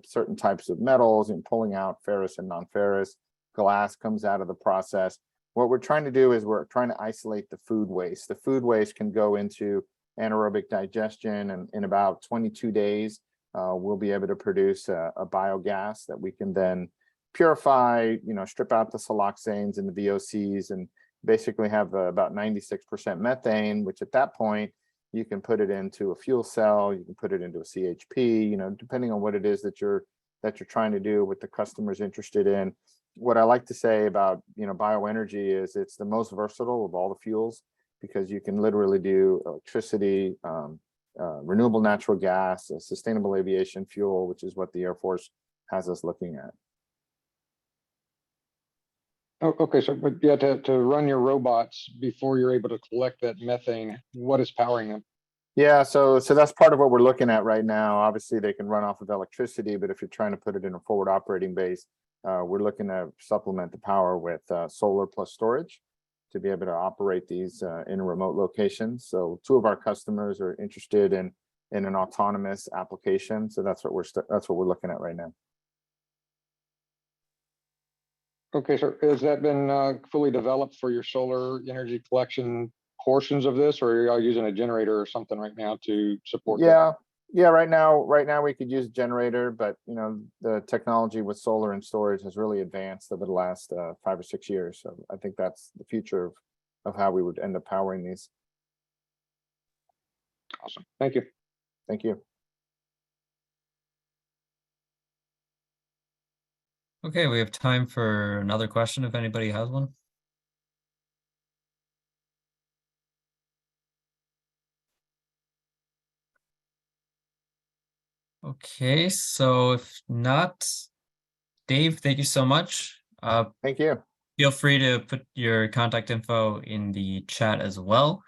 S2: certain types of metals and pulling out ferrous and non-ferrous. Glass comes out of the process. What we're trying to do is we're trying to isolate the food waste. The food waste can go into anaerobic digestion, and in about 22 days, we'll be able to produce a biogas that we can then purify, strip out the siloxanes and the VOCs, and basically have about 96% methane, which at that point, you can put it into a fuel cell, you can put it into a CHP, depending on what it is that you're trying to do, what the customer's interested in. What I like to say about, bioenergy is it's the most versatile of all the fuels, because you can literally do electricity, renewable natural gas, sustainable aviation fuel, which is what the Air Force has us looking at.
S8: Oh, okay, so but yeah, to run your robots before you're able to collect that methane, what is powering them?
S2: Yeah, so that's part of what we're looking at right now. Obviously, they can run off of electricity, but if you're trying to put it in a forward operating base, we're looking to supplement the power with solar plus storage to be able to operate these in remote locations. So 2 of our customers are interested in an autonomous application. So that's what we're looking at right now.
S8: Okay, so has that been fully developed for your solar energy collection portions of this, or are you all using a generator or something right now to support that?
S2: Yeah, right now we could use a generator, but the technology with solar and storage has really advanced over the last 5 or 6 years. So I think that's the future of how we would end up powering these.
S8: Awesome. Thank you.
S2: Thank you.
S1: Okay, we have time for another question if anybody has one. Okay, so if not, Dave, thank you so much.
S2: Thank you.
S1: Feel free to put your contact info in the chat as well,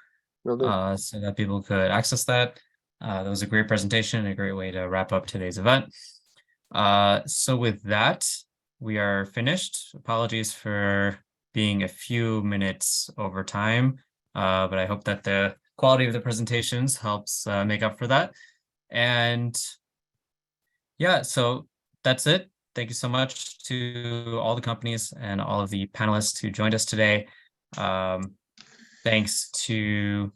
S2: Will do.
S1: so that people could access that. That was a great presentation and a great way to wrap up today's event. So with that, we are finished. Apologies for being a few minutes over time, but I hope that the quality of the presentations helps make up for that. And yeah, so that's it. Thank you so much to all the companies and all of the panelists who joined us today. Thanks to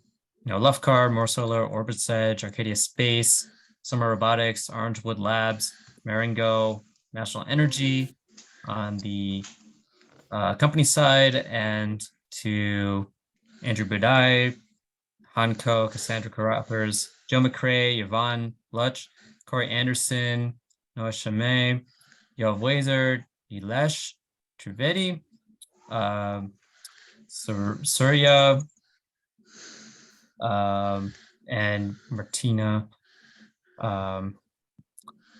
S1: Lufcar, More Solar, OrbitSedge, Arcadia Space, Summer Robotics, Orangewood Labs, Marengo, National Energy on the company side, and to Andrew Budai, Hanko, Cassandra Carruthers, Joe McCrae, Yvonne Lutch, Corey Anderson, Noah Chamay, Yoav Wazer, Ilesh Trivedi, Surya, and Martina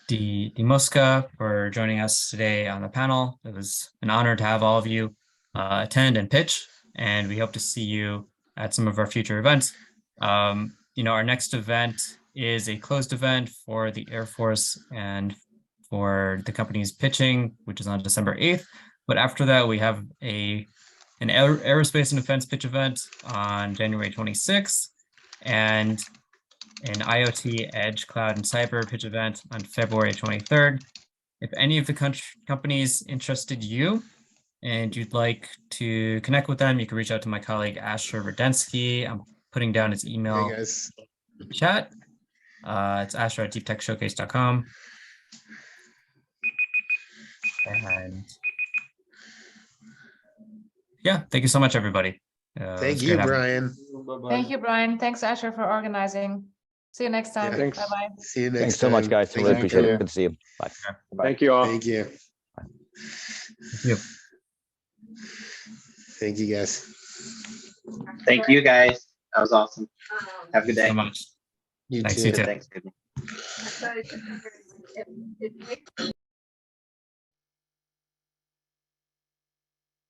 S1: Di Mosca for joining us today on the panel. It was an honor to have all of you attend and pitch, and we hope to see you at some of our future events. Our next event is a closed event for the Air Force and for the company's pitching, which is on December 8th. But after that, we have an aerospace and defense pitch event on January 26th, and an IoT, Edge, Cloud, and Cyber pitch event on February 23rd. If any of the companies interested you and you'd like to connect with them, you can reach out to my colleague, Asher Rudensky. I'm putting down his email in the chat. It's asher@deeptechshowcase.com. And yeah, thank you so much, everybody.
S11: Thank you, Brian.
S7: Thank you, Brian. Thanks, Asher, for organizing. See you next time.
S8: Thanks.
S7: Bye-bye.
S11: See you next
S3: Thanks so much,
S11: time.
S3: guys.
S11: Thank
S3: Really
S11: you.
S3: appreciate it. Good to see you. Bye.
S8: Thank you all.
S11: Thank you.
S1: Thank you.
S11: Thank you, guys.
S4: Thank you, guys. That was awesome. Have a good day.
S1: So much.
S11: You
S1: Thanks,
S11: too.
S1: you too.
S4: Thanks. Good.